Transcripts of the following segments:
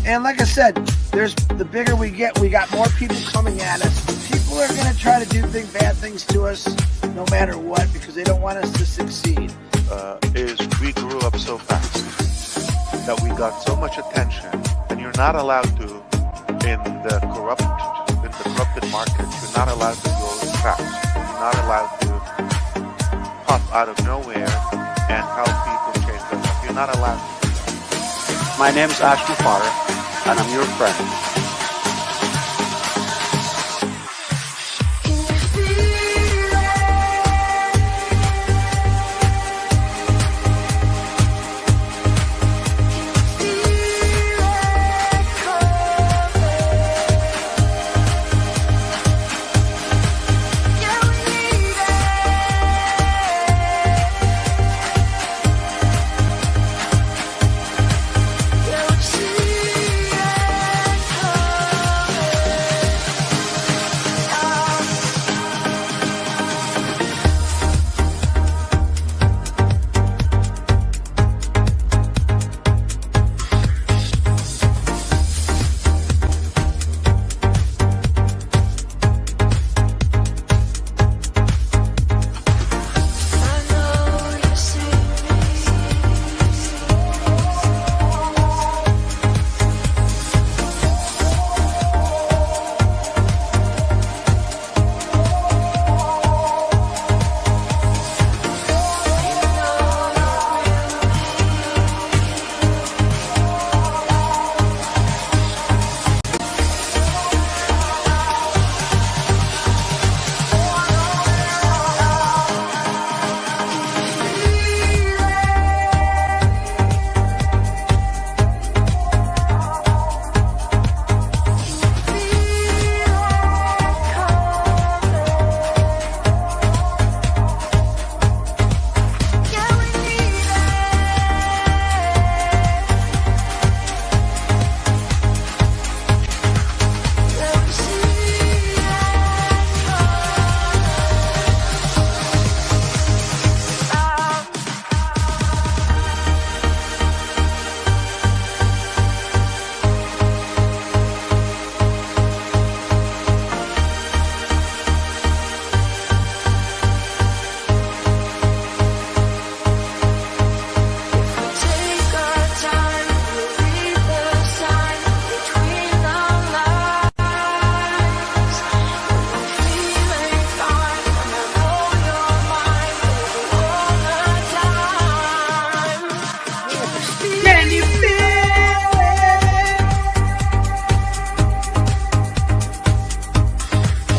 And like I said, there's the bigger we get, we got more people coming at us. People are going to try to do bad things to us no matter what because they don't want us to succeed. Is we grew up so fast that we got so much attention, and you're not allowed to, in the corrupted market, you're not allowed to go fast. You're not allowed to pop out of nowhere and help people change their life. You're not allowed to do that. My name is Ash Mufareh, and I'm your friend.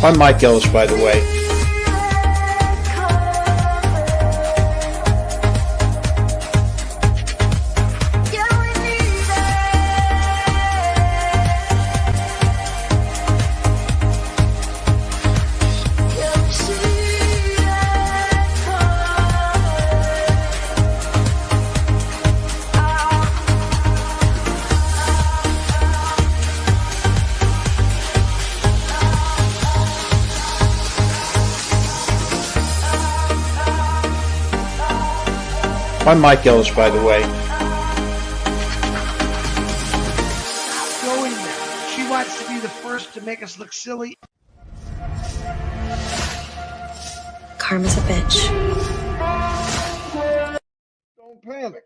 I'm Mike Ellis, by the way. I'm Mike Ellis, by the way. Going there. She wants to be the first to make us look silly. Karma's a bitch. Don't panic.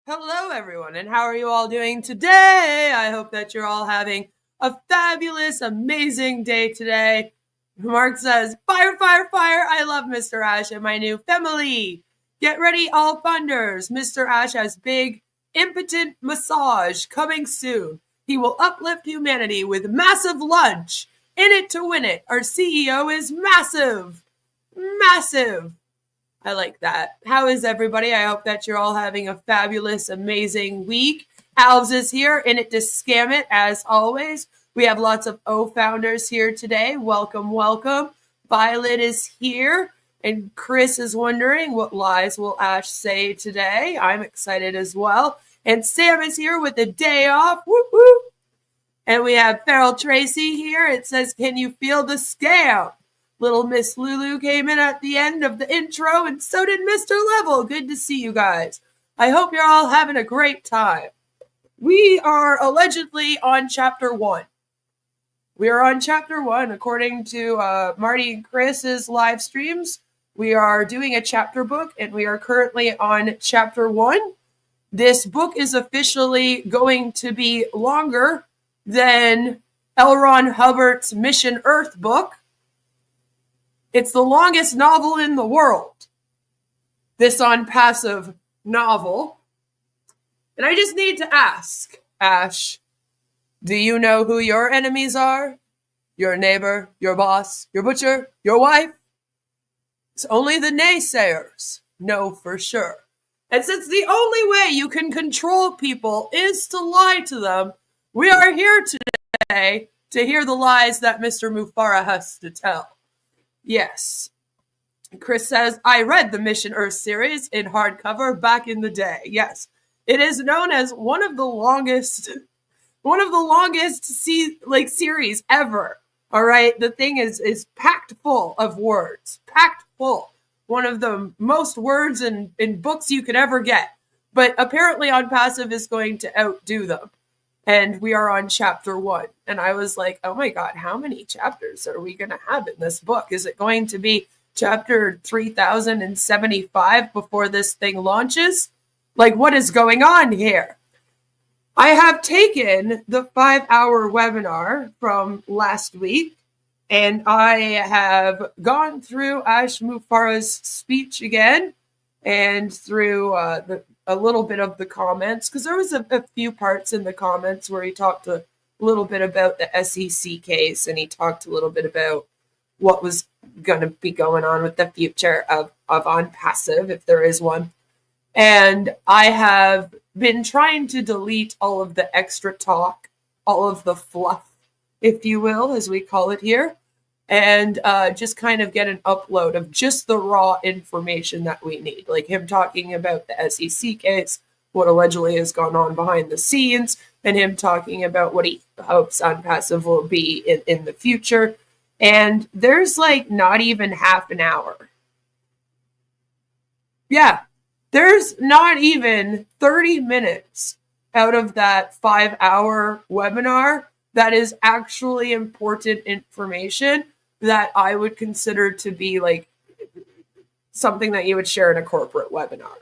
Hello, everyone, and how are you all doing today? I hope that you're all having a fabulous, amazing day today. Mark says, fire, fire, fire. I love Mr. Ash and my new family. Get ready, all funders. Mr. Ash has big, impotent massage coming soon. He will uplift humanity with massive lunch. In it to win it. Our CEO is massive. Massive. I like that. How is everybody? I hope that you're all having a fabulous, amazing week. Alves is here, in it to scam it, as always. We have lots of O-founders here today. Welcome, welcome. Violet is here, and Chris is wondering what lies will Ash say today. I'm excited as well. And Sam is here with a day off. Whoop, whoop. And we have Feral Tracy here. It says, can you feel the scam? Little Miss Lulu came in at the end of the intro, and so did Mr. Level. Good to see you guys. I hope you're all having a great time. we are allegedly on chapter 1. We are on chapter 1, according to Marty and Chris's live streams. We are doing a chapter book, and we are currently on chapter 1. This book is officially going to be longer than L. Ron Hubbard's Mission Earth book. It's the longest novel in the world, this OnPassive novel. And I just need to ask, Ash, do you know who your enemies are? Your neighbor, your boss, your butcher, your wife? It's only the naysayers know for sure. And since the only way you can control people is to lie to them, we are here today to hear the lies that Mr. Mufareh has to tell. Yes. Chris says, I read the Mission Earth series in hardcover back in the day. Yes. It is known as one of the longest series ever. All right. The thing is packed full of words, packed full. One of the most words in books you could ever get. But apparently OnPassive is going to outdo them. And we are on chapter 1. And I was like, oh my God, how many chapters are we going to have in this book? Is it going to be chapter 3075 before this thing launches? Like, what is going on here? I have taken the 5-hour webinar from last week, and I have gone through Ash Mufareh's speech again, and through a little bit of the comments, because there was a few parts in the comments where he talked a little bit about the SEC case, and he talked a little bit about what was going to be going on with the future of OnPassive, if there is one. And I have been trying to delete all of the extra talk, all of the fluff, if you will, as we call it here, and just kind of get an upload of just the raw information that we need, like him talking about the SEC case, what allegedly has gone on behind the scenes, and him talking about what he hopes OnPassive will be in the future. And there's like not even half an hour. Yeah. There's not even 30 minutes out of that 5-hour webinar that is actually important information that I would consider to be like something that you would share in a corporate webinar,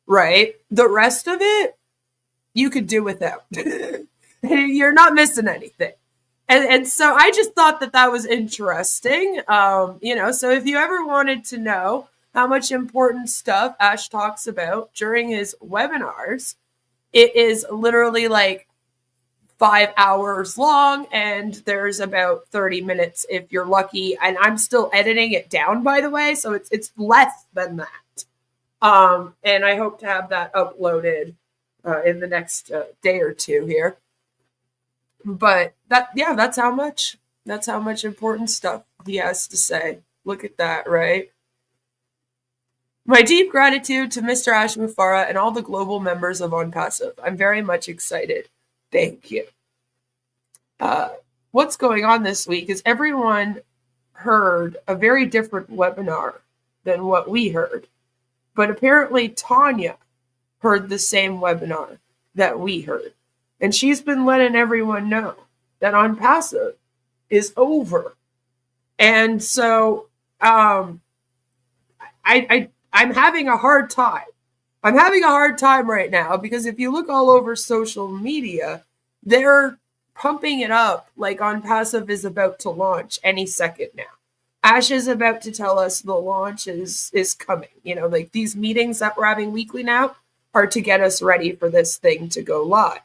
right? The rest of it, you could do without. You're not missing anything. And so I just thought that was interesting. So if you ever wanted to know how much important stuff Ash talks about during his webinars, it is literally like 5 hours long, and there's about 30 minutes if you're lucky. And I'm still editing it down, by the way, so it's less than that. And I hope to have that uploaded in the next day or two here. But that's how much important stuff he has to say. Look at that, right? My deep gratitude to Mr. Ash Mufareh and all the global members of OnPassive. I'm very much excited. Thank you. What's going on this week is everyone heard a very different webinar than what we heard. But apparently Tanya heard the same webinar that we heard. And she's been letting everyone know that OnPassive is over. And so I'm having a hard time. I'm having a hard time right now because if you look all over social media, they're pumping it up like OnPassive is about to launch any second now. Ash is about to tell us the launch is coming. Like these meetings that we're having weekly now are to get us ready for this thing to go live.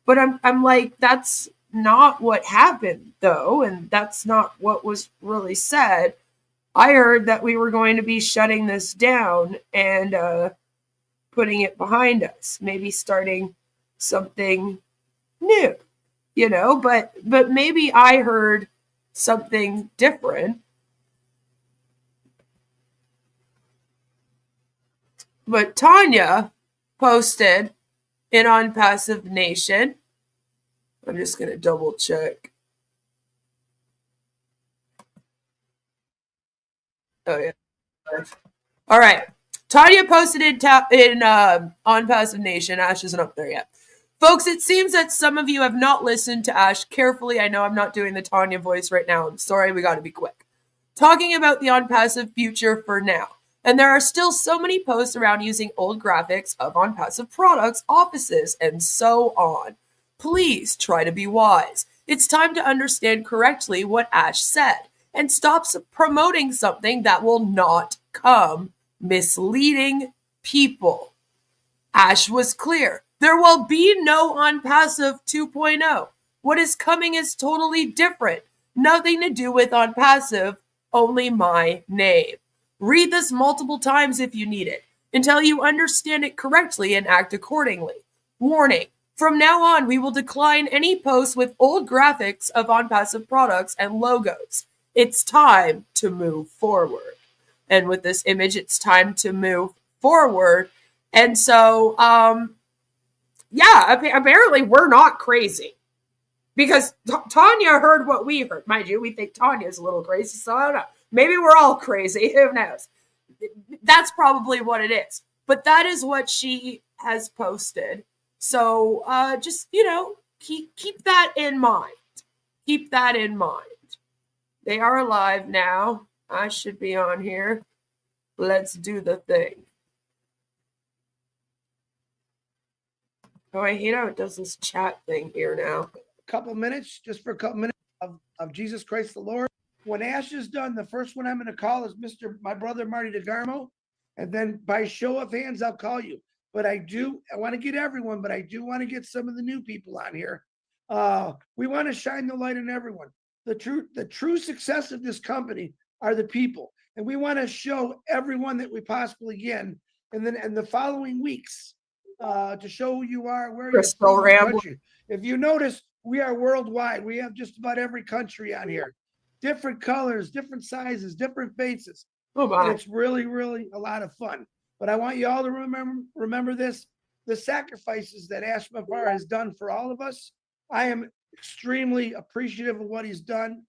But I'm like, that's not what happened though, and that's not what was really said. I heard that we were going to be shutting this down and putting it behind us, maybe starting something new, but maybe I heard something different. But Tanya posted in OnPassive Nation. I'm just going to double check. Oh, yeah. All right. Tanya posted in OnPassive Nation. Ash isn't up there yet. Folks, it seems that some of you have not listened to Ash carefully. I know I'm not doing the Tanya voice right now. I'm sorry, we got to be quick. Talking about the OnPassive future for now. And there are still so many posts around using old graphics of OnPassive products, offices, and so on. Please try to be wise. It's time to understand correctly what Ash said and stop promoting something that will not come, misleading people. Ash was clear. There will be no OnPassive 2.0. What is coming is totally different. Nothing to do with OnPassive, only my name. Read this multiple times if you need it, until you understand it correctly and act accordingly. Warning. From now on, we will decline any posts with old graphics of OnPassive products and logos. It's time to move forward. And with this image, it's time to move forward. And so, apparently we're not crazy. Because Tanya heard what we heard. Mind you, we think Tanya's a little crazy, so I don't know. Maybe we're all crazy. Who knows? That's probably what it is. But that is what she has posted. So just, keep that in mind. Keep that in mind. They are alive now. I should be on here. Let's do the thing. Oh, it does this chat thing here now. Couple minutes, just for a couple minutes of Jesus Christ the Lord. When Ash is done, the first one I'm going to call is my brother Marty DeGarmo, and then by show of hands, I'll call you. But I want to get everyone, but I do want to get some of the new people on here. We want to shine the light on everyone. The true success of this company are the people, and we want to show everyone that we possibly can, and then in the following weeks to show who you are, where you're from, the country. If you notice, we are worldwide. We have just about every country on here. Different colors, different sizes, different faces. Oh my. And it's really, really a lot of fun. But I want you all to remember this, the sacrifices that Ash Mufareh has done for all of us. I am extremely appreciative of what he's done.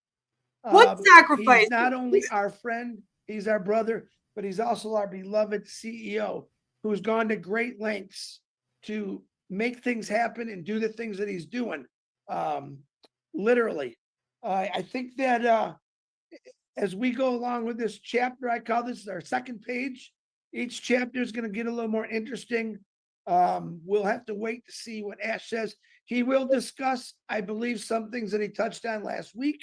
What sacrifice? He's not only our friend, he's our brother, but he's also our beloved CEO who's gone to great lengths to make things happen and do the things that he's doing. Literally. I think that as we go along with this chapter, I call this our second page. Each chapter is going to get a little more interesting. We'll have to wait to see what Ash says. He will discuss, I believe, some things that he touched on last week.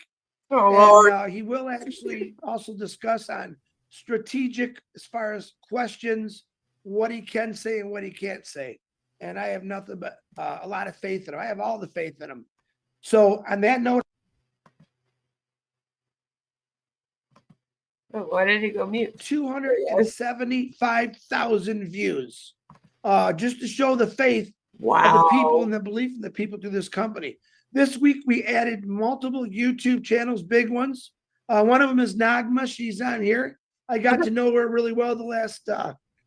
Oh, Lord. He will actually also discuss on strategic, as far as questions, what he can say and what he can't say. And I have nothing but a lot of faith in him. I have all the faith in him. So on that note, why did he go mute? 275,000 views. Just to show the faith Wow. of the people and the belief in the people through this company. This week, we added multiple YouTube channels, big ones. One of them is Nagma. She's on here. I got to know her really well the last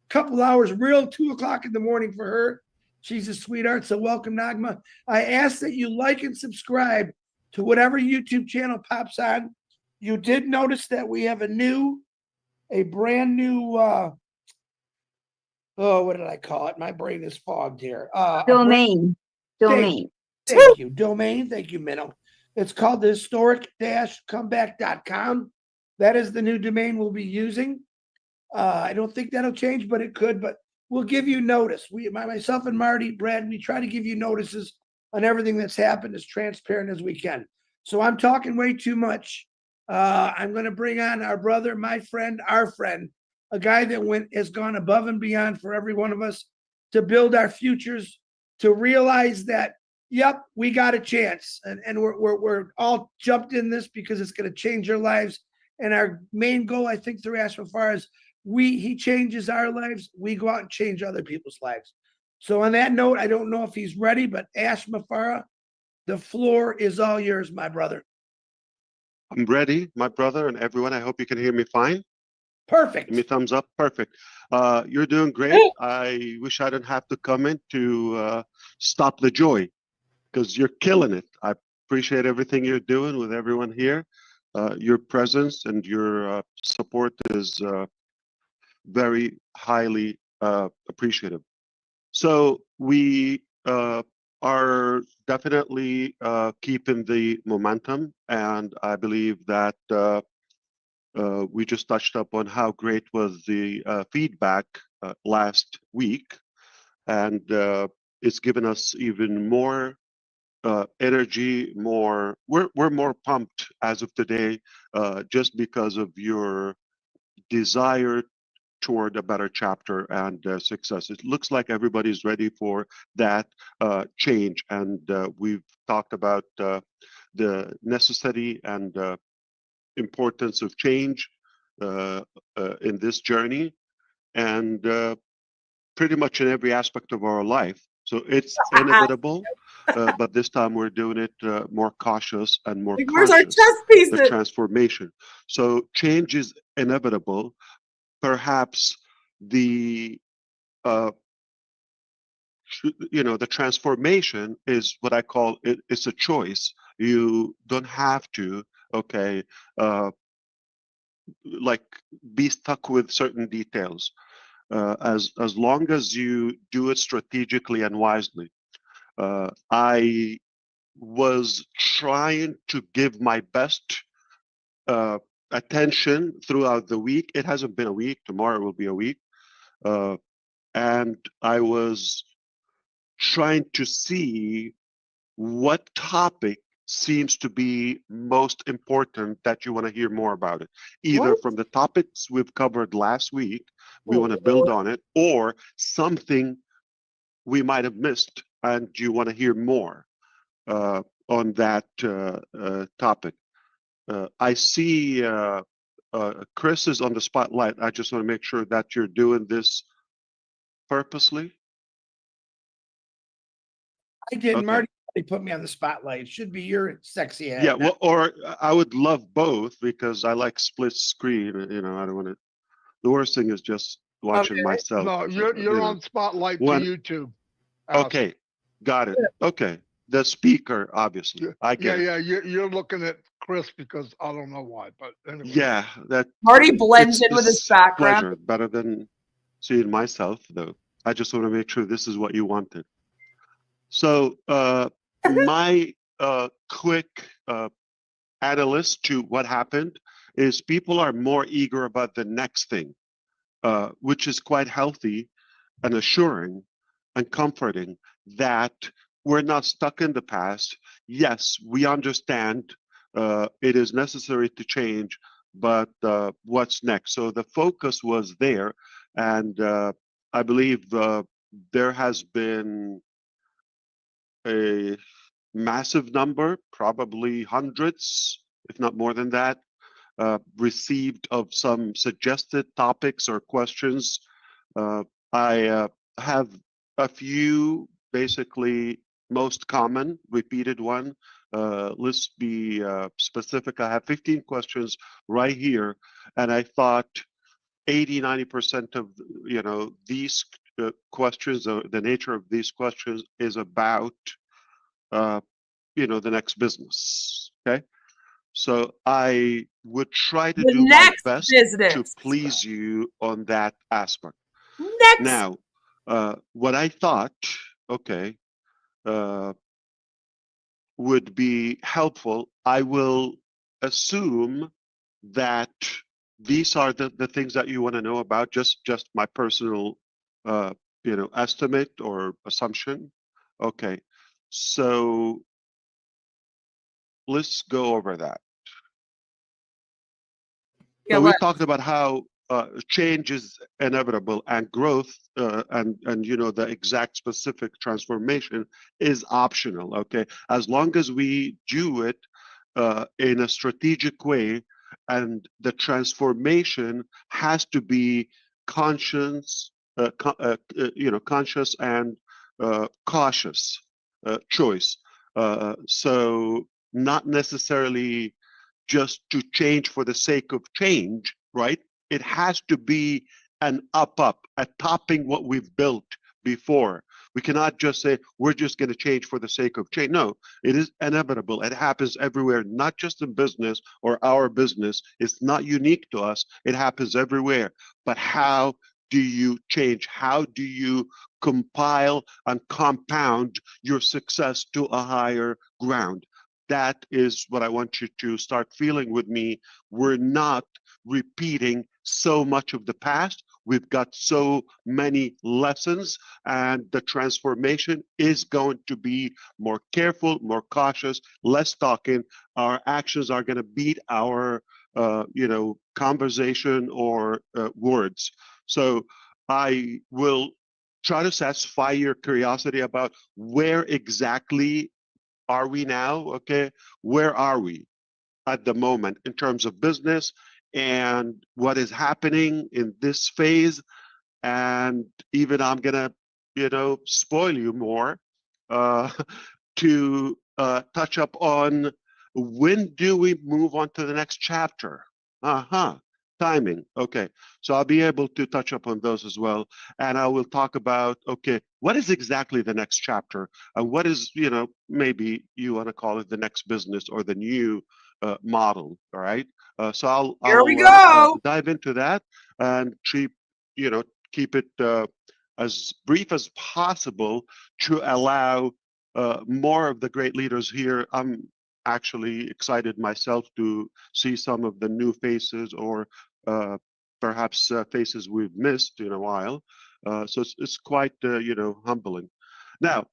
couple hours, real 2 o'clock in the morning for her. She's a sweetheart, so welcome, Nagma. I ask that you like and subscribe to whatever YouTube channel pops on. You did notice that we have a brand new, what did I call it? My brain is fogged here. Domain. Thank you. Domain. Thank you, Minnow. It's called the historic-comeback.com. That is the new domain we'll be using. I don't think that'll change, but it could. But we'll give you notice. Myself and Marty, Brad, we try to give you notices on everything that's happened as transparent as we can. So I'm talking way too much. I'm going to bring on our brother, my friend, our friend, a guy that has gone above and beyond for every one of us to build our futures, to realize that, yep, we got a chance, and we're all jumped in this because it's going to change our lives. And our main goal, I think, through Ash Mufareh is he changes our lives, we go out and change other people's lives. So on that note, I don't know if he's ready, but Ash Mufareh, the floor is all yours, my brother. I'm ready, my brother, and everyone. I hope you can hear me fine. Perfect. Give me a thumbs up. Perfect. You're doing great. I wish I didn't have to come in to stop the joy, because you're killing it. I appreciate everything you're doing with everyone here. Your presence and your support is very highly appreciative. So we are definitely keeping the momentum, and I believe that we just touched up on how great was the feedback last week, and it's given us even more energy. We're more pumped as of today, just because of your desire toward a better chapter and success. It looks like everybody's ready for that change, and we've talked about the necessity and importance of change in this journey, and pretty much in every aspect of our life. So it's inevitable, but this time we're doing it more cautious and more Like, where's our conscious. chess The pieces? transformation. So change is inevitable. Perhaps the the transformation is what I call it. It's a choice. You don't have to, okay, like be stuck with certain details. As long as you do it strategically and wisely. I was trying to give my best attention throughout the week. It hasn't been a week. Tomorrow will be a week. And I was trying to see what topic seems to be most important that you want to hear more about it. Either What? from the topics we've covered last week, we want to build on it, or something we might have missed and you want to hear more on that topic. I see Chris is on the spotlight. I just want to make sure that you're doing this purposely. I did. Okay. Marty put me on the spotlight. It should be your sexy head. Yeah, well, or I would love both because I like split screen. I don't want to. The worst thing is just watching Okay. myself. No, you're on spotlight to YouTube. Ash. Okay, got it. Okay, the speaker, obviously. I get it. Yeah, you're looking at Chris because I don't know why, but anyway. Yeah, that Marty blends it's in with his this background. pleasure, better than seeing myself, though. I just want to make sure this is what you wanted. So, my quick analyst to what happened is people are more eager about the next thing, which is quite healthy and assuring and comforting that we're not stuck in the past. Yes, we understand it is necessary to change, but what's next? So the focus was there, and I believe there has been a massive number, probably hundreds, if not more than that, received of some suggested topics or questions. I have a few, basically most common, repeated one. Let's be specific. I have 15 questions right here, and I thought 80-90% of these questions, the nature of these questions is about the next business. Okay. So I would try to The do my next best business. to please you on that aspect. Next. Now, what I thought, okay, would be helpful, I will assume that these are the things that you want to know about, just my personal, estimate or assumption. Okay, so let's go over that. Yeah, So we talked about how change is inevitable and growth and the exact specific transformation is optional. Okay, as long as we do it in a strategic way, and the transformation has to be conscious, conscious and cautious choice. So not necessarily just to change for the sake of change, right? It has to be an up, a topping what we've built before. We cannot just say, we're just going to change for the sake of change. No, it is inevitable. It happens everywhere, not just in business or our business. It's not unique to us. It happens everywhere. But how do you change? How do you compile and compound your success to a higher ground? That is what I want you to start feeling with me. We're not repeating so much of the past. We've got so many lessons, and the transformation is going to be more careful, more cautious, less talking. Our actions are going to beat our, conversation or words. So I will try to satisfy your curiosity about where exactly are we now? Okay, where are we at the moment in terms of business and what is happening in this phase? And even I'm gonna, spoil you more uh, to touch up on when do we move on to the next chapter? Timing. Okay, so I'll be able to touch up on those as well, and I will talk about, okay, what is exactly the next chapter, and what is, maybe you want to call it the next business or the new model. All right. So Here we I'll go. dive into that and keep it as brief as possible to allow more of the great leaders here. I'm actually excited myself to see some of the new faces or perhaps faces we've missed in a while. So it's quite, humbling. Now,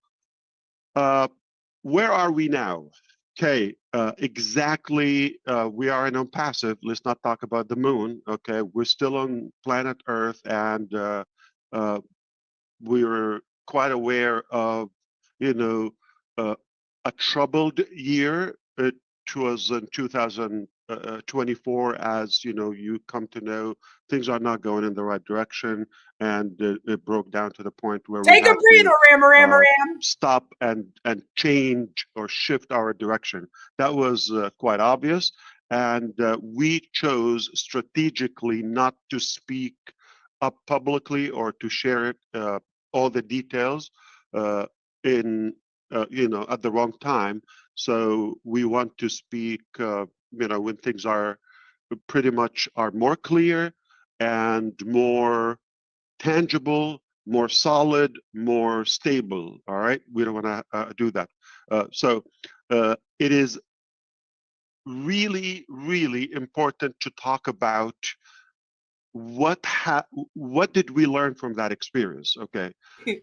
where are we now? Okay, exactly. We are in OnPassive. Let's not talk about the moon. Okay, we're still on planet Earth, and we were quite aware of, uh, a troubled year. It was in 2024, as you come to know, things are not going in the right direction, and it broke down to the point where we Take a had breather, to Ram. stop and change or shift our direction. That was quite obvious, and we chose strategically not to speak up publicly or to share it, all the details in at the wrong time. So we want to speak when things are pretty much are more clear and more tangible, more solid, more stable. All right, we don't want to do that. So it is really, really important to talk about what did we learn from that experience, okay,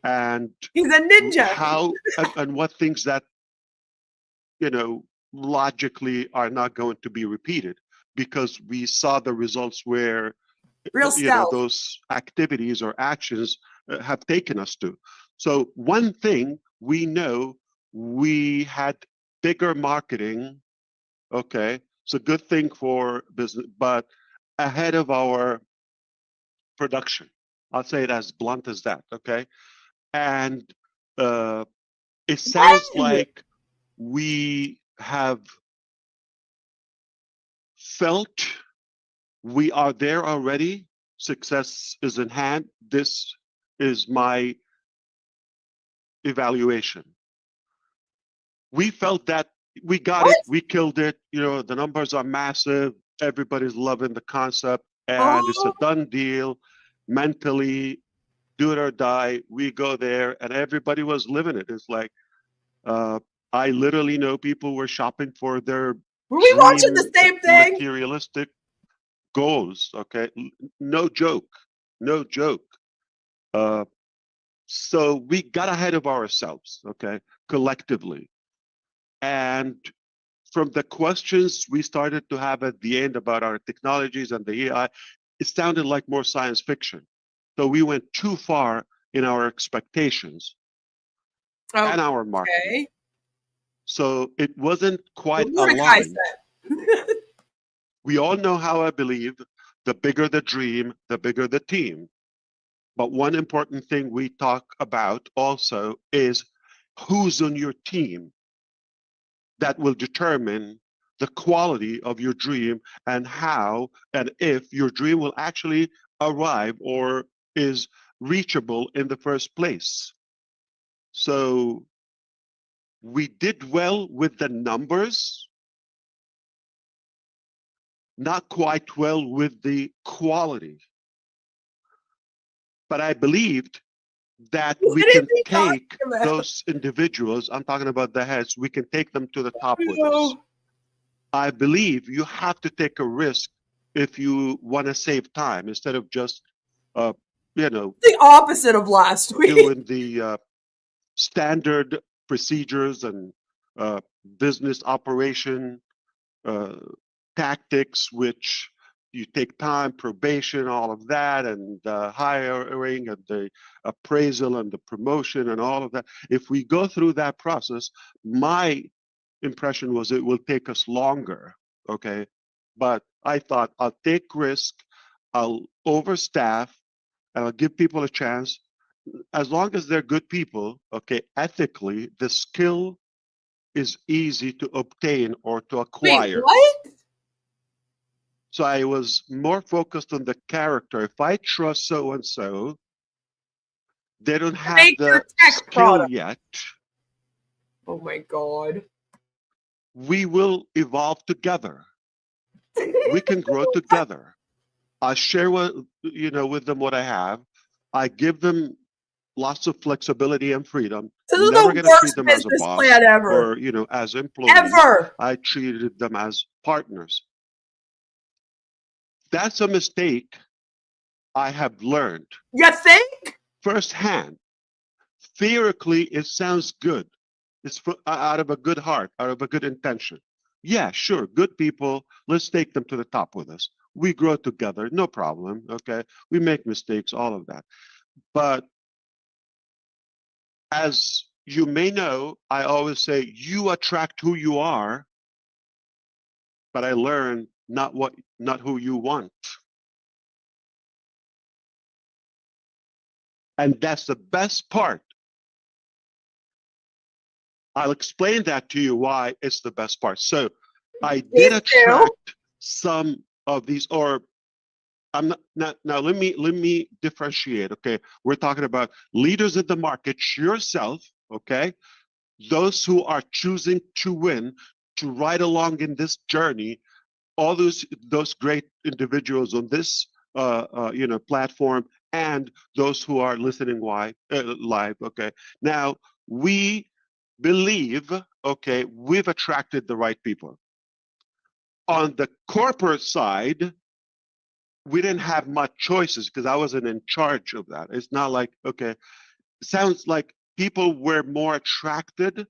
and He's a ninja. how and what things that logically are not going to be repeated, because we saw the results where Real stealth. those activities or actions have taken us to. So one thing we know, we had bigger marketing. Okay, it's a good thing for business, but ahead of our production. I'll say it as blunt as that. Okay, and it sounds When? like we have felt we are there already. Success is in hand. This is my evaluation. We felt that we got What? it, we killed it. The numbers are massive. Everybody's loving the concept, and it's a Oh, done deal. Mentally, do it or die. We go there, and everybody was living it. It's like, I literally know people were shopping for their were we watching dream the same thing? materialistic goals. Okay, no joke, no joke. So we got ahead of ourselves, okay, collectively. And from the questions we started to have at the end about our technologies and the AI, it sounded like more science fiction. So we went too far in our expectations and our marketing. Okay. So it wasn't quite What Mordecai aligned. said. We all know how I believe the bigger the dream, the bigger the team. But one important thing we talk about also is who's on your team. That will determine the quality of your dream and how and if your dream will actually arrive or is reachable in the first place. So we did well with the numbers, not quite well with the quality. But I believed that What we is can he talking take about? those individuals, I'm talking about the heads, we can take them to the top with us. No. I believe you have to take a risk if you want to save time instead of just, The opposite of last week. doing the standard procedures and business operation tactics, which you take time, probation, all of that, and the hiring and the appraisal and the promotion and all of that. If we go through that process, my impression was it will take us longer, okay? But I thought I'll take risk, I'll overstaff, and I'll give people a chance. As long as they're good people, okay, ethically, the skill is easy to obtain or to Wait, acquire. what? So I was more focused on the character. If I trust so and so, they don't have Make your the tech skill product. yet. Oh my god. We will evolve together. We can grow together. I share with them what I have. I give them lots of flexibility and freedom. This is Never the going to treat worst them as a business boss plan ever. or as employees. Ever. I treated them as partners. That's a mistake I have learned You think? firsthand. Theoretically, it sounds good. It's out of a good heart, out of a good intention. Yeah, sure, good people. Let's take them to the top with us. We grow together, no problem. Okay, we make mistakes, all of that. But as you may know, I always say you attract who you are. But I learned not who you want. And that's the best part. I'll explain that to you why it's the best part. So I did attract some of these, or I'm not now let me differentiate. Okay, we're talking about leaders in the market, yourself, okay, those who are choosing to win, to ride along in this journey, all those great individuals on this platform, and those who are listening live. Okay, now we believe, okay, we've attracted the right people. On the corporate side, we didn't have much choices because I wasn't in charge of that. It's not like, okay, it sounds like people were more attracted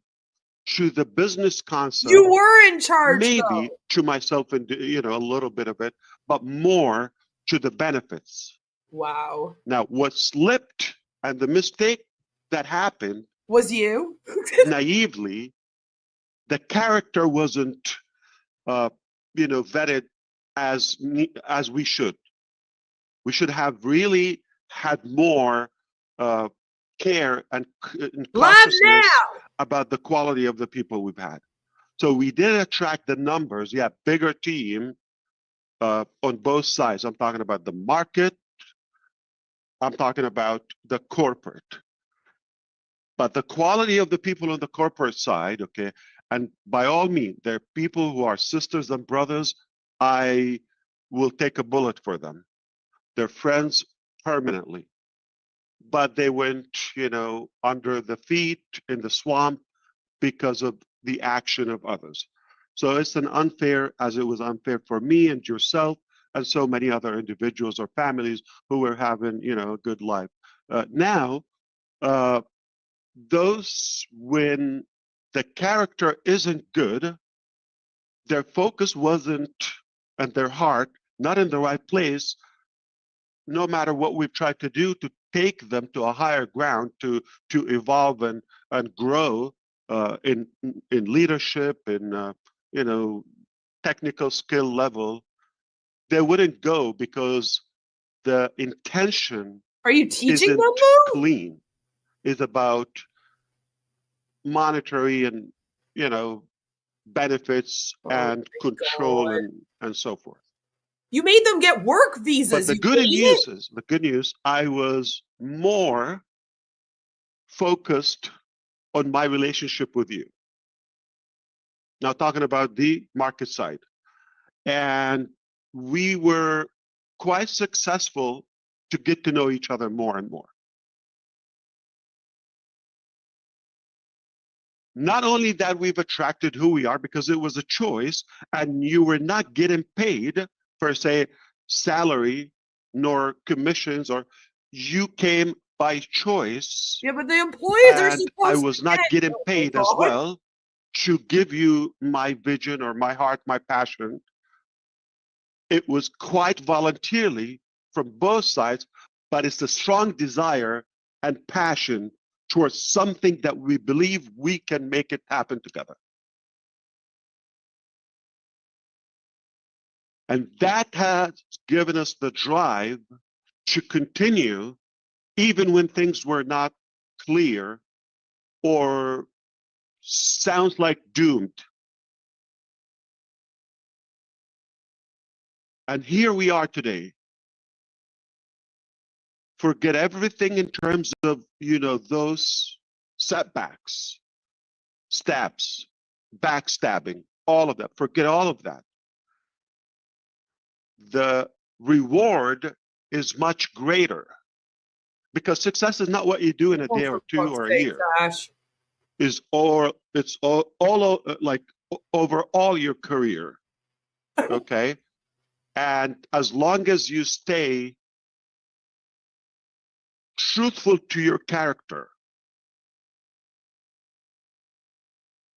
to the business concept. You were in charge, maybe though. to myself and a little bit of it, but more to the benefits. Wow. Now, what slipped and the mistake that happened was you naively, the character wasn't vetted as we should. We should have really had more care and cautiousness about the quality of the people we've had. So we did attract the numbers, bigger team on both sides. I'm talking about the market, I'm talking about the corporate. But the quality of the people on the corporate side, okay, and by all means, they're people who are sisters and brothers, I will take a bullet for them. They're friends permanently. But they went, under the feet in the swamp because of the action of others. So it's an unfair, as it was unfair for me and yourself and so many other individuals or families who were having, a good life. Now, those when the character isn't good, their focus wasn't, and their heart not in the right place, no matter what we've tried to do to take them to a higher ground, to evolve and grow in leadership, in technical skill level, they wouldn't go because the intention Are you teaching isn't them though? clean. It's about monetary and benefits and control and so forth. You made them get work visas. But the good news, I was more focused on my relationship with you. Now talking about the market side. And we were quite successful to get to know each other more and more. Not only that we've attracted who we are because it was a choice and you were not getting paid for, say, salary nor commissions, or you came by choice. Yeah, but the employees are And supposed I to was not get getting paid as God. well to give you my vision or my heart, my passion. It was quite voluntarily from both sides, but it's a strong desire and passion towards something that we believe we can make it happen together. And that has given us the drive to continue even when things were not clear or sounds like doomed. And here we are today. Forget everything in terms of, those setbacks, stabs, backstabbing, all of that. Forget all of that. The reward is much greater because success is not what you do in a day or two or a year. Ash. It's all like over all your career. Okay. And as long as you stay truthful to your character,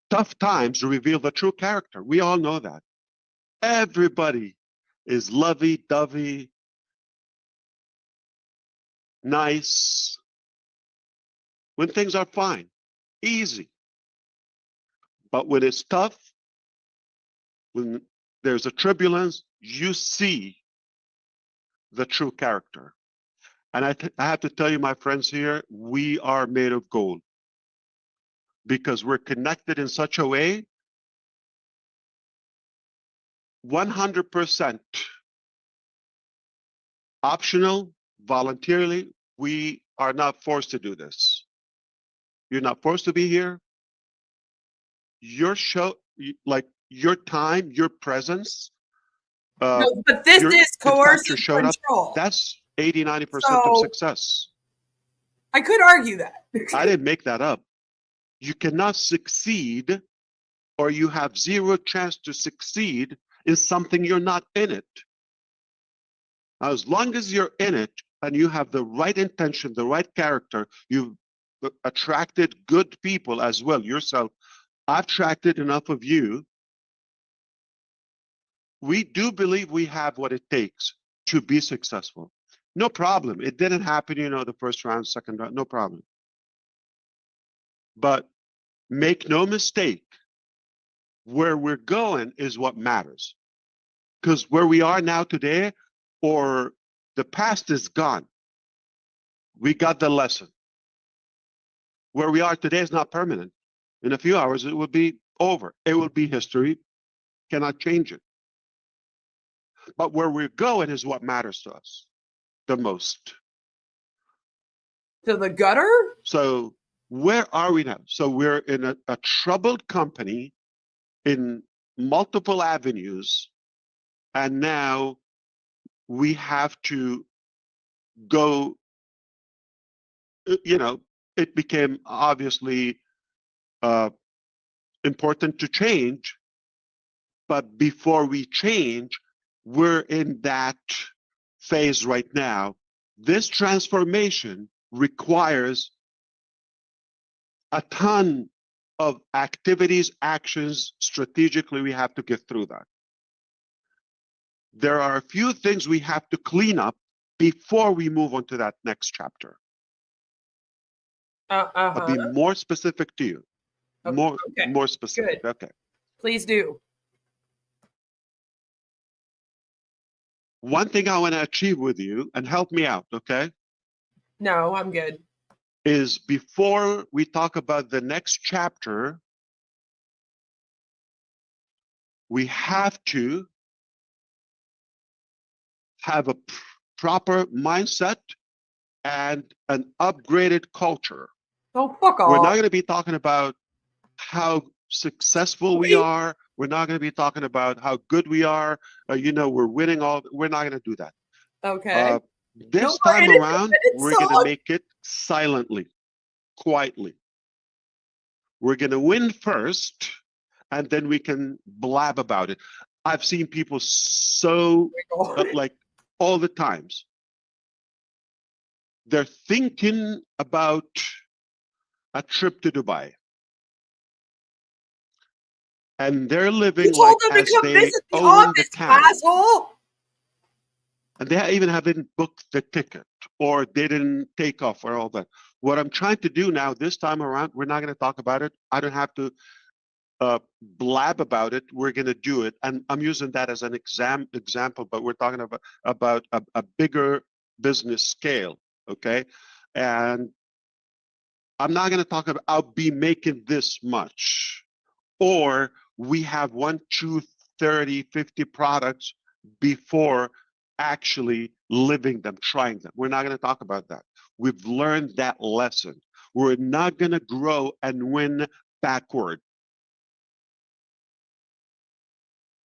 tough times reveal the true character. We all know that. Everybody is lovey-dovey, nice, when things are fine, easy. But when it's tough, when there's a turbulence, you see the true character. And I have to tell you, my friends here, we are made of gold because we're connected in such a way, 100% optional, voluntarily. We are not forced to do this. You're not forced to be here. Your show, like your time, your presence. No, but this is coercive control. That's 80-90% of success. I could argue that. I didn't make that up. You cannot succeed, or you have zero chance to succeed in something you're not in it. Now, as long as you're in it and you have the right intention, the right character, you've attracted good people as well yourself. I've attracted enough of you. We do believe we have what it takes to be successful. No problem. It didn't happen, the first round, second round, no problem. But make no mistake, where we're going is what matters. Because where we are now today, or the past is gone. We got the lesson. Where we are today is not permanent. In a few hours, it will be over. It will be history. Cannot change it. But where we're going is what matters to us the most. To the gutter? So where are we now? So we're in a troubled company in multiple avenues. And now we have to go, it became obviously important to change. But before we change, we're in that phase right now. This transformation requires a ton of activities, actions. Strategically, we have to get through that. There are a few things we have to clean up before we move on to that next chapter. I'll be more specific to you. More specific. Good. Okay. Please do. One thing I want to achieve with you, and help me out, okay? No, I'm good. Is before we talk about the next chapter, we have to have a proper mindset and an upgraded culture. Oh, fuck off. We're not going to be talking about how successful we are. We're not going to be talking about how good we are. We're winning all. We're not going to do that. Okay. This more time independent around, we're going to song. make it silently, quietly. We're going to win first, and then we can blab about it. I've seen people like all the times. They're thinking about a trip to Dubai. And they're living You told like them as to come they visit the own the office, town. asshole. And they even haven't booked the ticket or they didn't take off or all that. What I'm trying to do now, this time around, we're not going to talk about it. I don't have to blab about it. We're going to do it. And I'm using that as an example, but we're talking about a bigger business scale, okay? And I'm not going to talk about, I'll be making this much. Or we have 1, 2, 30, 50 products before actually living them, trying them. We're not going to talk about that. We've learned that lesson. We're not going to grow and win backward.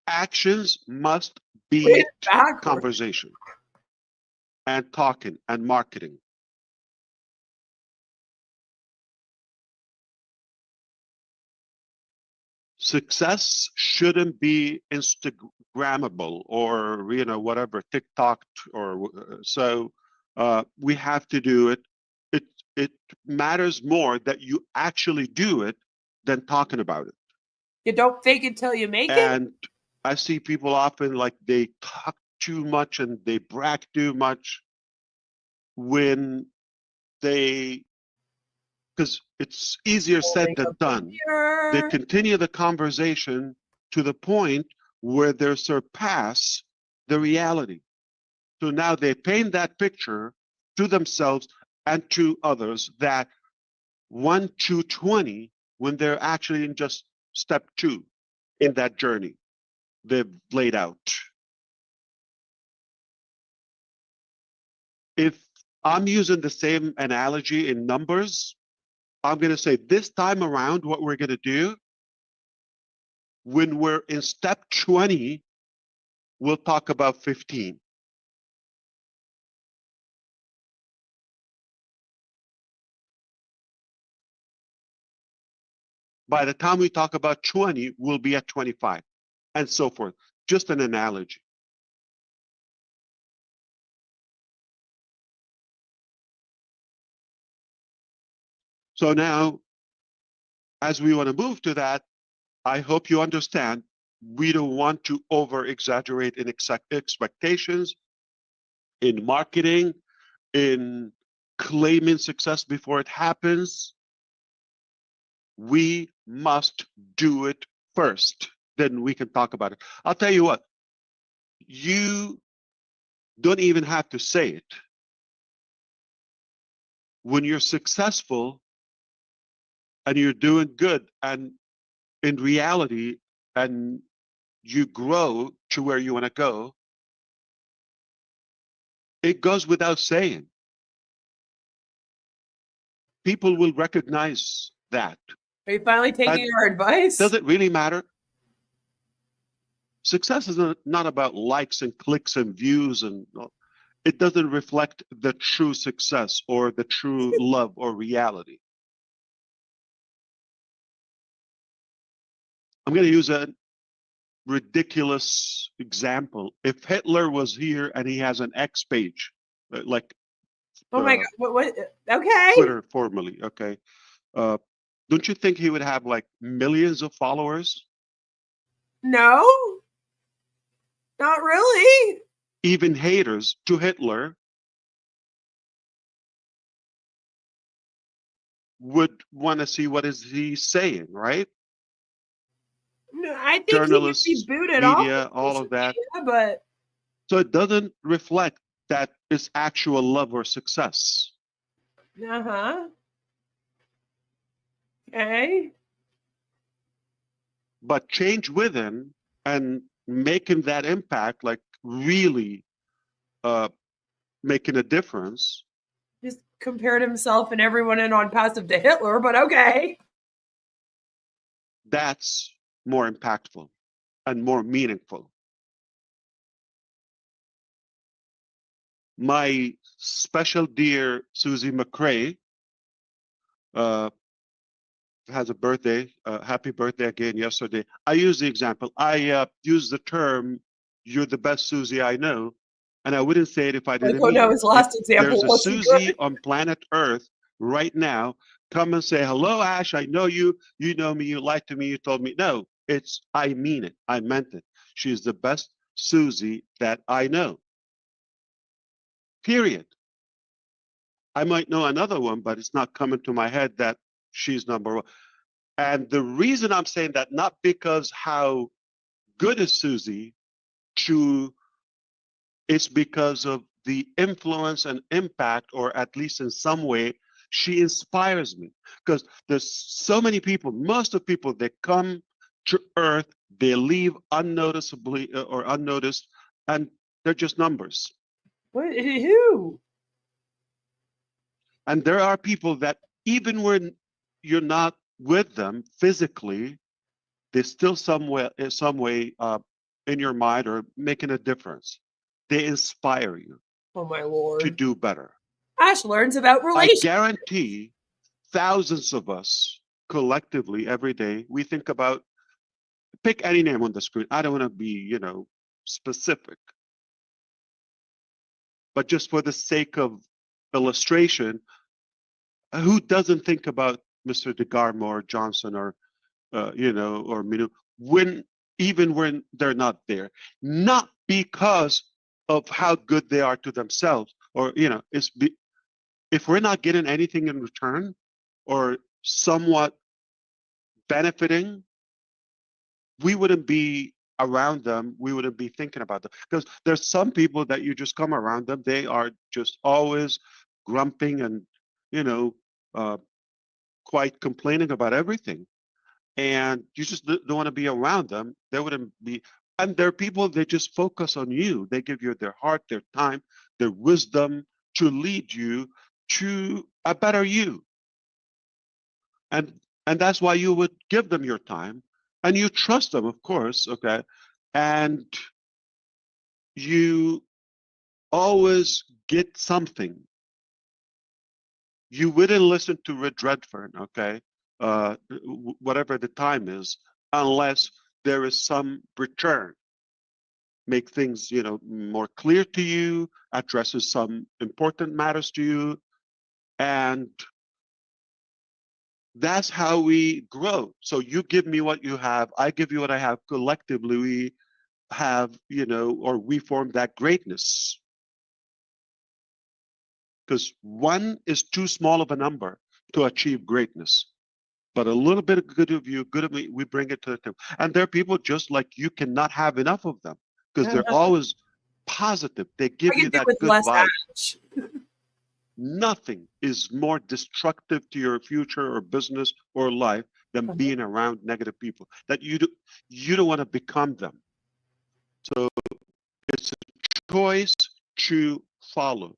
Actions must beat conversation and talking and marketing. Success shouldn't be Instagrammable or whatever, TikTok or so. We have to do it. It matters more that you actually do it than talking about it. You don't fake it till you make it. And I see people often like they talk too much and they brag too much when they, because it's easier said than done. They continue the conversation to the point where they surpass the reality. So now they paint that picture to themselves and to others that 1 to 20 when they're actually in just step 2 in that journey they've laid out. If I'm using the same analogy in numbers, I'm going to say this time around, what we're going to do, when we're in step 20, we'll talk about 15. By the time we talk about 20, we'll be at 25, and so forth. Just an analogy. So now, as we want to move to that, I hope you understand we don't want to over-exaggerate in expectations, in marketing, in claiming success before it happens. We must do it first, then we can talk about it. I'll tell you what, you don't even have to say it. When you're successful and you're doing good and in reality and you grow to where you want to go, it goes without saying. People will recognize that. Are you finally taking our advice? Does it really matter? Success is not about likes and clicks and views, and it doesn't reflect the true success or the true love or reality. I'm going to use a ridiculous example. If Hitler was here and he has an X page, like oh my God, what? Okay. Twitter formerly, okay. Don't you think he would have like millions of followers? No, not really. Even haters to Hitler would want to see what is he saying, right? No, I think Journalists, he would be booted media, off all of that. media, but so it doesn't reflect that it's actual love or success. Okay. But change within and making that impact, like really making a difference. Just compared himself and everyone in OnPassive to Hitler, but okay. That's more impactful and more meaningful. my special dear Susie McCrae has a birthday. Happy birthday again yesterday. I use the example. I use the term, "You're the best Susie I know," and I wouldn't say it if I didn't Oh mean no, it. his last If example there's a wasn't Susie good. on planet Earth right now, come and say, "Hello, Ash. I know you. You know me. You lied to me. You told me." No, it's I mean it. I meant it. She's the best Susie that I know. Period. I might know another one, but it's not coming to my head that she's number one. And the reason I'm saying that, not because how good is Susie, to it's because of the influence and impact, or at least in some way, she inspires me. Because there's so many people, most of the people that come to Earth, they leave unnoticeably or unnoticed, and they're just numbers. What? Who? And there are people that even when you're not with them physically, they still some way in your mind or making a difference. They inspire you Oh my to lord. do better. Ash learns about I relationships. guarantee thousands of us collectively every day, we think about, pick any name on the screen. I don't want to be, specific, but just for the sake of illustration, who doesn't think about Mr. DeGarmo or Johnson or or Minu, even when they're not there, not because of how good they are to themselves, or if we're not getting anything in return or somewhat benefiting, we wouldn't be around them. We wouldn't be thinking about them, because there's some people that you just come around them, they are just always grumping and uh, quite complaining about everything, and you just don't want to be around them. They wouldn't be. And there are people, they just focus on you. They give you their heart, their time, their wisdom to lead you to a better you. And that's why you would give them your time, and you trust them, of course, okay? And you always get something. You wouldn't listen to Red Redfern, okay? Whatever the time is, unless there is some return. Make things, more clear to you, addresses some important matters to you, and that's how we grow. So you give me what you have, I give you what I have. Collectively, we have, or we form that greatness. Because one is too small of a number to achieve greatness. But a little bit of good of you, good of me, we bring it to the table. And there are people just like you, cannot have enough of them, because they're always positive. They give I you could do that with good less vibe. Ash. Nothing is more destructive to your future or business or life than being around negative people that you don't want to become them. So it's a choice to follow.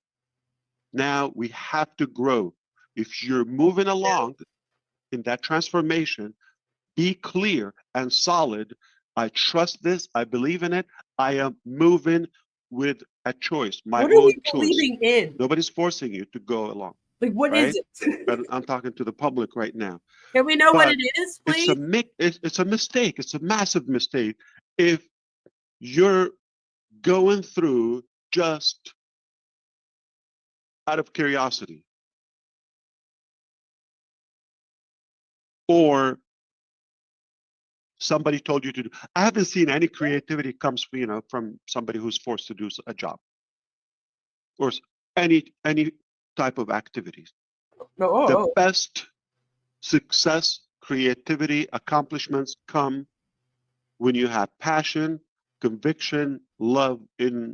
Now we have to grow. If you're moving along in that transformation, be clear and solid. I trust this. I believe in it. I am moving with a choice, my What are we own choice. believing in? Nobody's forcing you to go along. Like, what is it? And I'm talking to the public right now. Can we know what But it is, it's please? it's a mistake. It's a massive mistake if you're going through just out of curiosity, or somebody told you to do. I haven't seen any creativity comes from somebody who's forced to do a job or any type of activities. The best success, creativity, accomplishments come when you have passion, conviction, love in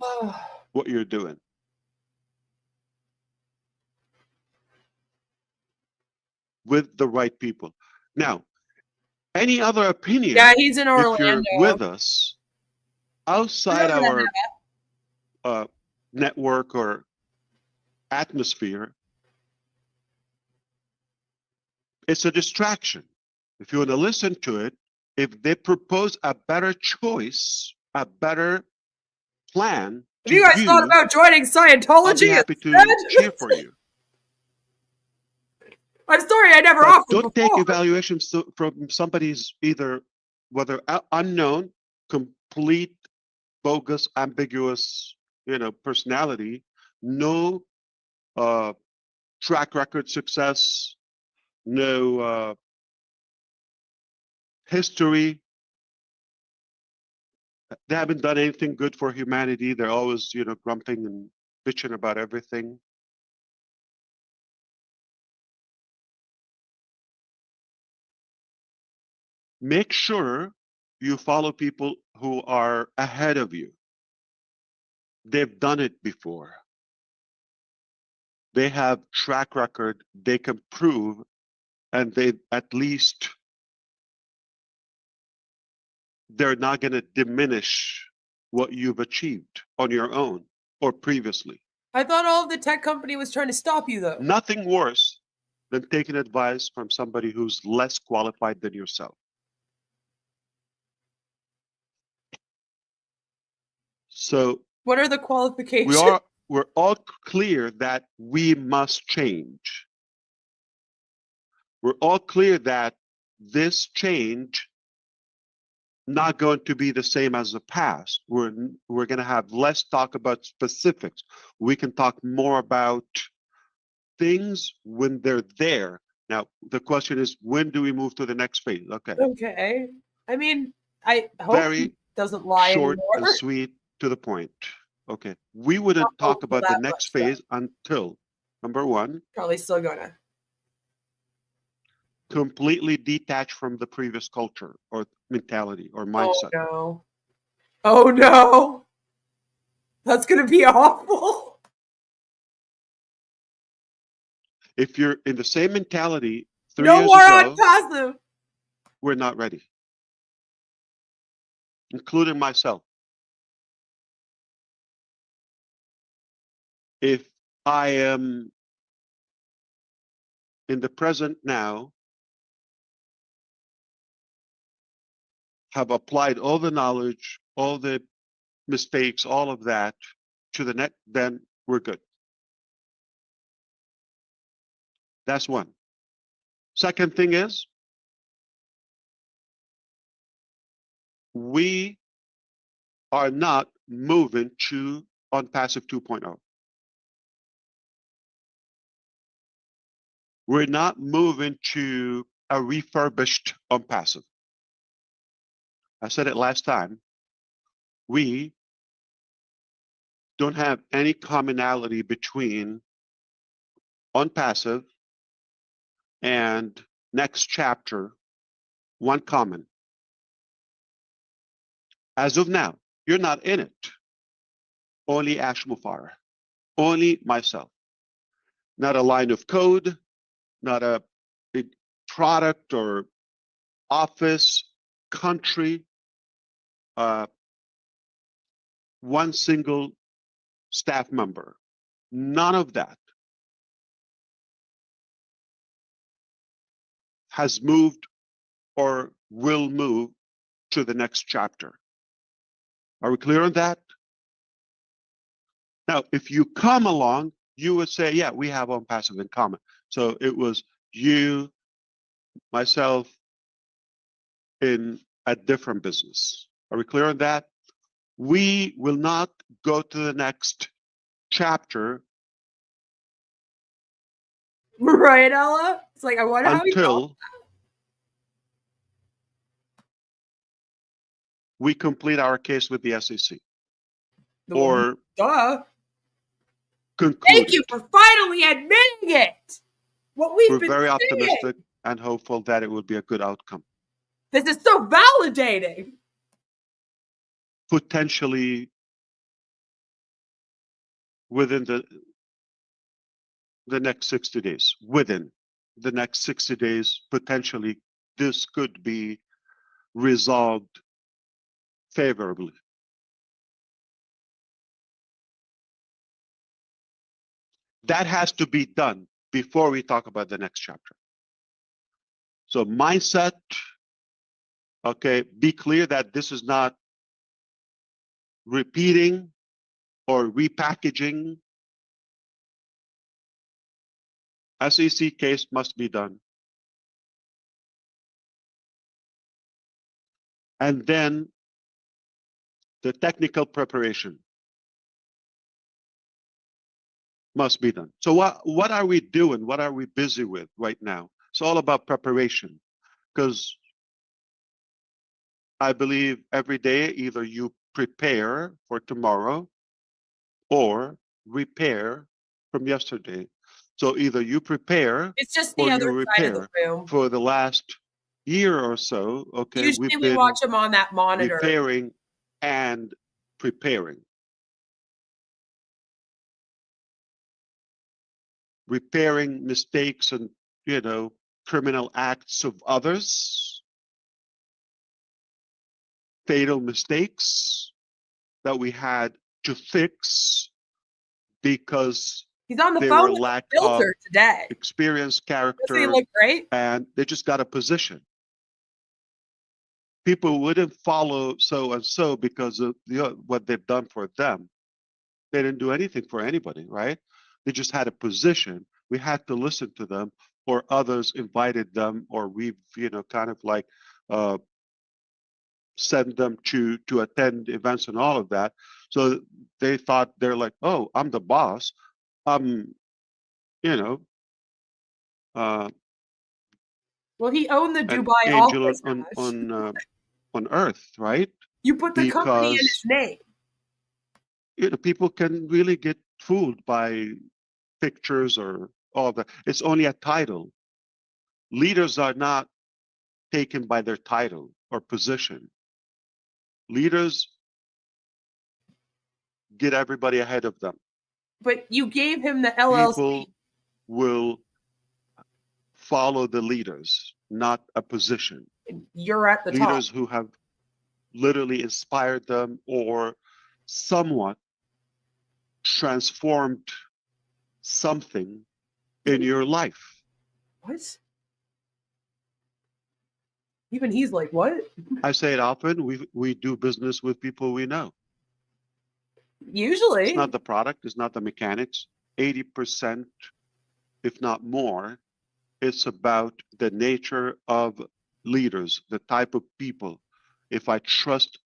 what you're doing. With the right people. Now, any other opinion? Yeah, he's in If Orlando. you're with us outside our network or atmosphere, it's a distraction. If you want to listen to it, if they propose a better choice, a better plan, Have you guys thought about joining I'll be Scientology happy to instead? cheer for you. I'm sorry, I never But offered don't take before. evaluations from somebody's either whether unknown, complete, bogus, ambiguous, personality, no track record success, no history. They haven't done anything good for humanity. They're always, grumping and bitching about everything. Make sure you follow people who are ahead of you. They've done it before. They have track record, they can prove, and they at least they're not going to diminish what you've achieved on your own or previously. I thought all of the tech company was trying to stop you, though. Nothing worse than taking advice from somebody who's less qualified than yourself. So What are the qualifications? we're all clear that we must change. We're all clear that this change not going to be the same as the past. We're going to have less talk about specifics. We can talk more about things when they're there. Now, the question is, when do we move to the next phase? Okay. Okay. I mean, I hope Very he doesn't lie short anymore. and sweet, to the point. Okay. We wouldn't Not talk hopeful about the that next much, though. phase until, number one, Probably still gonna. completely detached from the previous culture or mentality or mindset. Oh no. Oh no. That's gonna be awful. If you're in the same mentality 3 No years more ago, unpassive. we're not ready, including myself. If I am in the present now, have applied all the knowledge, all the mistakes, all of that to the next, then we're good. That's one. Second thing is, we are not moving to OnPassive 2.0. We're not moving to a refurbished OnPassive. I said it last time. We don't have any commonality between OnPassive and next chapter, one common. As of now, you're not in it. Only Ash Mufareh, only myself. Not a line of code, not a big product or office, country, one single staff member. None of that has moved or will move to the next chapter. Are we clear on that? Now, if you come along, you would say, yeah, we have OnPassive in common. So it was you, myself, in a different business. Are we clear on that? We will not go to the next chapter Right, Ella? It's like I wonder how he until we complete our case with the SEC or duh. conclude Thank you it. for finally admitting it. What we've We're been very saying. optimistic and hopeful that it will be a good outcome. This is so validating. Potentially within the next 60 days. Within the next 60 days, potentially this could be resolved favorably. That has to be done before we talk about the next chapter. So mindset, okay, be clear that this is not repeating or repackaging, SEC case must be done. And then the technical preparation must be done. So what are we doing? What are we busy with right now? It's all about preparation, because I believe every day either you prepare for tomorrow or repair from yesterday. So either you prepare It's just the or other you side of the repair. room. For the last year or so, okay, Usually we've we been watch them on that monitor. repairing and preparing. Repairing mistakes and, criminal acts of others, fatal mistakes that we had to fix because He's on the they phone were with lack a of filter today. experience, Doesn't he character, look great? and they just got a position. People wouldn't follow so and so because of what they've done for them. They didn't do anything for anybody, right? They just had a position. We had to listen to them, or others invited them, or we've, kind of like send them to attend events and all of that. So they thought, they're like, oh, I'm the boss. I'm, uh, Well, he owned the an Dubai angel office. on earth, right? You put the company in his Because name. people can really get fooled by pictures or all that. It's only a title. Leaders are not taken by their title or position. Leaders get everybody ahead of them. But you gave him the LLC. People will follow the leaders, not a position. You're at the Leaders top. who have literally inspired them or somewhat transformed something in your life. What? Even he's like, what? I say it often, we do business with people we know. Usually. It's not the product, it's not the mechanics. 80%, if not more, it's about the nature of leaders, the type of people. If I trust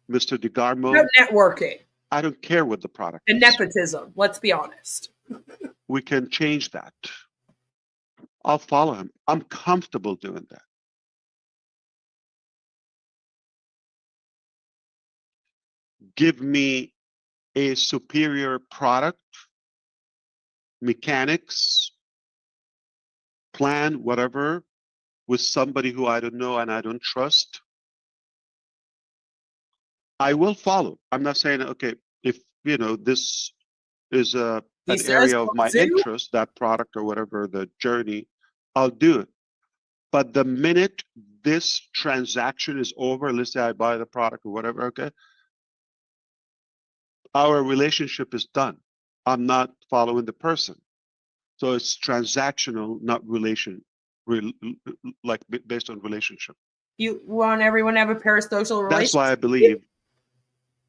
Mr. DeGarmo, About networking I don't care what the product and is. nepotism. Let's be honest. We can change that. I'll follow him. I'm comfortable doing that. Give me a superior product, mechanics, plan, whatever, with somebody who I don't know and I don't trust. I will follow. I'm not saying, okay, if, this is an area of my interest, that product or whatever, the journey, I'll do it. But the minute this transaction is over, let's say I buy the product or whatever, okay, our relationship is done. I'm not following the person. So it's transactional, not like based on relationship. You want everyone to have a parasocial relationship? That's why I believe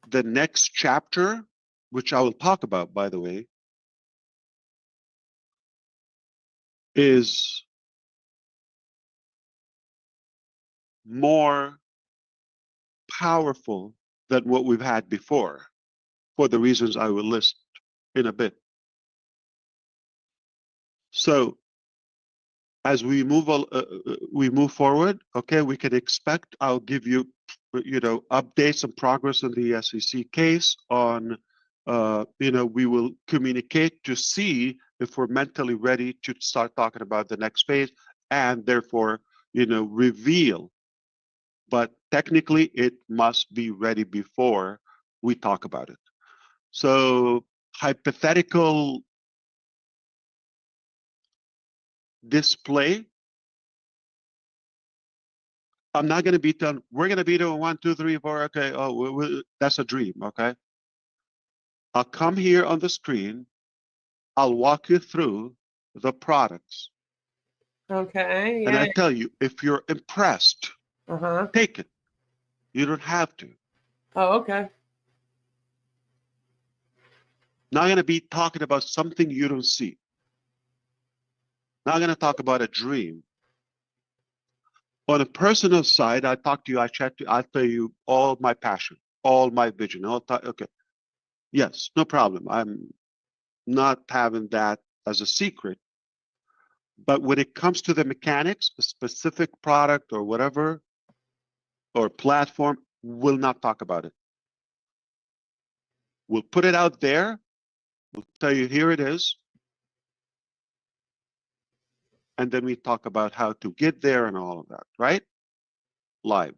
the next chapter, which I will talk about, by the way, is more powerful than what we've had before, for the reasons I will list in a bit. So as we move forward, okay, we can expect, I'll give you, updates and progress on the SEC case on, we will communicate to see if we're mentally ready to start talking about the next phase and therefore, reveal. But technically it must be ready before we talk about it. So hypothetical display, I'm not going to be done. We're going to be doing 1, 2, 3, 4. Okay. Oh, that's a dream. Okay. I'll come here on the screen. I'll walk you through the products. Okay. Yeah. And I tell you, if you're impressed, take it. You don't have to. Oh, okay. Not going to be talking about something you don't see. Not going to talk about a dream. On a personal side, I talk to you, I chat to you, I tell you all my passion, all my vision. Okay. Yes, no problem. I'm not having that as a secret. But when it comes to the mechanics, a specific product or whatever, or platform, we'll not talk about it. We'll put it out there. We'll tell you, here it is. And then we talk about how to get there and all of that, right? Live.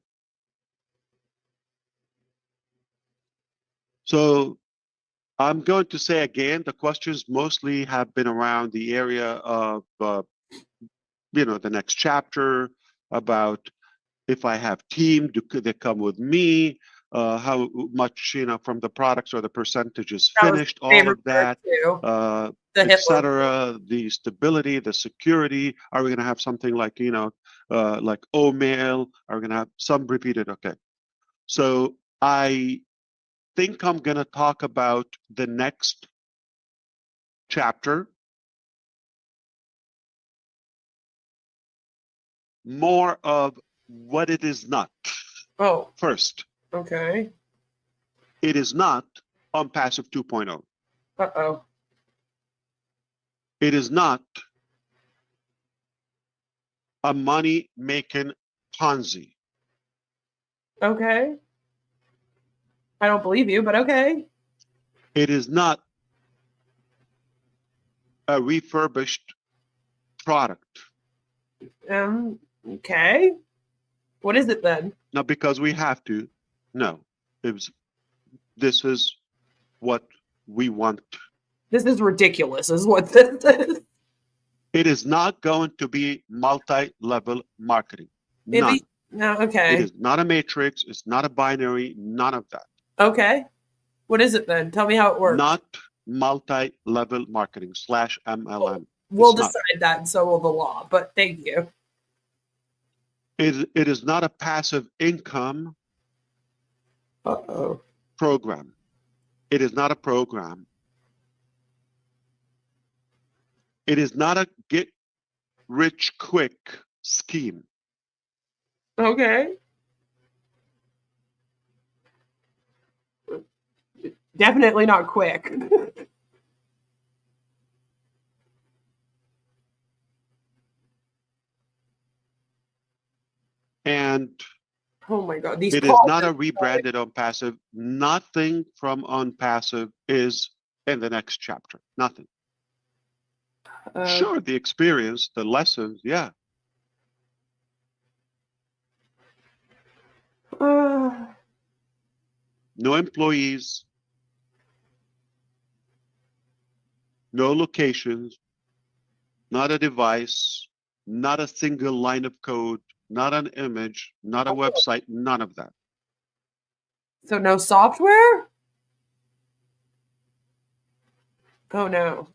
So I'm going to say again, the questions mostly have been around the area of, the next chapter, about if I have team, could they come with me? How much, from the products or the percentages That was finished, my all favorite of that, part too. The Hitler. etc. The stability, the security. Are we going to have something like, like OMail? Are we going to have some repeated? Okay. So I think I'm going to talk about the next chapter more of what it is not. Oh, First, okay. it is not OnPassive 2.0. Uh-oh. It is not a money-making Ponzi. Okay. I don't believe you, but okay. It is not a refurbished product. Okay. What is it then? Not because we have to. No. This is what we want. This is ridiculous, is what this is. It is not going to be multi-level marketing. None. No, okay. It is not a matrix. It's not a binary. None of that. Okay. What is it then? Tell me how it works. Not multi-level marketing / MLM. We'll decide that, and so will the law. But thank you. It is not a passive income program. It is not a program. It is not a get rich quick scheme. Okay. Definitely not quick. And oh my God, these it is not a rebranded OnPassive. Nothing from OnPassive is in the next chapter. Nothing. Sure, the experience, the lessons, yeah. No employees, no locations, not a device, not a single line of code, not an image, not a website, none of that. So no software? Oh no.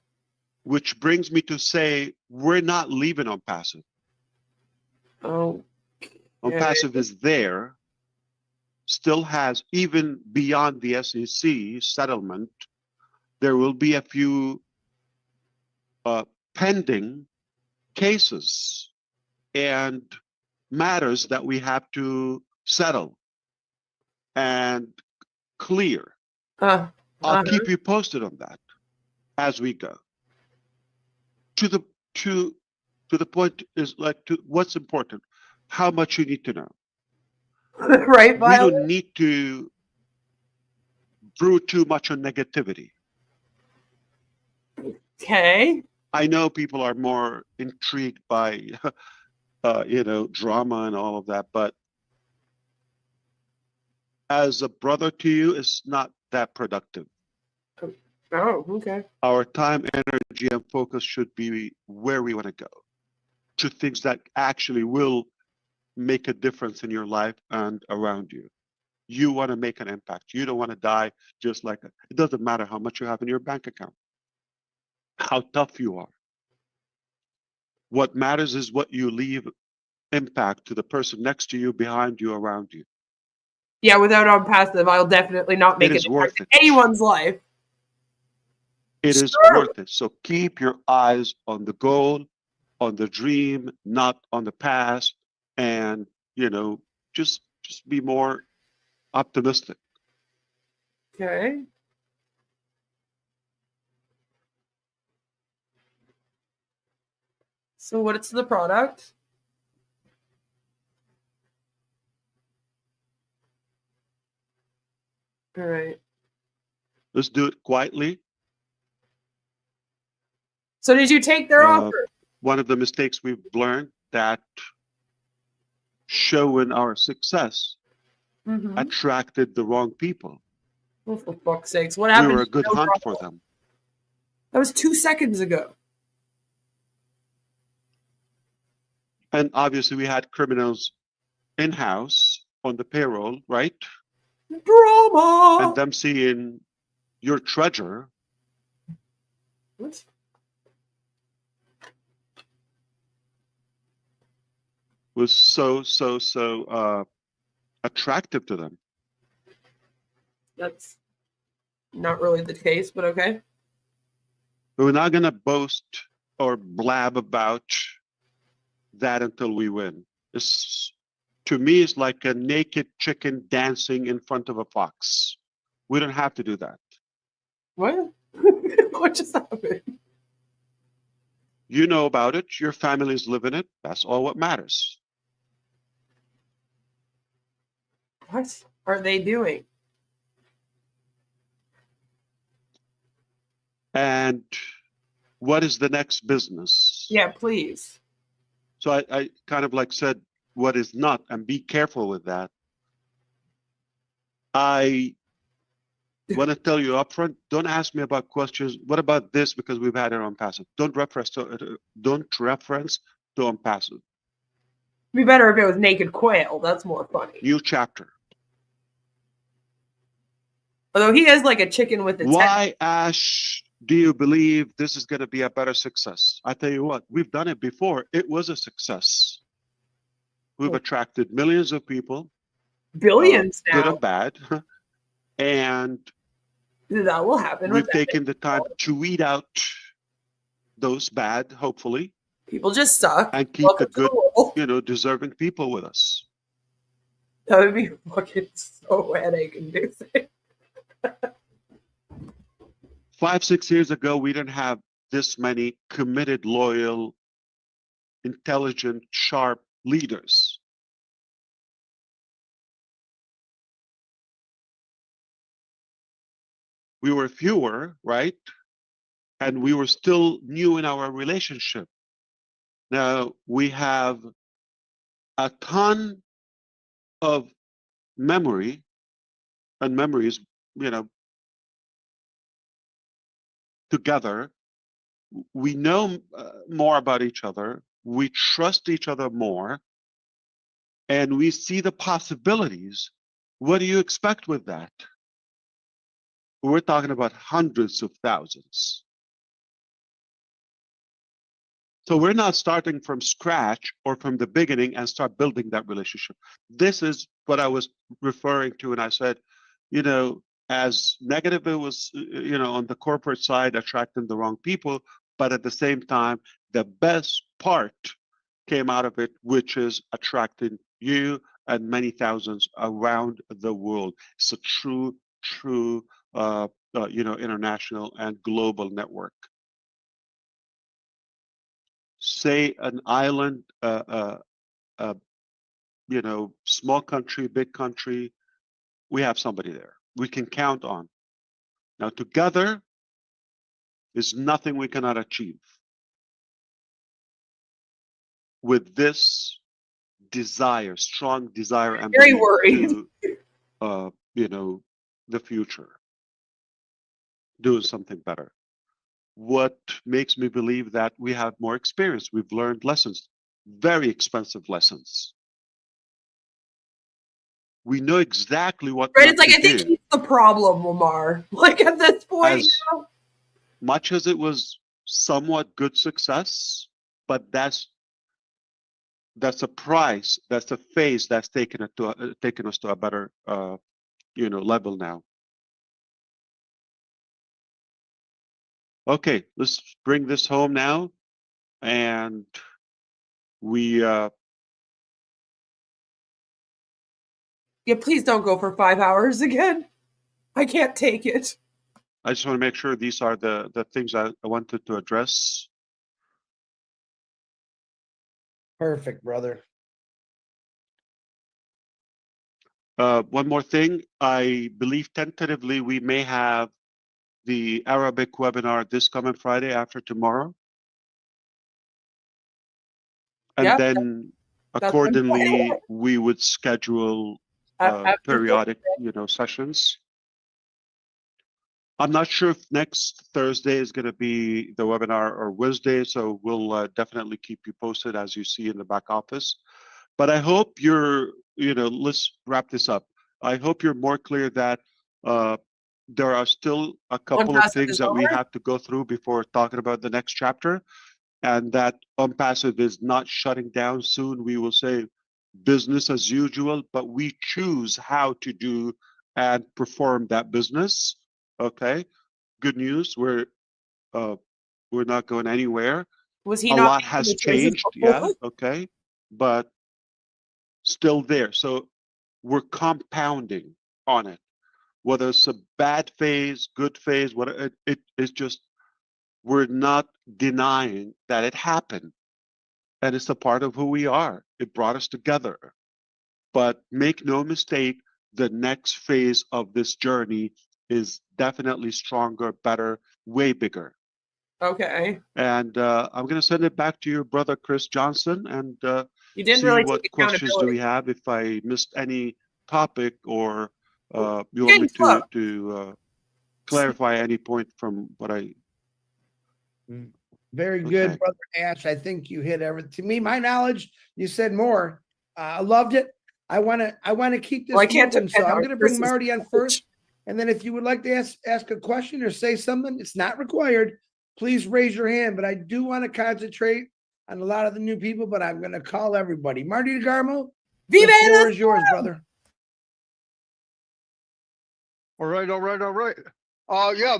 Which brings me to say, we're not leaving OnPassive. Oh. OnPassive is there, still has, even beyond the SEC settlement, there will be a few pending cases and matters that we have to settle and clear. I'll keep you posted on that as we go. To the point is like, to what's important, how much you need to know. Right, we don't need to brew too much on negativity. Okay. I know people are more intrigued by, drama and all of that, but as a brother to you, it's not that productive. Oh, okay. Our time, energy, and focus should be where we want to go, to things that actually will make a difference in your life and around you. You want to make an impact. You don't want to die just like it. It doesn't matter how much you have in your bank account, how tough you are. What matters is what you leave impact to the person next to you, behind you, around you. Yeah, without OnPassive, I'll definitely not make It is an worth impact in anyone's life. It is Sure. worth it. So keep your eyes on the goal, on the dream, not on the past, and just be more optimistic. Okay. So what's the product? All right. Let's do it quietly. So did you take their offer? One of the mistakes we've learned that showing our success Mm-hmm. attracted the wrong people. Oh, for fuck's sakes. What We happened? were a good No hunt trouble? for them. That was 2 seconds ago. And obviously we had criminals in-house on the payroll, right? Drama. And them seeing your treasure What? was so attractive to them. That's not really the case, but okay. But we're not going to boast or blab about that until we win. To me, it's like a naked chicken dancing in front of a fox. We don't have to do that. What? What just happened? You know about it. Your families live in it. That's all what matters. What are they doing? And what is the next business? Yeah, please. So I kind of like said what is not, and be careful with that. I want to tell you up front, don't ask me about questions. What about this? Because we've had it on passive. Don't reference to OnPassive. It'd be better if it was naked quail. That's more funny. New chapter. Although he has like a chicken with its head. Why, Ash, do you believe this is going to be a better success? I tell you what, we've done it before. It was a success. We've attracted millions of people. Billions Good now. and bad. And That will happen. we've with taken the time to weed out those bad, hopefully, people just suck. and keep Welcome the good, to the world. deserving people with us. That would be fucking so headache inducing. 5-6 years ago, we didn't have this many committed, loyal, intelligent, sharp leaders. We were fewer, right? And we were still new in our relationship. Now we have a ton of memory and memories, together. We know more about each other. We trust each other more. And we see the possibilities. What do you expect with that? We're talking about hundreds of thousands. So we're not starting from scratch or from the beginning and start building that relationship. This is what I was referring to. And I said, as negative it was, on the corporate side, attracting the wrong people, but at the same time, the best part came out of it, which is attracting you and many thousands around the world. It's a true, international and global network. Say an island, small country, big country, we have somebody there we can count on. Now, together is nothing we cannot achieve. With this desire, strong desire, and Very belief worried. to, the future, doing something better. What makes me believe that we have more experience? We've learned lessons, very expensive lessons. We know exactly what Right? not It's like, to I think do. he's the problem, Lamar. Like at this point, As much as it was somewhat good success, but that's a price, that's a phase that's taken us to a better level now. Okay, let's bring this home now. And we, Yeah, please don't go for 5 hours again. I can't take it. I just want to make sure these are the things I wanted to address. Perfect, brother. One more thing, I believe tentatively we may have the Arabic webinar this coming Friday after tomorrow. And Yep, then that's what I'm accordingly, we would schedule After periodic, sessions. I'm not sure if next Thursday is going to be the webinar or Wednesday, so we'll definitely keep you posted as you see in the back office. But I hope you're, let's wrap this up. I hope you're more clear that there are still a couple of OnPassive things is that we over? have to go through before talking about the next chapter, and that OnPassive is not shutting down soon. We will say business as usual, but we choose how to do and perform that business. Okay, good news. We're not going anywhere. Was he A not lot making has the choices changed, before? yeah. Okay, but still there. So we're compounding on it. Whether it's a bad phase, good phase, what it is, just we're not denying that it happened, and it's a part of who we are. It brought us together. But make no mistake, the next phase of this journey is definitely stronger, better, way bigger. Okay. And I'm going to send it back to your brother, Chris Johnson, and You didn't see really what take questions do we accountability. have. If I missed any topic, or you You're want me getting slow. to clarify any point from what I... Very good, Okay. brother Ash. I think you hit everything. To me, my knowledge, you said more. I loved it. I want to keep this Well, I can't moving. So depend I'm on going to bring Chris's Marty on knowledge. first. And then if you would like to ask a question or say something, it's not required. Please raise your hand. But I do want to concentrate on a lot of the new people, but I'm going to call everybody. Marty DeGarmo, the Vive floor la is yours, brother. All right. Yeah,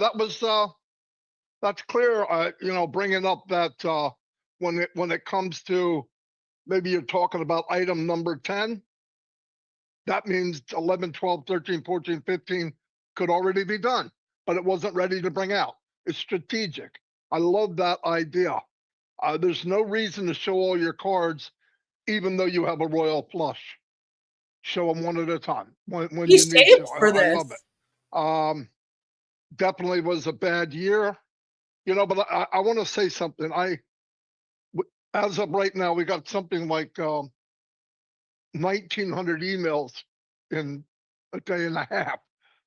that's clear. Bringing up that when it comes to, maybe you're talking about item number 10, that means 11, 12, 13, 14, 15 could already be done, but it wasn't ready to bring out. It's strategic. I love that idea. There's no reason to show all your cards, even though you have a royal flush. Show them one at a time when He you need to. saved for I this. love it. Definitely was a bad year, but I want to say something. As of right now, we got something like 1,900 emails in a day and a half.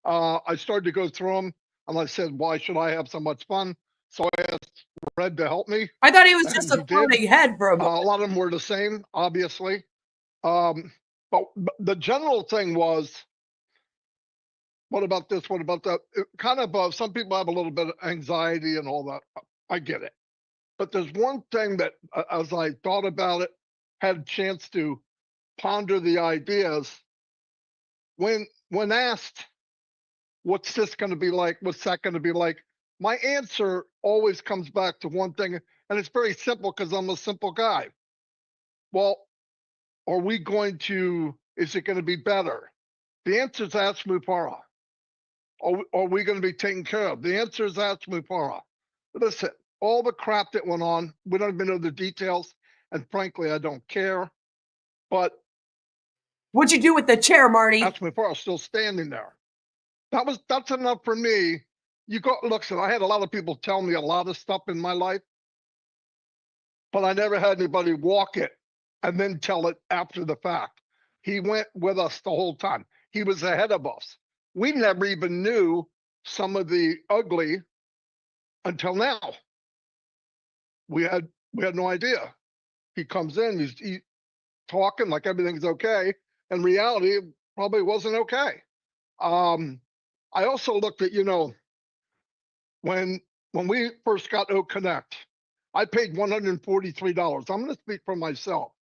I started to go through them, and I said, why should I have so much fun? So I asked Red to help me. I thought he was And just a he did. floating head for a A moment. lot of them were the same, obviously. But the general thing was, what about this? What about that? Kind of, some people have a little bit of anxiety and all that. I get it. But there's one thing that, as I thought about it, had a chance to ponder the ideas. When asked, what's this going to be like? What's that going to be like? My answer always comes back to one thing, and it's very simple because I'm a simple guy. Well, is it going to be better? The answer is Ash Mufareh. Are we going to be taken care of? The answer is Ash Mufareh. Listen, all the crap that went on, we don't even know the details, and frankly, I don't care. But What'd you do with the chair, Marty? Ash Mufareh still standing there. That's enough for me. Listen, I had a lot of people tell me a lot of stuff in my life, but I never had anybody walk it and then tell it after the fact. He went with us the whole time. He was ahead of us. We never even knew some of the ugly until now. We had no idea. He comes in, he's talking like everything's okay. In reality, it probably wasn't okay. I also looked at, when we first got O Connect, I paid $143. I'm going to speak for myself.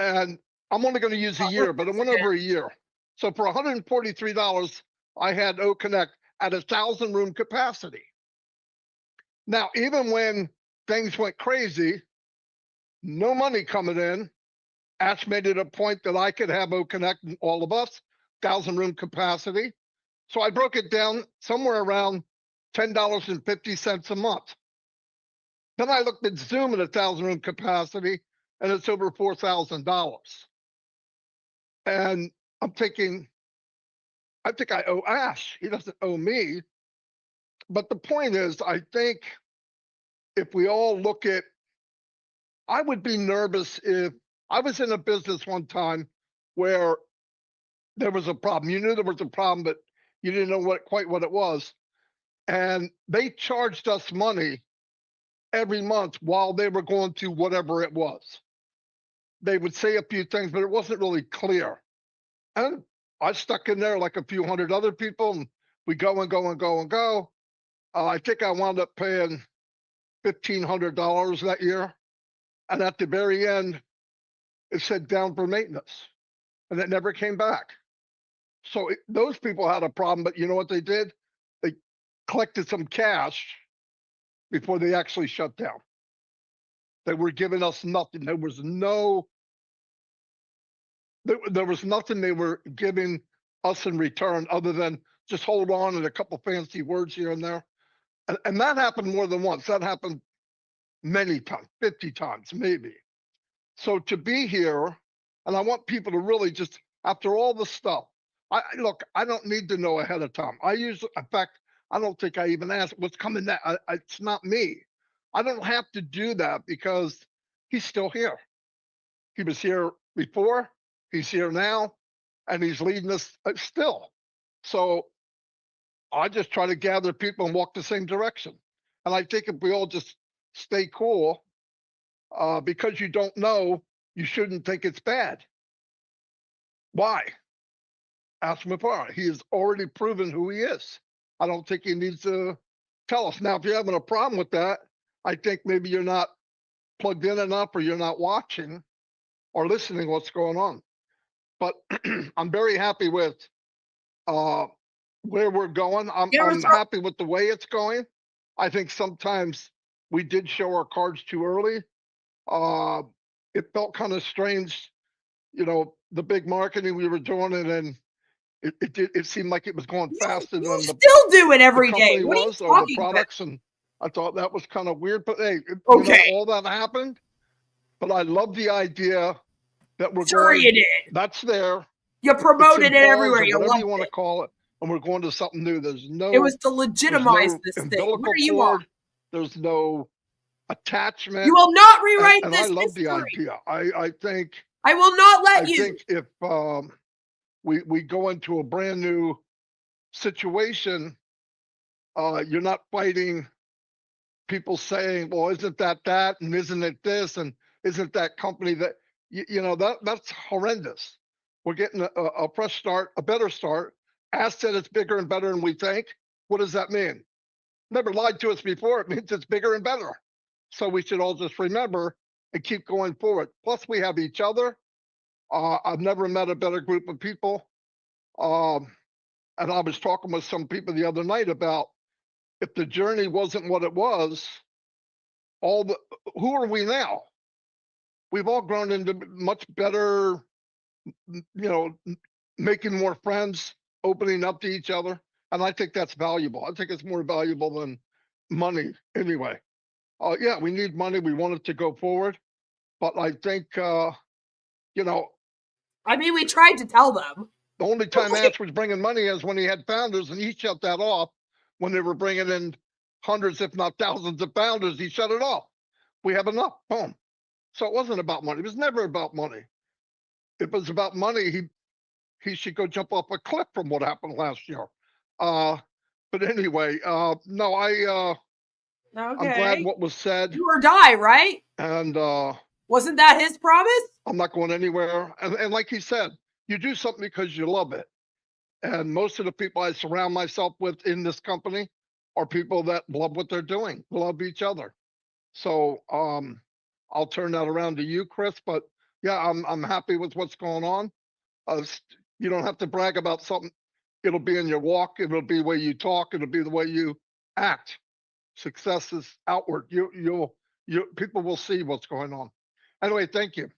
And I'm only going to use a year, but it went over a year. So for $143, I had O Connect at 1,000 room capacity. Now, even when things went crazy, no money coming in, Ash made it a point that I could have O-Connect and all of us, 1,000-room capacity. So I broke it down somewhere around $10.50 a month. Then I looked at Zoom at 1,000-room capacity, and it's over $4,000. And I'm thinking, I think I owe Ash. He doesn't owe me. But the point is, I think if we all look at, I would be nervous if I was in a business one time where there was a problem. You knew there was a problem, but you didn't know quite what it was. And they charged us money every month while they were going to whatever it was. They would say a few things, but it wasn't really clear. And I stuck in there like a few hundred other people, and we go and go and go and go. I think I wound up paying $1,500 that year. And at the very end, it said down for maintenance, and it never came back. So those people had a problem, but you know what they did? They collected some cash before they actually shut down. They were giving us nothing. There was nothing they were giving us in return other than just hold on and a couple fancy words here and there. And that happened more than once. That happened many times, 50 times, maybe. So to be here, and I want people to really just, after all the stuff, look, I don't need to know ahead of time. In fact, I don't think I even ask what's coming next. It's not me. I don't have to do that because he's still here. He was here before, he's here now, and he's leading us still. So I just try to gather people and walk the same direction. And I think if we all just stay cool, because you don't know, you shouldn't think it's bad. Why? Ash Mufareh. He has already proven who he is. I don't think he needs to tell us. Now, if you're having a problem with that, I think maybe you're not plugged in enough, or you're not watching or listening what's going on. But I'm very happy with where we're going. I'm happy with the way it's going. I think sometimes we did show our cards too early. It felt kind of strange, the big marketing we were doing, and then it seemed like it was going faster than You still do it every day. What are you or the talking products, about? and I thought that was kind of weird. But hey, Okay. all that happened. But I love the idea that we're Sure going. you did. That's there. You promoted it It's in everywhere. balls, You or whatever loved you want to it. call it, and we're going to something new. It was to legitimize this thing. umbilical What are you cord. on? There's no attachment. You will not rewrite and this I love history. the idea. I think I will not let you. I think if we go into a brand new situation, you're not fighting people saying, well, isn't that, and isn't it this, and isn't that company that, that's horrendous. We're getting a fresh start, a better start. Ash said it's bigger and better than we think. What does that mean? Never lied to us before. It means it's bigger and better. So we should all just remember and keep going forward. Plus, we have each other. I've never met a better group of people. And I was talking with some people the other night about if the journey wasn't what it was, who are we now? We've all grown into much better, making more friends, opening up to each other. And I think that's valuable. I think it's more valuable than money anyway. Yeah, we need money. We want it to go forward. But I think, I mean, we tried to tell them. the only time Ash was bringing money is when he had founders, and he shut that off. When they were bringing in hundreds, if not thousands of founders, he shut it off. We have enough, boom. So it wasn't about money. It was never about money. If it was about money, he should go jump off a cliff from what happened last year. But anyway, no, I'm glad what was said. Do or die, right? And wasn't that his promise? I'm not going anywhere. And like he said, you do something because you love it. And most of the people I surround myself with in this company are people that love what they're doing, love each other. So I'll turn that around to you, Chris. But yeah, I'm happy with what's going on. You don't have to brag about something. It'll be in your walk. It'll be the way you talk. It'll be the way you act. success is outward. People will see what's going on. Anyway, thank you.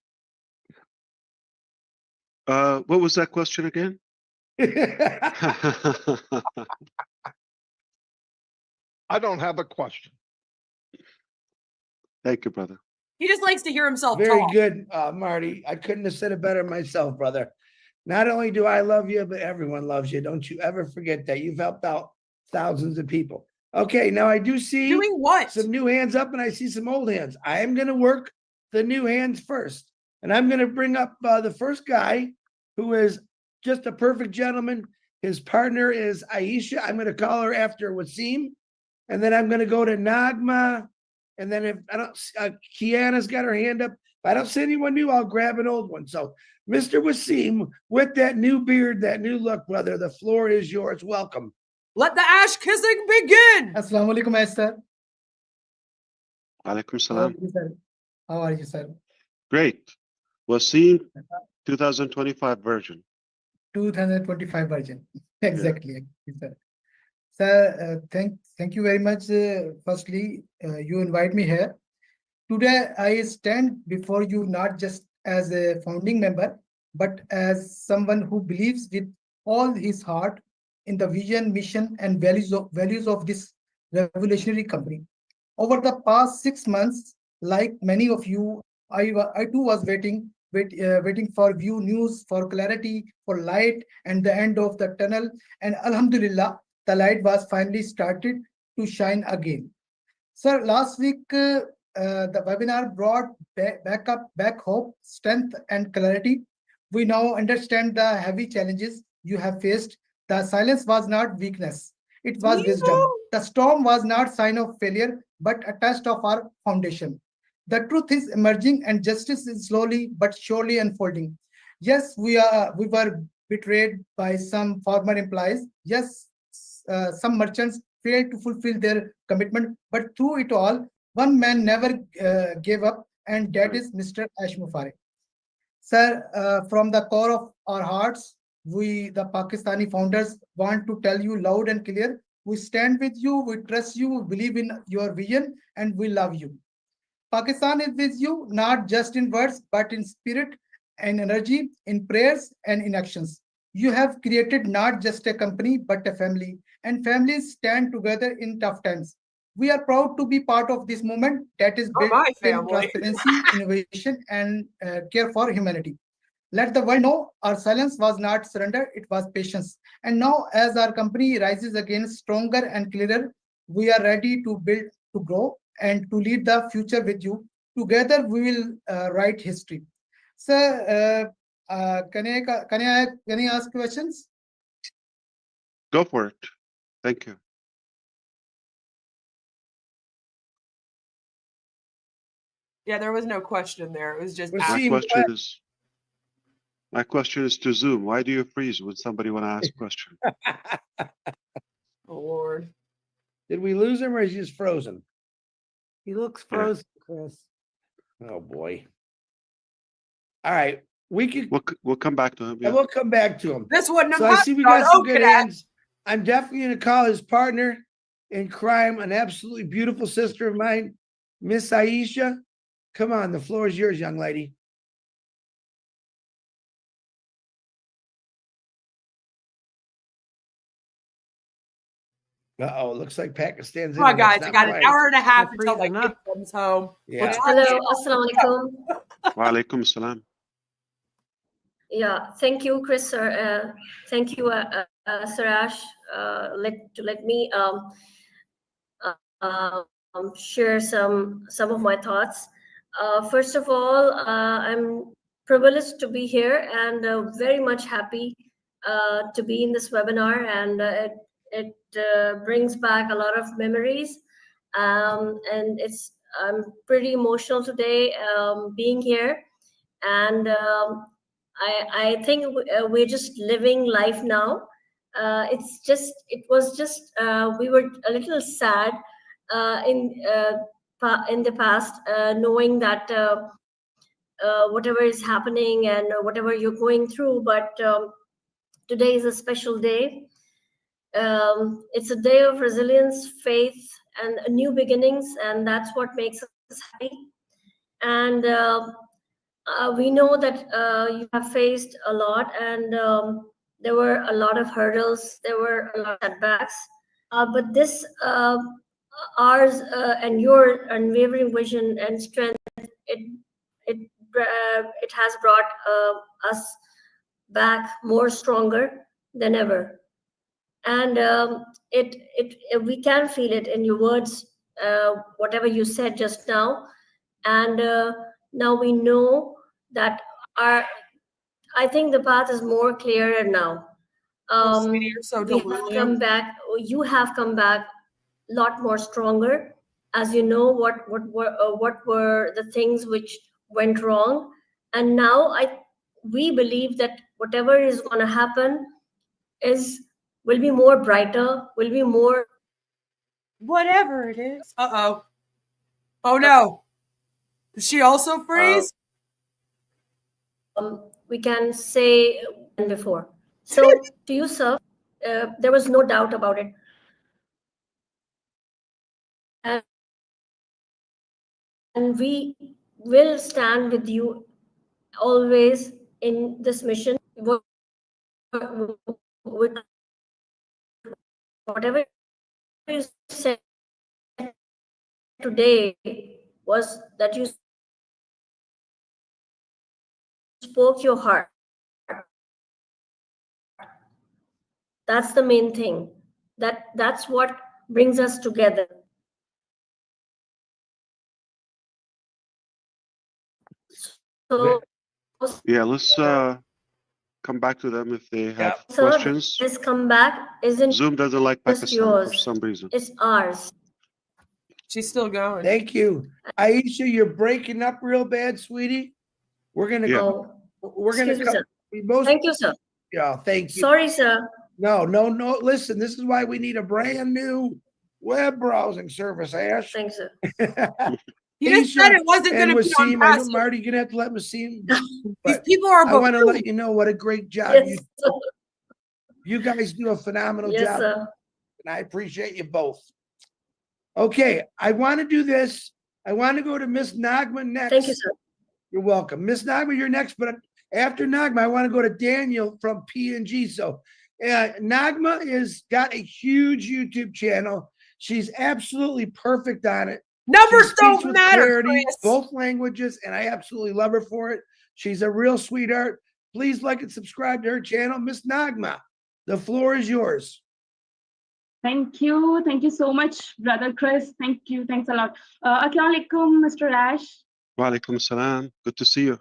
What was that question again? I don't have a question. Thank you, brother. He just likes to hear himself Very talk. good, Marty. I couldn't have said it better myself, brother. Not only do I love you, but everyone loves you. Don't you ever forget that. You've helped out thousands of people. Okay, now I do see Doing what? some new hands up and I see some old hands. I am going to work the new hands first. And I'm going to bring up the first guy who is just a perfect gentleman. His partner is Aisha. I'm going to call her after Wasim. And then I'm going to go to Nagma. And then if I don't, Kiana's got her hand up. If I don't see anyone new, I'll grab an old one. So, Mr. Wasim, with that new beard, that new look, brother, the floor is yours. Welcome. Let the ash kissing begin. Assalamu alaikum, Ash sir. Alaikum How are salam. you, sir? How are you, sir? Great. Wasim 2025 version. 2025 version. Exactly, sir. Sir, thank you very much. Firstly, you invite me here. Today, I stand before you not just as a founding member, but as someone who believes with all his heart in the vision, mission, and values of this revolutionary company. Over the past 6 months, like many of you, I too was waiting for view news, for clarity, for light, and the end of the tunnel. And Alhamdulillah, the light was finally started to shine again. Sir, last week, the webinar brought back hope, strength, and clarity. We now understand the heavy challenges you have faced. The silence was not weakness. It was wisdom. The storm was not sign of failure, but a test of our foundation. The truth is emerging and justice is slowly but surely unfolding. Yes, we were betrayed by some former employees. Yes, some merchants failed to fulfill their commitment, but through it all, one man never gave up, and that is Mr. Ash Mufareh. Sir, from the core of our hearts, we, the Pakistani founders, want to tell you loud and clear, we stand with you, we trust you, we believe in your vision, and we love you. Pakistan is with you, not just in words, but in spirit and energy, in prayers and in actions. You have created not just a company, but a family, and families stand together in tough times. We are proud to be part of this movement that is built in transparency, innovation, and care for humanity. Let the world know our silence was not surrender, it was patience. And now, as our company rises again stronger and clearer, we are ready to build, to grow, and to lead the future with you. Together, we will write history. Sir, can I ask questions? Go for it. Thank you. Yeah, there was no question there. It was just My question is to Zoom. Why do you freeze when somebody want to ask a question? Oh, Lord. Did we lose him or is he just frozen? He looks frozen, Chris. Oh boy. All right. We'll come back to him. Yeah, we'll come back to him. This wouldn't have So I see we got some good okay. hands. I'm definitely going to call his partner in crime, an absolutely beautiful sister of mine, Miss Aisha. Come on, the floor is yours, young lady. Uh-oh, looks like Pakistan's Come on, internet's guys. I not got an quiet. hour and a half They're until my freezing kid up. comes home. Yeah. Hello, assalamu alaikum. Wa alaikum salam. Yeah, thank you, Chris, sir. Thank you, Sir Ash. Let me share some of my thoughts. First of all, I'm privileged to be here and very much happy to be in this webinar, and it brings back a lot of memories. And I'm pretty emotional today being here, and I think we're just living life now. It was just we were a little sad in the past, knowing that whatever is happening and whatever you're going through, but today is a special day. It's a day of resilience, faith, and new beginnings, and that's what makes us happy. And we know that you have faced a lot, and there were a lot of hurdles, there were a lot of setbacks, but this ours and your unwavering vision and strength, it has brought us back more stronger than ever. And we can feel it in your words, whatever you said just now. And now we know that I think the path is more clearer now. Sweetie, you're so We have Delulu. come back, you have come back a lot more stronger, as you know what were the things which went wrong. And now we believe that whatever is going to happen will be more brighter, will be more. Whatever it is. Uh-oh. Oh no. Did she also freeze? We can say before. So to you, sir, there was no doubt about it. And we will stand with you always in this mission. Whatever you said today was that you spoke your heart. That's the main thing. That's what brings us together. So, Yeah, let's come back to them if they have sir, questions. this comeback isn't Zoom doesn't like just Pakistan for yours. some reason. It's ours. She's still going. Thank you. Aisha, you're breaking up real bad, sweetie. We're gonna Yeah. go. We're gonna Excuse me, come. sir. Thank you, sir. Yeah, thank you. Sorry, sir. No. Listen, this is why we need a brand new web browsing service, Ash. Thanks, sir. You just said it wasn't going and to be Wasim, I know OnPassive. Marty, you're gonna have to let Wasim. These but people are I want to buffoons. let you know what a great job Yes, sir. you guys do a phenomenal Yes, job, sir. and I appreciate you both. Okay, I want to do this. I want to go to Miss Nagma next. Thank you, sir. You're welcome. Miss Nagma, you're next, but after Nagma, I want to go to Daniel from P&G. So Nagma is got a huge YouTube channel. She's absolutely perfect on it. Numbers She speaks don't with matter, clarity, Chris. both languages, and I absolutely love her for it. She's a real sweetheart. Please like and subscribe to her channel. Miss Nagma, the floor is yours. Thank you. Thank you so much, Brother Chris. Thank you. Thanks a lot. Assalamu alaikum, Mr. Ash. Wa alaikum salam. Good to see you.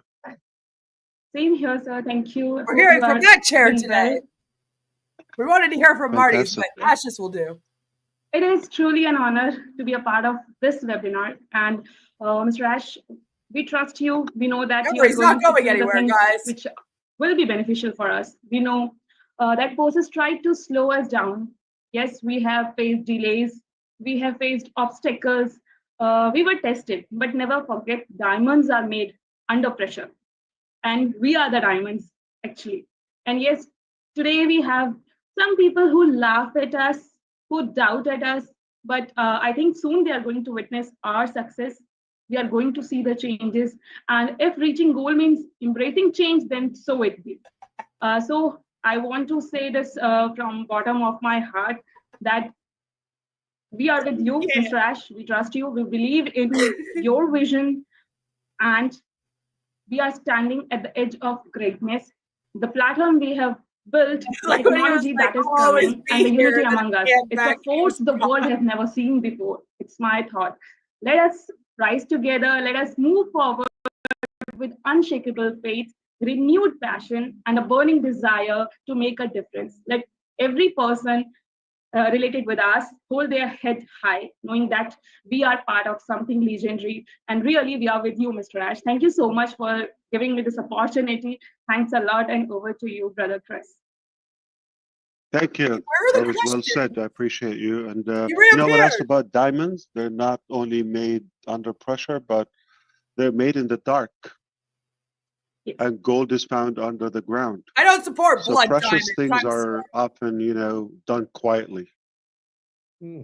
Same here, sir. Thank you. We're hearing from that chair doing today. well. We wanted to hear from Marty's, Fantastic. but Ash's will do. It is truly an honor to be a part of this webinar. And Mr. Ash, we trust you. We know that No, you are he's not going to going do the anywhere, things guys. which will be beneficial for us. We know that forces tried to slow us down. Yes, we have faced delays. We have faced obstacles. We were tested, but never forget diamonds are made under pressure. And we are the diamonds, actually. And yes, today we have some people who laugh at us, who doubt at us, but I think soon they are going to witness our success. We are going to see the changes. And if reaching goal means embracing change, then so it be. So I want to say this from bottom of my heart, that we are with you, Mr. Ash. We trust you. We believe in your vision, and we are standing at the edge of greatness. The platform we have built, the Like when he was technology like, that is "I'll always coming, be and the here," unity then among us. again, It's back a force he the was world gone. has never seen before. It's my thought. Let us rise together. Let us move forward with unshakable faith, renewed passion, and a burning desire to make a difference. Let every person related with us hold their head high, knowing that we are part of something legendary. And really, we are with you, Mr. Ash. Thank you so much for giving me this opportunity. Thanks a lot, and over to you, Brother Chris. Thank you. Where are That the was well questions? said. I appreciate you. And You you know what else reappeared. about diamonds? They're not only made under pressure, but they're made in the dark. Yes. And gold is found under the ground. I don't support So blood precious diamonds. things I'm are often, done quietly. Hmm.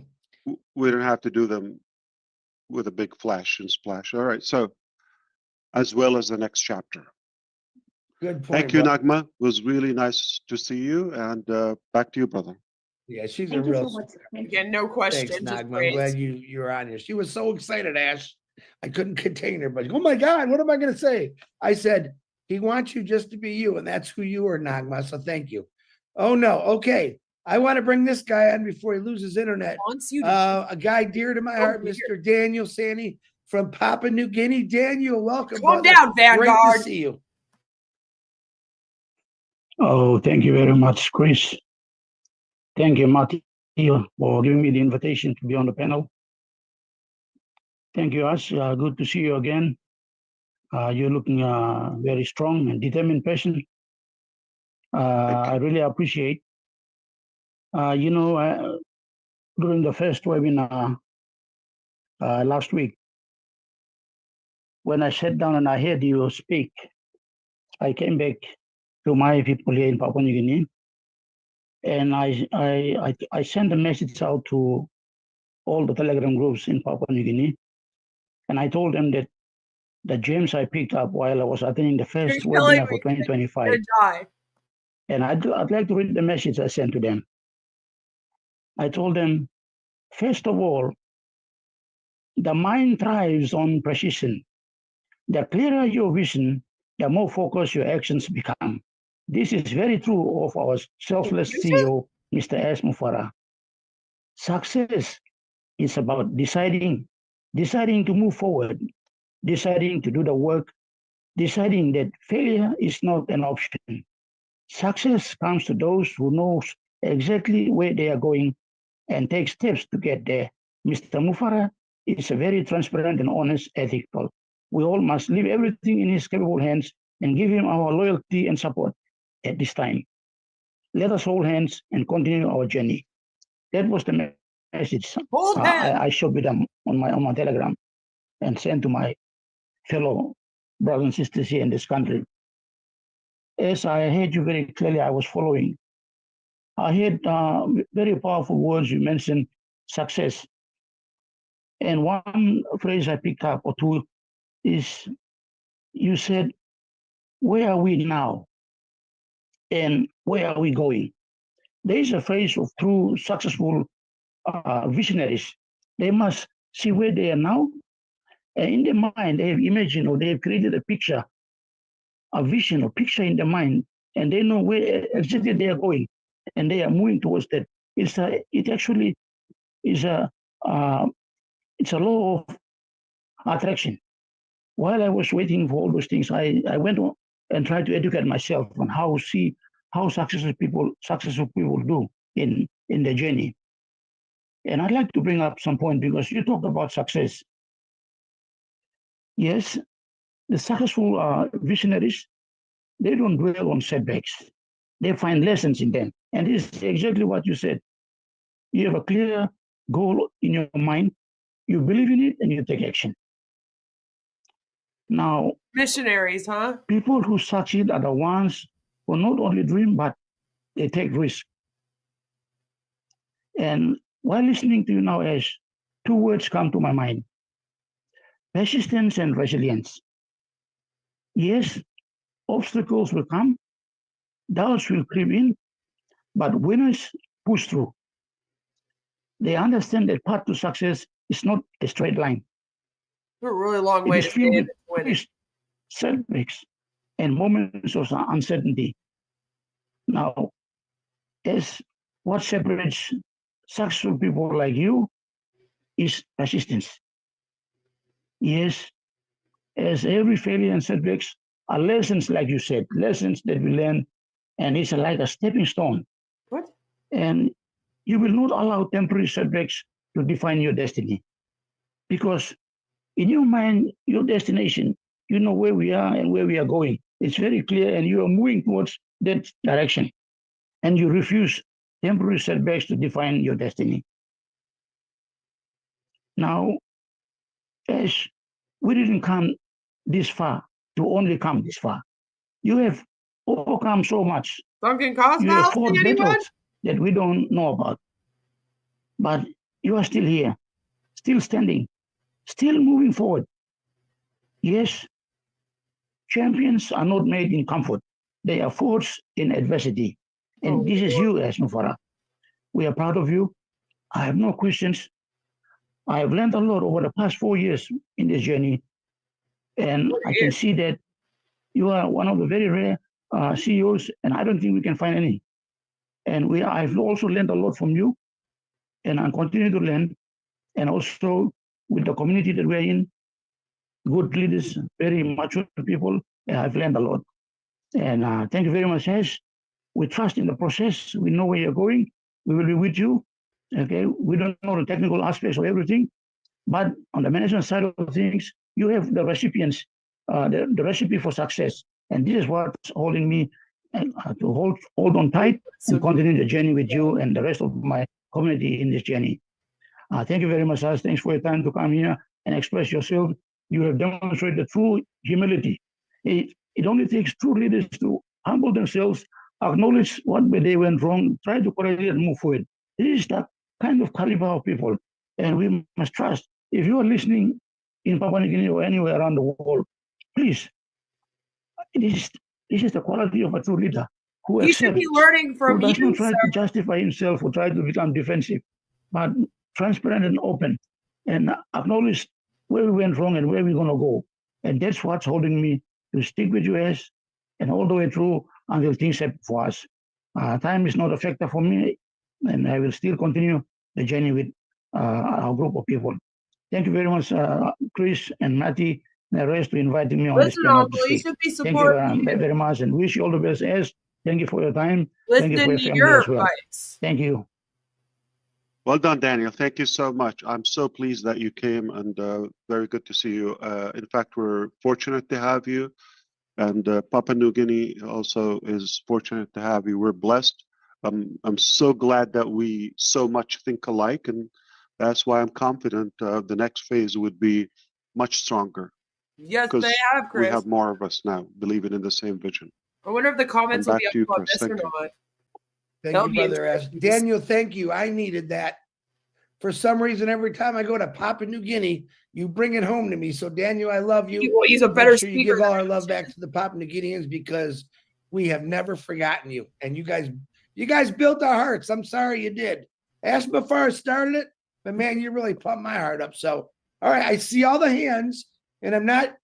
we don't have to do them with a big flash and splash. All right. So, as well as the next chapter. Good point. Thank you, brother. Nagma. It was really nice to see you. And back to you, brother. Yeah, she's a Thank you real. so much. Thank you. Again, no question. Thanks, Just Nagma. I'm praise. glad you're on here. She was so excited, Ash. I couldn't contain her, but oh my God, what am I going to say? I said, he wants you just to be you, and that's who you are, Nagma. So thank you. Oh no. Okay. I want to bring this guy on before he loses internet. Wants you to A guy dear to my heart, dear. Mr. Daniel Sani from Papua New Guinea. Daniel, welcome. calm brother. down, Great Vanguard. to see you. Oh, thank you very much, Chris. Thank you, Marty, for giving me the invitation to be on the panel. Thank you, Ash. Good to see you again. You're looking very strong and determined person. I really appreciate. During the first webinar last week, when I sat down and I heard you speak, I came back to my people here in Papua New Guinea, and I sent a message out to all the Telegram groups in Papua New Guinea, and I told them that the gems I picked up while I was attending the first You're telling webinar for me you're 2025, gonna die. and I'd like to read the message I sent to them. I told them, first of all, the mind thrives on precision. The clearer your vision, the more focused your actions become. This is very true of our selfless CEO, Mr. Ash Mufareh. Success is about deciding to move forward, deciding to do the work, deciding that failure is not an option. Success comes to those who know exactly where they are going and take steps to get there. Mr. Mufareh is a very transparent and honest, ethical. We all must leave everything in his capable hands and give him our loyalty and support at this time. Let us hold hands and continue our journey. That was the message Hold hands. I shared with them on my Telegram and sent to my fellow brothers and sisters here in this country. As I heard you very clearly, I was following. I heard very powerful words. You mentioned success. And one phrase I picked up or two is you said, where are we now? And where are we going? There is a phrase of true successful visionaries. They must see where they are now. And in their mind, they have imagined or they have created a picture, a vision or picture in their mind, and they know where exactly they are going, and they are moving towards that. It actually is it's a law of attraction. While I was waiting for all those things, I went on and tried to educate myself on how successful people do in their journey. And I'd like to bring up some point because you talked about success. Yes, the successful visionaries, they don't dwell on setbacks. They find lessons in them. And this is exactly what you said. You have a clear goal in your mind, you believe in it, and you take action. Now, Missionaries, huh? people who succeed are the ones who not only dream, but they take risks. And while listening to you now, Ash, two words come to my mind: persistence and resilience. Yes, obstacles will come, doubts will creep in, but winners push through. They understand that path to success is not a straight line. A really long It way is to filled stay with winning. twists, setbacks, and moments of uncertainty. Now, as what separates successful people like you is persistence. Yes, as every failure and setbacks are lessons, like you said, lessons that we learn, and it's like a stepping stone. What? And you will not allow temporary setbacks to define your destiny. Because in your mind, your destination, you know where we are and where we are going. It's very clear, and you are moving towards that direction. And you refuse temporary setbacks to define your destiny. Now, as we didn't come this far to only come this far, you have overcome so much. Duncan You have Cosmo, fought anyone? battles that we don't know about. But you are still here, still standing, still moving forward. Yes, champions are not made in comfort. They are forged in adversity. And this is you, Ash Mufareh. We are proud of you. I have no questions. I have learned a lot over the past 4 years in this journey. And I can see that you are one of the very rare CEOs, and I don't think we can find any. And I've also learned a lot from you, and I'm continuing to learn. And also with the community that we're in, good leaders, very mature people, I've learned a lot. And thank you very much, Ash. We trust in the process. We know where you're going. We will be with you. Okay, we don't know the technical aspects of everything, but on the management side of things, you have the recipients, the recipe for success. And this is what's holding me to hold on tight and continue the journey with you and the rest of my community in this journey. Thank you very much, Ash. Thanks for your time to come here and express yourself. You have demonstrated true humility. It only takes true leaders to humble themselves, acknowledge what they went wrong, try to correct it and move forward. This is the kind of caliber of people, and we must trust. If you are listening in Papua New Guinea or anywhere around the world, please, this is the quality of a true leader who He should accepts, be learning from who does you, not try sir. to justify himself or try to become defensive, but transparent and open and acknowledge where we went wrong and where we're going to go. And that's what's holding me to stick with you, Ash, and all the way through until things happen for us. Time is not a factor for me, and I will still continue the journey with our group of people. Thank you very much, Chris and Matty and the rest for inviting me on this Listen, panel to Uncle, he speak. should be Thank you supporting very much, and wish you all the best, Ash. Thank you for your time. Thank you for Listen your to family your as well. advice. Thank you. Well done, Daniel. Thank you so much. I'm so pleased that you came, and very good to see you. In fact, we're fortunate to have you, and Papua New Guinea also is fortunate to have you. We're blessed. I'm so glad that we so much think alike, and that's why I'm confident the next phase would be much stronger. Yes, because they have, we Chris. have more of us now believing in the same vision. I wonder if the comments And will back be up to you, about Chris. this or Thank you. not. Thank That'll you, be Brother Ash. interesting to see. Daniel, thank you. I needed that. For some reason, every time I go to Papua New Guinea, you bring it home to me. So, Daniel, I love you. He's a better Make sure you speaker give all than our I love am. back to the Papua New Guineans because we have never forgotten you. And you guys built our hearts. I'm sorry you did. Ash Mufareh started it, but man, you really pumped my heart up. So, all right, I see all the hands, and I'm not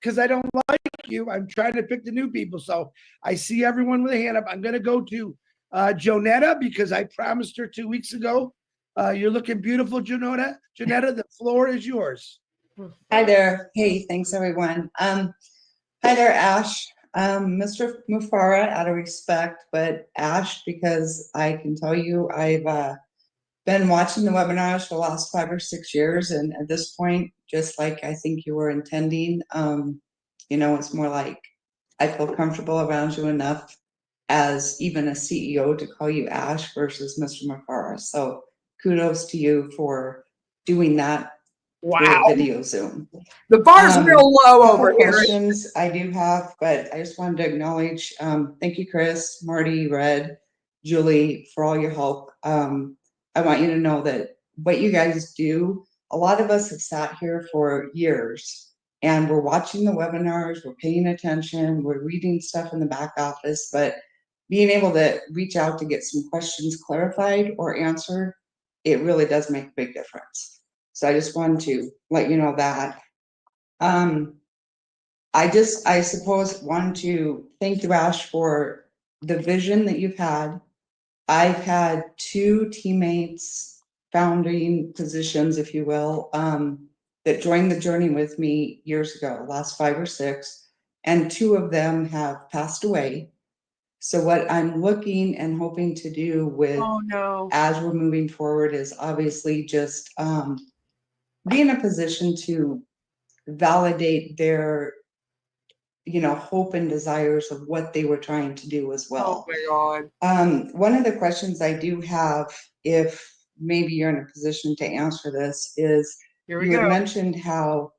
because I don't like you. I'm trying to pick the new people. So I see everyone with a hand up. I'm going to go to Jonetta because I promised her 2 weeks ago. You're looking beautiful, Jonetta. Jonetta, the floor is yours. Hi there. Hey, thanks everyone. Hi there, Ash. Mr. Mufareh, out of respect, but Ash, because I can tell you I've been watching the webinars for the last 5 or 6 years, and at this point, just like I think you were intending, it's more like I feel comfortable around you enough as even a CEO to call you Ash versus Mr. Mufareh. So kudos to you for doing that. Wow. Video Zoom. The bar's real low over here. Questions I do have, but I just wanted to acknowledge, thank you, Chris, Marty, Red, Julie, for all your help. I want you to know that what you guys do, a lot of us have sat here for years and we're watching the webinars, we're paying attention, we're reading stuff in the back office, but being able to reach out to get some questions clarified or answered, it really does make a big difference. So I just wanted to let you know that. I suppose want to thank you, Ash, for the vision that you've had. I've had 2 teammates, founding positions, if you will, that joined the journey with me years ago, last 5 or 6, and 2 of them have passed away. So what I'm looking and hoping to do with, as we're moving forward, is obviously just be in a position to validate their hope and desires of what they were trying to do as well. Oh my God. One of the questions I do have, if maybe you're in a position to answer this, is you had mentioned how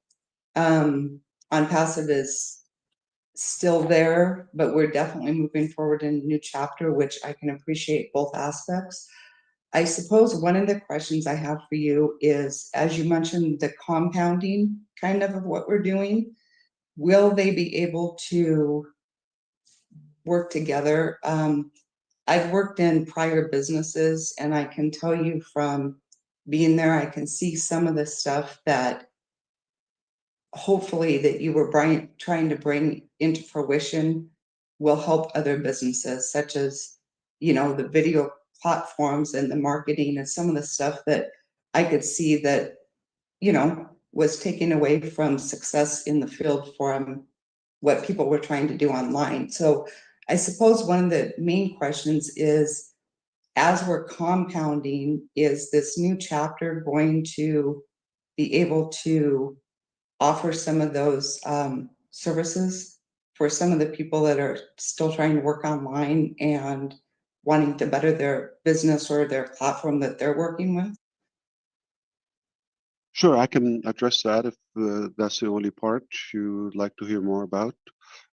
OnPassive is still there, but we're definitely moving forward in a new chapter, which I can appreciate both aspects. I suppose one of the questions I have for you is, as you mentioned, the compounding kind of what we're doing, will they be able to work together? I've worked in prior businesses, and I can tell you from being there, I can see some of the stuff that hopefully that you were trying to bring into fruition will help other businesses, such as, the video platforms and the marketing and some of the stuff that I could see that, was taken away from success in the field from what people were trying to do online. So I suppose one of the main questions is, as we're compounding, is this new chapter going to be able to offer some of those services for some of the people that are still trying to work online and wanting to better their business or their platform that they're working with? Sure, I can address that if that's the only part you'd like to hear more about.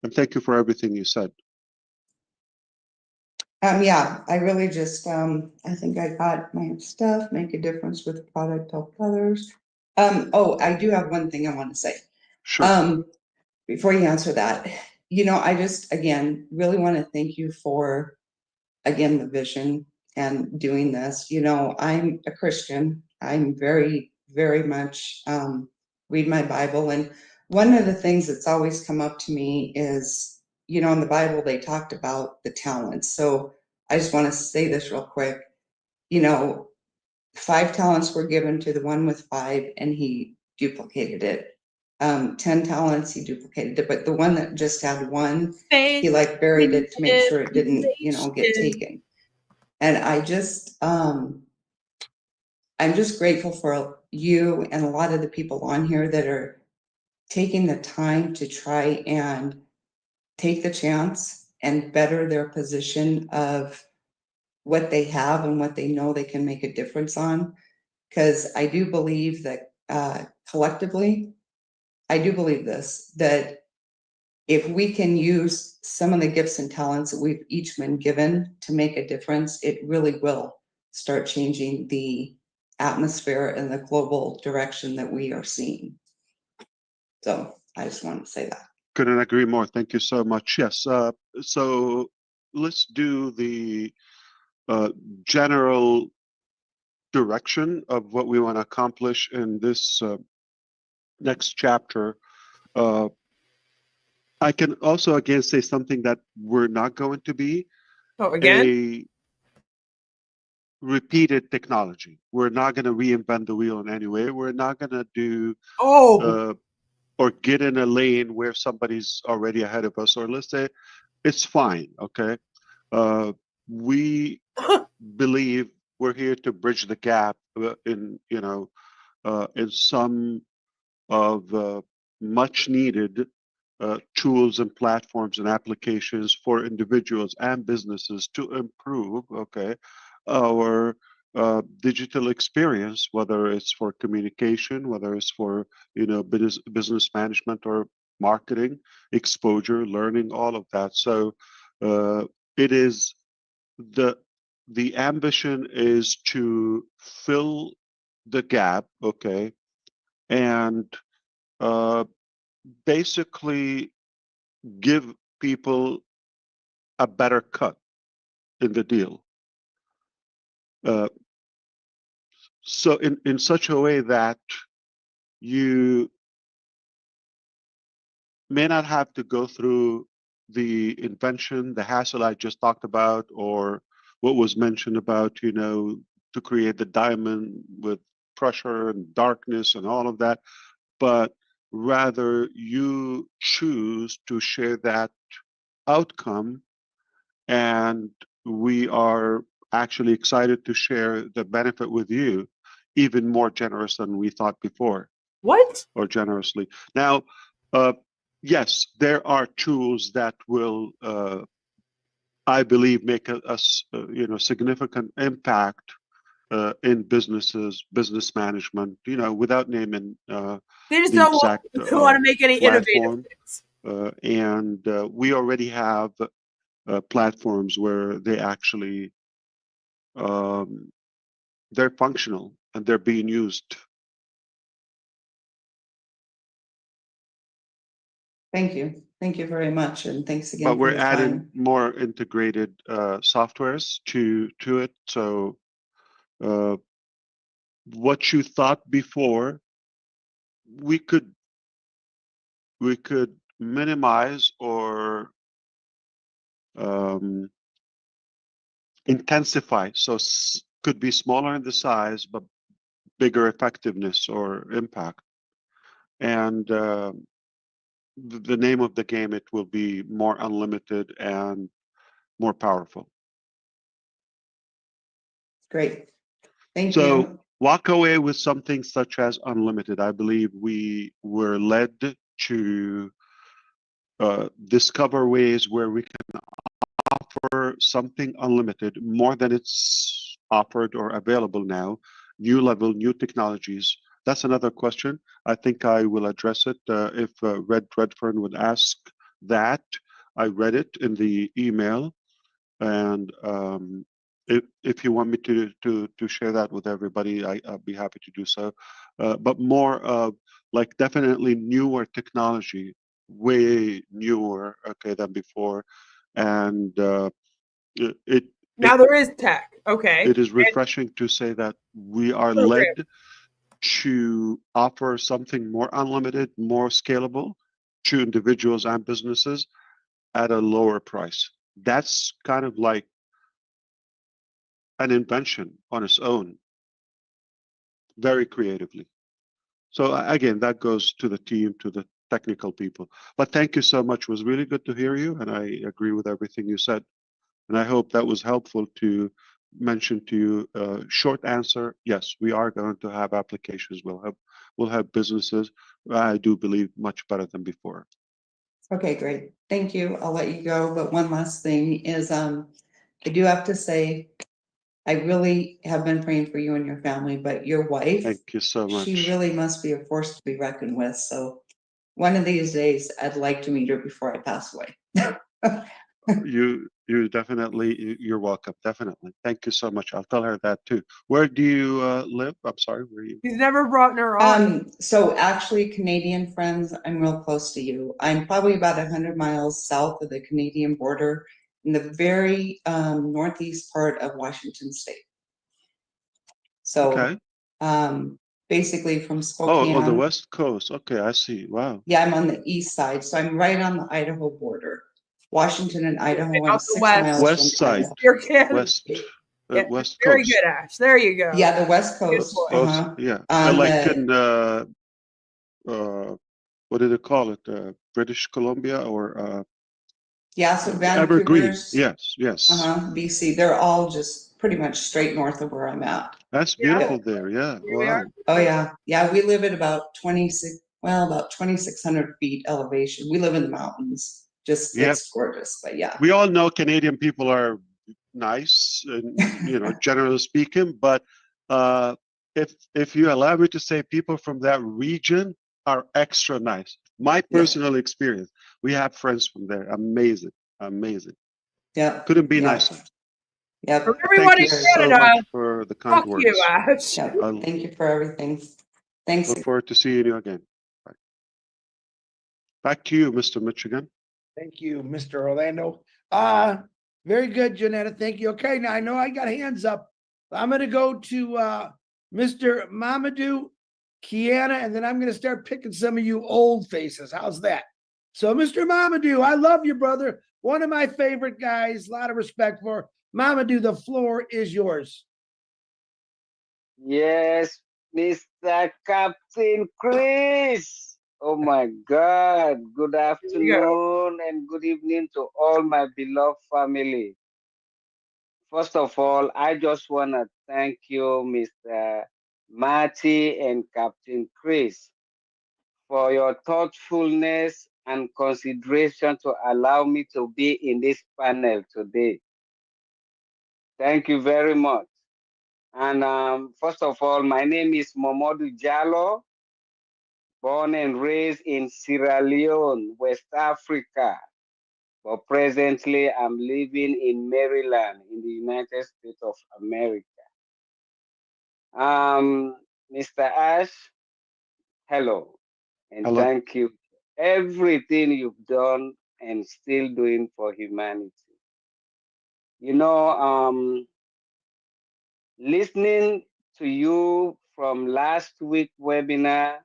And thank you for everything you said. Yeah, I really just, I think I got my stuff, make a difference with the product, help others. Oh, I do have one thing I want to say. Sure. Before you answer that, I just, again, really want to thank you for, again, the vision and doing this. I'm a Christian. I'm very, very much, read my Bible. And one of the things that's always come up to me is, in the Bible, they talked about the talents. So I just want to say this real quick. 5 talents were given to the one with 5, and he duplicated it. 10 talents, he duplicated it, but the one that just had 1, he buried it to make sure it didn't, get taken. And I'm just grateful for you and a lot of the people on here that are taking the time to try and take the chance and better their position of what they have and what they know they can make a difference on. Because I do believe that collectively, I do believe this, that if we can use some of the gifts and talents that we've each been given to make a difference, it really will start changing the atmosphere and the global direction that we are seeing. So I just want to say that. Couldn't agree more. Thank you so much. Yes. So let's do the general direction of what we want to accomplish in this next chapter. I can also again say something that we're not going to be a repeated technology. We're not going to reinvent the wheel in any way. We're not going to do or get in a lane where somebody's already ahead of us, or let's say it's fine. Okay. We believe we're here to bridge the gap in some of much needed tools and platforms and applications for individuals and businesses to improve, our digital experience, whether it's for communication, whether it's for business management or marketing, exposure, learning, all of that. So it is the ambition is to fill the gap, and basically give people a better cut in the deal. So in such a way that you may not have to go through the invention, the hassle I just talked about, or what was mentioned about, to create the diamond with pressure and darkness and all of that, but rather you choose to share that outcome, and we are actually excited to share the benefit with you, even more generous than we thought before. What? Or generously. Now, yes, there are tools that will, I believe, make a significant impact in businesses, business management, without naming they just the don't exact want to make any platform. innovative things. And we already have platforms where they actually they're functional and they're being used. Thank you. Thank you very much. And thanks again But for we're your adding time. more integrated softwares to it. So what you thought before, we could minimize or intensify. So could be smaller in the size, but bigger effectiveness or impact. And the name of the game, it will be more unlimited and more powerful. Great. Thank So you. walk away with something such as unlimited. I believe we were led to discover ways where we can offer something unlimited more than it's offered or available now, new level, new technologies. That's another question. I think I will address it if Redfern would ask that. I read it in the email, and if you want me to share that with everybody, I'll be happy to do so. But more of like definitely newer technology, way newer, okay, than before, and it Now there is tech. Okay. it is refreshing to say that we are Program. led to offer something more unlimited, more scalable to individuals and businesses at a lower price. That's kind of like an invention on its own, very creatively. So again, that goes to the team, to the technical people. But thank you so much. It was really good to hear you, and I agree with everything you said. And I hope that was helpful to mention to you. Short answer: yes, we are going to have applications. We'll have businesses. I do believe much better than before. Okay, great. Thank you. I'll let you go. But one last thing is, I do have to say, I really have been praying for you and your family, but your wife, Thank you so much. she really must be a force to be reckoned with. So one of these days, I'd like to meet her before I pass away. You definitely, you're welcome. Definitely. Thank you so much. I'll tell her that too. Where do you live? I'm sorry, where are you? He's never brought her on. So actually, Canadian friends, I'm real close to you. I'm probably about 100 miles south of the Canadian border in the very northeast part of Washington State. So Okay. Basically from Spokane. Oh, on the West Coast. Okay, I see. Wow. Yeah, I'm on the east side, so I'm right on the Idaho border. Washington and Idaho, I'm Out the 6 west. miles West from side. Idaho. You're kidding. West. Yeah, West very Coast. good, Ash. There you go. Yeah, the West Coast. Coast. Yeah. On Like the, in what do they call it? British Columbia or yeah, so Evergreen. Vancouver's, Yes, yes. BC, they're all just pretty much straight north of where I'm at. That's beautiful there. Yeah. Here we are. Wow. Oh yeah, yeah. We live at about 2,600 feet elevation. We live in the mountains. Just Yeah. it's gorgeous, but yeah. We all know Canadian people are nice, and generally speaking. But if you allow me to say, people from that region are extra nice. My personal experience. We have friends from there. Amazing, amazing. Yeah. Couldn't be nicer. Yep. From everyone Thank in you so Canada, much for the kind fuck words. you, Ash. Yep. Thank you for everything. Thanks. Look forward to seeing you again. Bye. Back to you, Mr. Michigan. Thank you, Mr. Orlando. Very good, Janetta. Thank you. Okay, now I know I got hands up. I'm gonna go to Mr. Mamadou, Kiana, and then I'm gonna start picking some of you old faces. How's that? So, Mr. Mamadou, I love you, brother. One of my favorite guys, a lot of respect for. Mamadou, the floor is yours. Yes, Mr. Captain Chris. Oh my God. Good afternoon and good evening to all my beloved family. First of all, I just want to thank you, Mr. Marty and Captain Chris, for your thoughtfulness and consideration to allow me to be in this panel today. Thank you very much. And first of all, my name is Momodu Jallo, born and raised in Sierra Leone, West Africa. But presently, I'm living in Maryland in the United States of America. Mr. Ash, hello, and Hello. thank you for everything you've done and still doing for humanity. You know, listening to you from last week webinar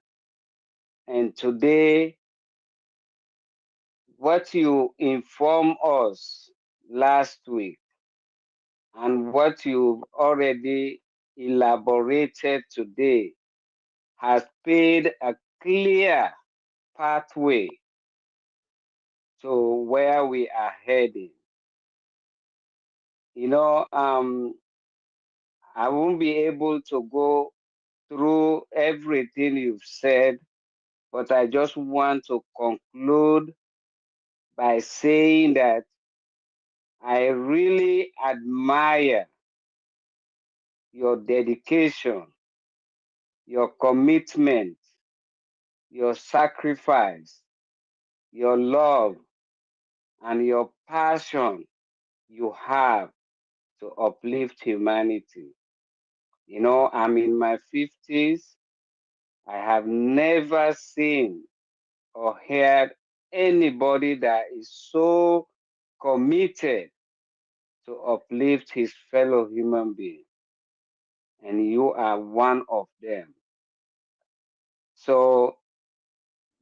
and today, what you informed us last week and what you've already elaborated today has paid a clear pathway to where we are heading. You know, I won't be able to go through everything you've said, but I just want to conclude by saying that I really admire your dedication, your commitment, your sacrifice, your love, and your passion you have to uplift humanity. You know, I'm in my 50s. I have never seen or heard anybody that is so committed to uplift his fellow human being. And you are one of them. So,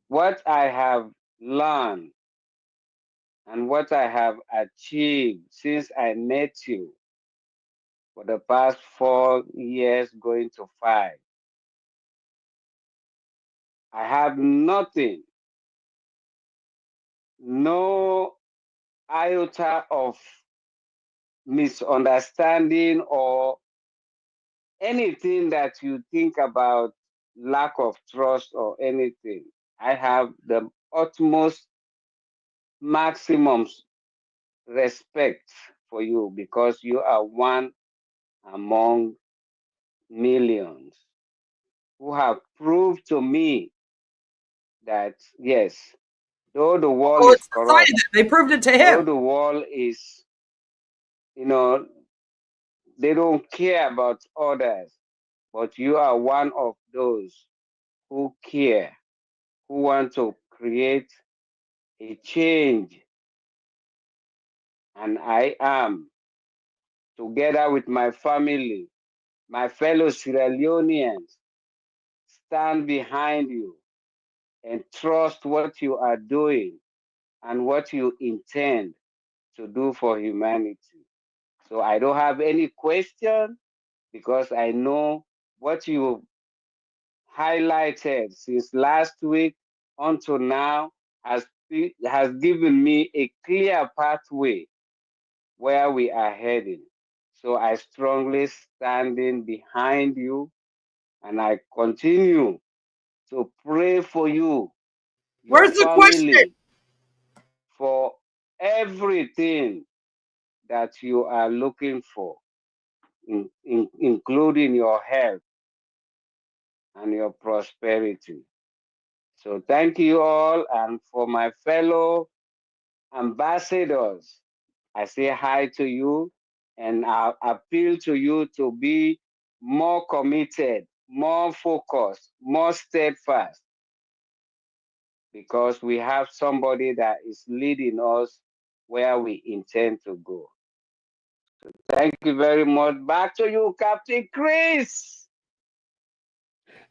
what I have learned and what I have achieved since I met you for the past 4 years, going to 5, I have nothing, no iota of misunderstanding or anything that you think about lack of trust or anything. I have the utmost maximum respect for you because you are one among millions who have proved to me that yes, though the world Oh, is it's corrupt, decided. They proved it to though him. the world is, you know, they don't care about others, but you are one of those who care, who want to create a change. And I am, together with my family, my fellow Sierra Leoneans, stand behind you and trust what you are doing and what you intend to do for humanity. So I don't have any question because I know what you highlighted since last week until now has given me a clear pathway where we are heading. So I strongly standing behind you and I continue to pray for you, your Where's the question? family, for everything that you are looking for, including your health and your prosperity. So thank you all. And for my fellow ambassadors, I say hi to you and I appeal to you to be more committed, more focused, more steadfast, because we have somebody that is leading us where we intend to go. So thank you very much. Back to you, Captain Chris.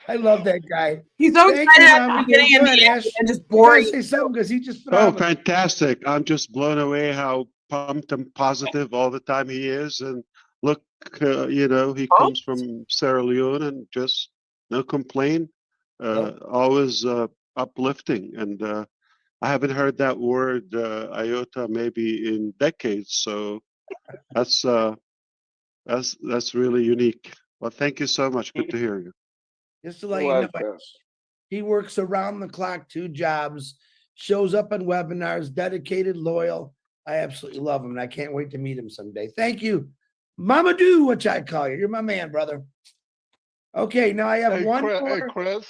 I love that guy. He's so Thank excited you, at the Mama. beginning and Go the ahead, end Ash. and just You gotta boring. say something because he's just Oh, phenomenal. fantastic. I'm just blown away how pumped and positive all the time he is. And look, you know, he comes from Sierra Leone and just no complaint, always uplifting. And I haven't heard that word iota maybe in decades. So that's really unique. Well, thank you so much. Good to hear you. Just to let you know, he works around the clock, 2 jobs, shows up on webinars, dedicated, loyal. I absolutely love him, and I can't wait to meet him someday. Thank you, Mamadou, which I call you. You're my man, brother. Okay, now I have Hey, one Chris, more. hey, Chris,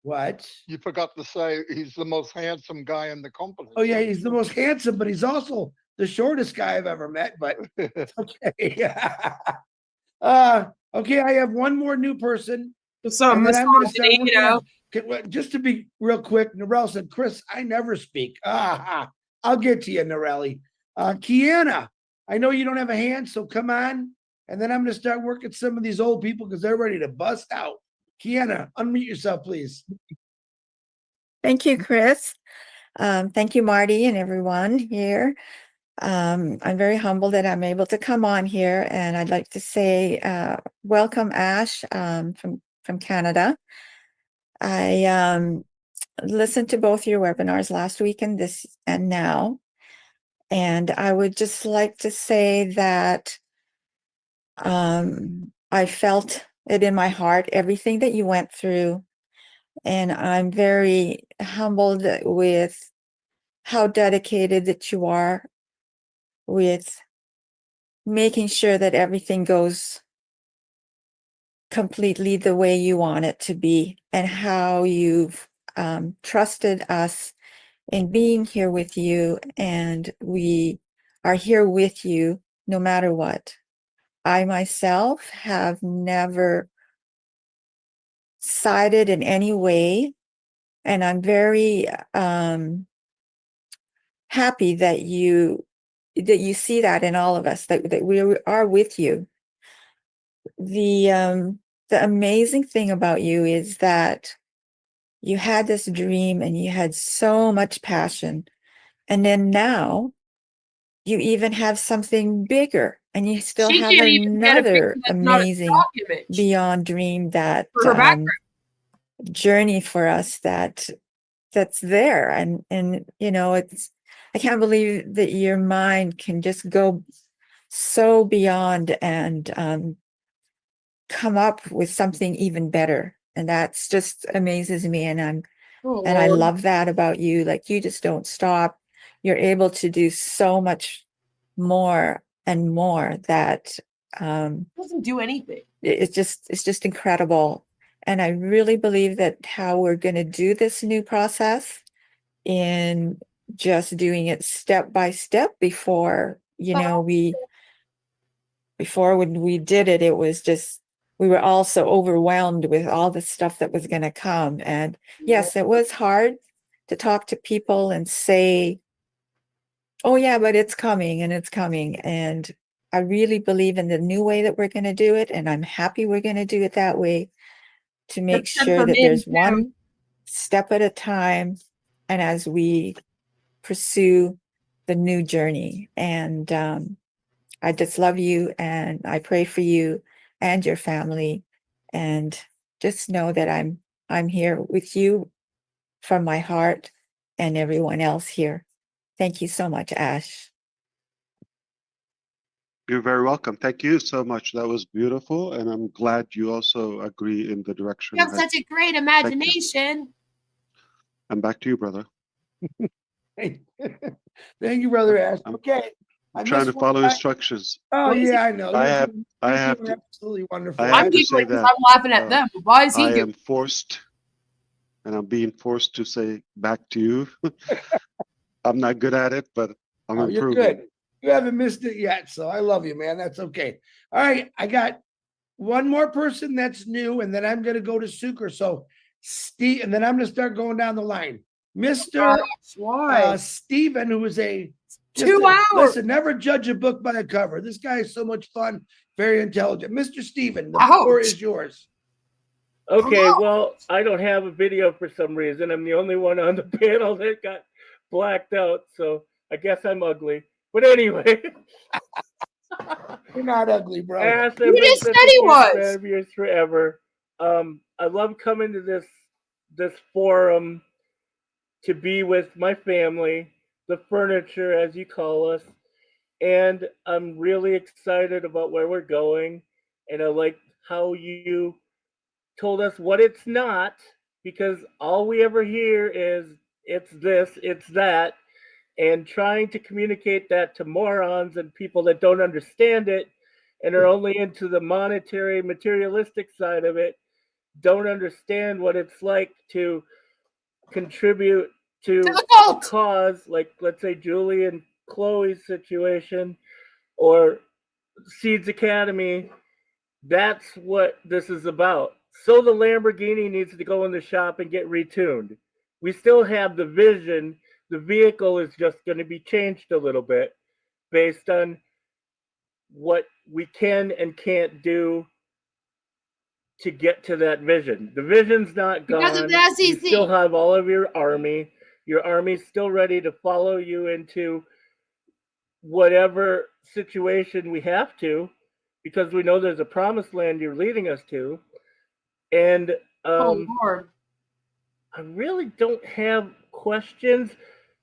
What? you forgot to say he's the most handsome guy in the company. Oh yeah, he's the most handsome, but he's also the shortest guy I've ever met. But it's okay. Okay, I have one more new person. So and then I'm going to start misogyny, working on, just to be real quick, Narelle said, Chris, I never speak. I'll get to you, Narelli. Kiana, I know you don't have a hand, so come on. And then I'm going to start working some of these old people because they're ready to bust out. Kiana, unmute yourself, please. Thank you, Chris. Thank you, Marty, and everyone here. I'm very humbled that I'm able to come on here, and I'd like to say welcome, Ash, from Canada. I listened to both your webinars last week and this and now, and I would just like to say that I felt it in my heart, everything that you went through, and I'm very humbled with how dedicated that you are with making sure that everything goes completely the way you want it to be, and how you've trusted us in being here with you, and we are here with you no matter what. I myself have never sided in any way, and I'm very happy that you see that in all of us, that we are with you. The amazing thing about you is that you had this dream and you had so much passion, and then now you even have something bigger, and you still she have can't even get a picture another that's not a amazing stock image beyond dream, that for her background. journey for us that's there. And you know, I can't believe that your mind can just go so beyond and come up with something even better, and that's just amazes me. And I love that about you. Like, you just don't stop. You're able to do so much more and more that Doesn't do anything. it's just incredible. And I really believe that how we're going to do this new process, in just doing it step by step, before, you know, before when we did it, it was just, we were all so overwhelmed with all the stuff that was going to come. And yes, it was hard to talk to people and say, oh yeah, but it's coming and it's coming. And I really believe in the new way that we're going to do it. And I'm happy we're going to do it that way, to make sure that there's one step at a time, and as we pursue the new journey. And I just love you, and I pray for you and your family, and just know that I'm here with you from my heart, and everyone else here. Thank you so much, Ash. You're very welcome. Thank you so much. That was beautiful, and I'm glad you also agree in the direction. You have such a great imagination. And back to you, brother. Hey, thank you, brother Ash. Okay. I'm trying to follow instructions. Oh yeah, I know. I have You're absolutely wonderful. I'm giggling because I'm laughing at them. But why is he I giggling? am forced, and I'm being forced to say back to you. I'm not good at it, but I'm improving. You're good. You haven't missed it yet, so I love you, man. That's okay. All right, I got one more person that's new, and then I'm going to go to Sucre. So Steve, and then I'm going to start going down the line. Mr. Stephen, who is a 2 hours. Listen, never judge a book by the cover. This guy is so much fun, very intelligent. Mr. Stephen, the floor is yours. Okay, well, I don't have a video for some reason. I'm the only one on the panel that got blacked out, so I guess I'm ugly. But anyway. You're not ugly, bro. You just said he was. Years forever. I love coming to this forum to be with my family, the furniture, as you call us, and I'm really excited about where we're going. And I like how you told us what it's not, because all we ever hear is it's this, it's that, and trying to communicate that to morons and people that don't understand it and are only into the monetary, materialistic side of it, don't understand what it's like to contribute to a cause, like, let's say, Julie and Chloe's situation, or Seeds Academy. That's what this is about. So the Lamborghini needs to go in the shop and get retuned. We still have the vision. The vehicle is just going to be changed a little bit based on what we can and can't do to get to that vision. The vision's not Because of gone. the You SEC. still have all of your army. Your army's still ready to follow you into whatever situation we have to, because we know there's a promised land you're leading us to. And Oh Lord. I really don't have questions,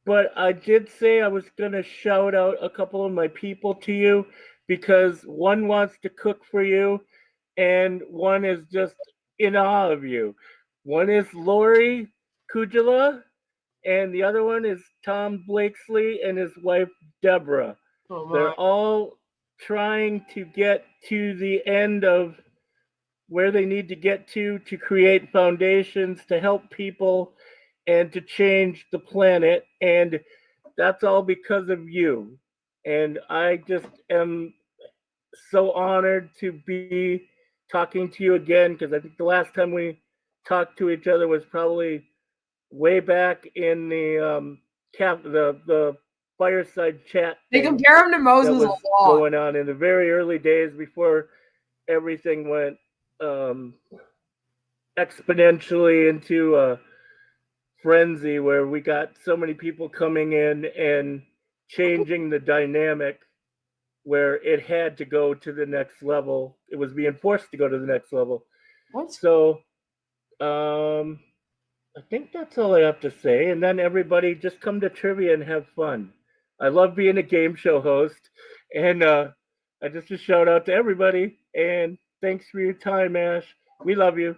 but I did say I was going to shout out a couple of my people to you because one wants to cook for you and one is just in awe of you. One is Lori Kujala and the other one is Tom Blakesley and his wife Deborah. Oh my. They're all trying to get to the end of where they need to get to create foundations to help people and to change the planet. And that's all because of you. And I just am so honored to be talking to you again, because I think the last time we talked to each other was probably way back in the the fireside chat. They compare him to Moses that a was lot. going on in the very early days before everything went exponentially into a frenzy where we got so many people coming in and changing the dynamic where it had to go to the next level. It was being forced to go to the next level. What? So I think that's all I have to say. And then everybody just come to trivia and have fun. I love being a game show host. And I just a shout out to everybody. And thanks for your time, Ash. We love you.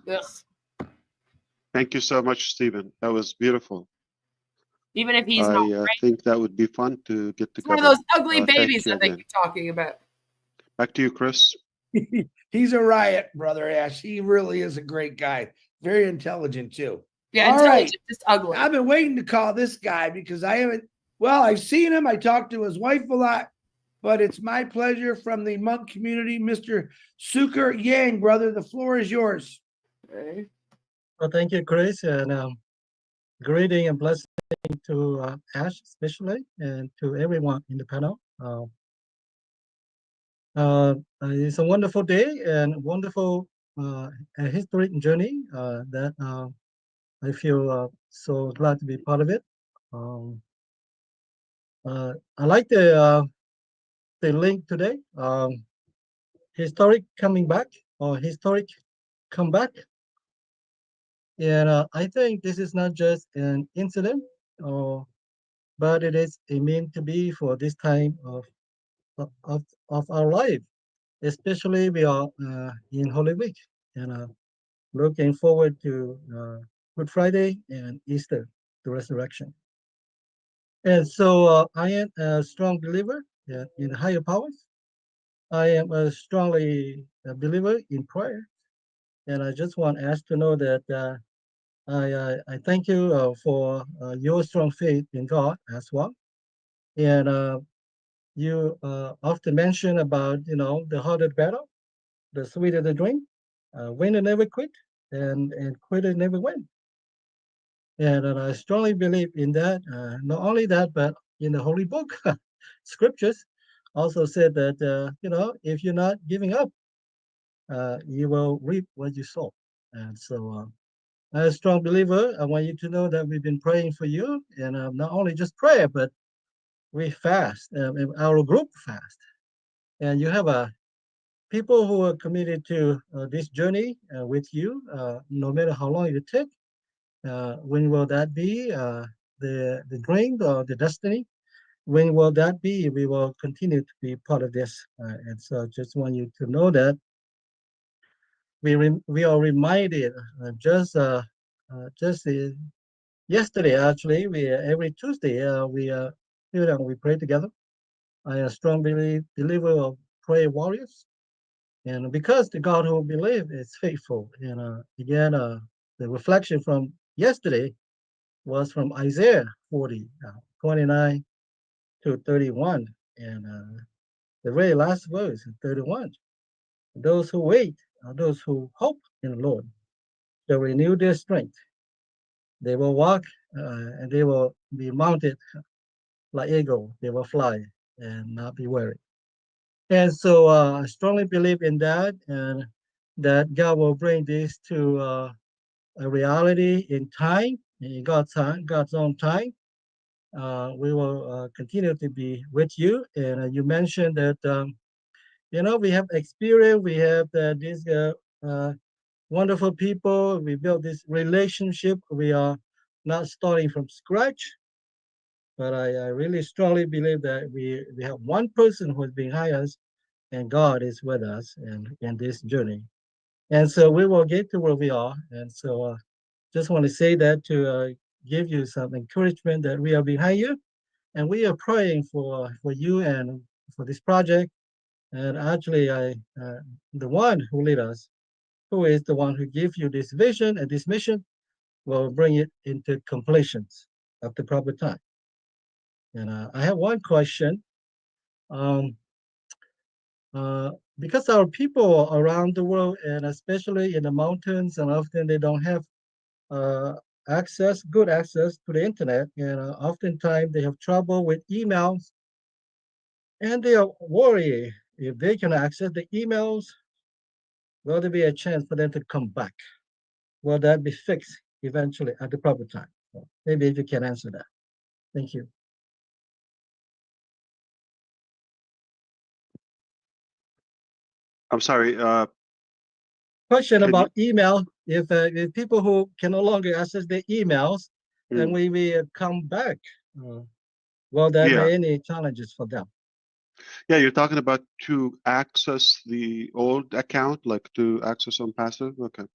Yes. Thank you so much, Stephen. That was beautiful. Even if he's I not right. think that would be fun to get It's one together. of those ugly Thank babies you that they again. keep talking about. Back to you, Chris. He's a riot, brother Ash. He really is a great guy. Very intelligent too. Yeah, All intelligent, right. just ugly. I've been waiting to call this guy because I haven't. Well, I've seen him. I talked to his wife a lot, but it's my pleasure from the monk community, Mr. Suker Yang, brother. The floor is yours. Okay. Well, thank you, Chris, and greeting and blessing to Ash especially, and to everyone in the panel. It's a wonderful day and wonderful historic journey that I feel so glad to be part of it. I like the link today, historic coming back or historic comeback. And I think this is not just an incident, but it is a meant to be for this time of our life. Especially we are in Holy Week and looking forward to Good Friday and Easter, the resurrection. And so I am a strong believer in higher powers. I am a strongly believer in prayer. And I just want Ash to know that I thank you for your strong faith in God as well. And you often mention about, the harder the battle, the sweeter the drink. Winner never quit, and quitter never win. And I strongly believe in that. Not only that, but in the Holy Book, scriptures also said that, if you're not giving up, you will reap what you sow. And so as a strong believer, I want you to know that we've been praying for you, and not only just prayer, but we fast, our group fast. And you have people who are committed to this journey with you, no matter how long it takes. When will that be? The dream or the destiny? When will that be? We will continue to be part of this. And so just want you to know that we are reminded just yesterday, actually, we every Tuesday we pray together. I am a strong believer of prayer warriors. And because the God who believe is faithful, and again, the reflection from yesterday was from Isaiah 40, 29 to 31, and the very last verse, 31. Those who wait, those who hope in the Lord, shall renew their strength. They will walk and they will be mounted like eagle. They will fly and not be weary. And so I strongly believe in that, and that God will bring this to a reality in time, in God's time, God's own time. We will continue to be with you. And you mentioned that, we have experience, we have these wonderful people, we built this relationship. We are not starting from scratch, but I really strongly believe that we have one person who is behind us, and God is with us in this journey. And so we will get to where we are. And so just want to say that to give you some encouragement that we are behind you, and we are praying for you and for this project. And actually, the one who lead us, who is the one who gives you this vision and this mission, will bring it into completion at the proper time. And I have one question. Because our people around the world, and especially in the mountains, and often they don't have good access to the internet, and oftentimes they have trouble with emails, and they are worried if they can access the emails, will there be a chance for them to come back? Will that be fixed eventually at the proper time? So maybe if you can answer that. Thank you. I'm sorry. Question Can about email. If people who can no longer access their emails, and we come back, will there Yeah. be any challenges for them? Yeah, you're talking about to access the old account, like to access OnPassive? Okay.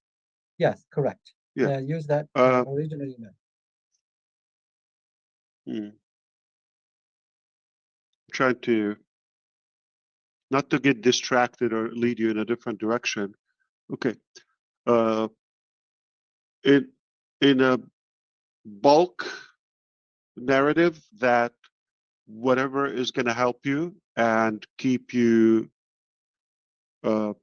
Yes, correct. Yeah. Use that original email. Trying to not to get distracted or lead you in a different direction. Okay. In a bulk narrative, that whatever is going to help you and keep you in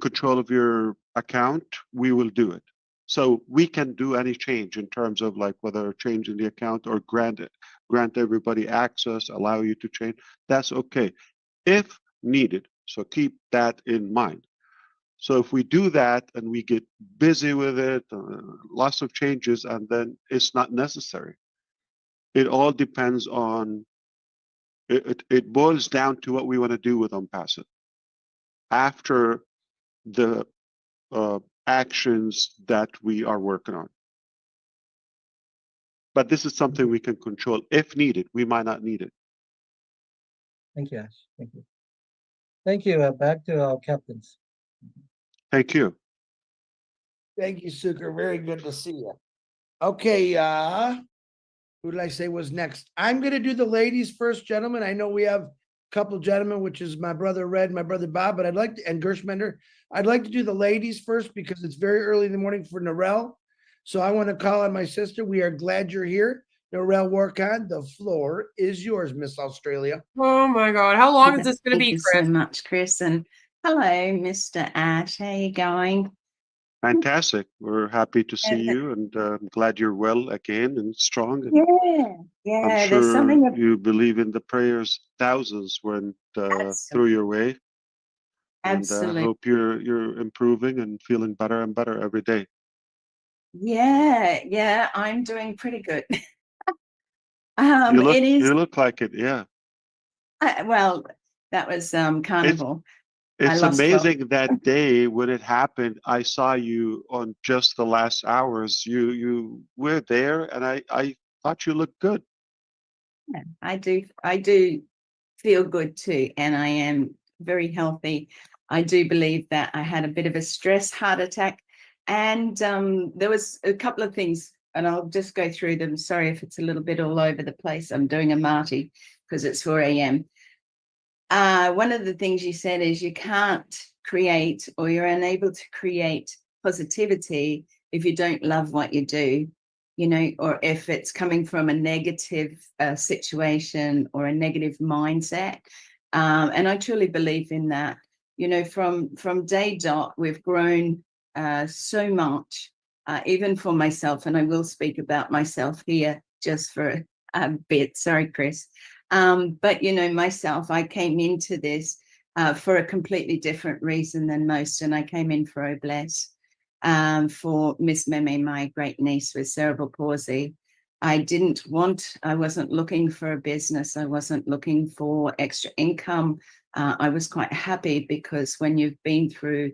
control of your account, we will do it. So we can do any change in terms of like whether changing the account or grant everybody access, allow you to change. That's okay if needed. So keep that in mind. So if we do that and we get busy with it, lots of changes, and then it's not necessary. It all depends on, it boils down to what we want to do with OnPassive after the actions that we are working on. But this is something we can control if needed. We might not need it. Thank you, Ash. Thank you. Thank you. Back to our captains. Thank you. Thank you, Suker. Very good to see you. Okay, who did I say was next? I'm going to do the ladies first, gentlemen. I know we have a couple gentlemen, which is my brother Red, my brother Bob, but I'd like to, and Gershmender. I'd like to do the ladies first because it's very early in the morning for Narelle. So I want to call on my sister. We are glad you're here. Narelle Warkon, the floor is yours, Miss Australia. Oh my God. How long is this going to be, Thank you Chris? so much, Chris. And hello, Mr. Ash. How you going? Fantastic. We're happy to see you, and I'm glad you're well again and strong. And Yeah, I'm there's sure something. you believe in the prayers thousands went through your way. And Absolutely. I hope you're improving and feeling better and better every day. Yeah, I'm doing pretty good. You look like it, yeah. Well, that was carnival. It's amazing that day when it happened. I saw you on just the last hours. You were there, and I thought you looked good. Yeah, I do feel good too, and I am very healthy. I do believe that I had a bit of a stress heart attack, and there was a couple of things, and I'll just go through them. Sorry if it's a little bit all over the place. I'm doing a Marty because it's 4 a.m. One of the things you said is you can't create, or you're unable to create positivity if you don't love what you do, or if it's coming from a negative situation or a negative mindset. And I truly believe in that. You know, from day dot, we've grown so much, even for myself, and I will speak about myself here just for a bit. Sorry, Chris. But, you know, myself, I came into this for a completely different reason than most, and I came in for Obless, for Miss Meme, my great niece with cerebral palsy. I wasn't looking for a business. I wasn't looking for extra income. I was quite happy because when you've been through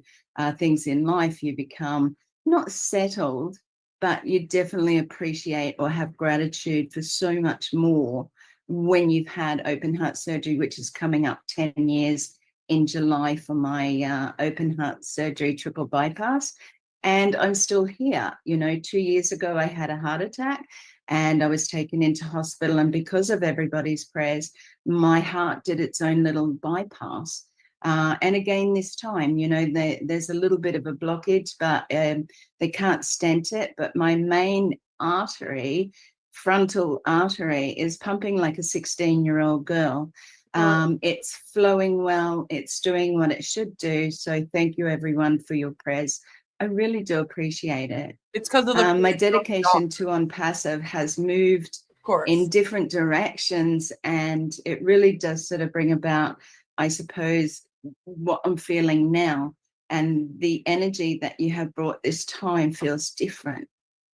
things in life, you become not settled, but you definitely appreciate or have gratitude for so much more when you've had open heart surgery, which is coming up 10 years in July for my open heart surgery triple bypass. And I'm still here. You know, 2 years ago, I had a heart attack and I was taken into hospital. And because of everybody's prayers, my heart did its own little bypass. And again, this time, you know, there's a little bit of a blockage, but they can't stent it. But my main artery, frontal artery, is pumping like a 16-year-old girl. It's flowing well. It's doing what it should do. So thank you, everyone, for your prayers. I really do appreciate it. It's because of the my dedication to OnPassive has moved in different directions, and it really does sort of bring about, I suppose, what I'm feeling now. And the energy that you have brought this time feels different.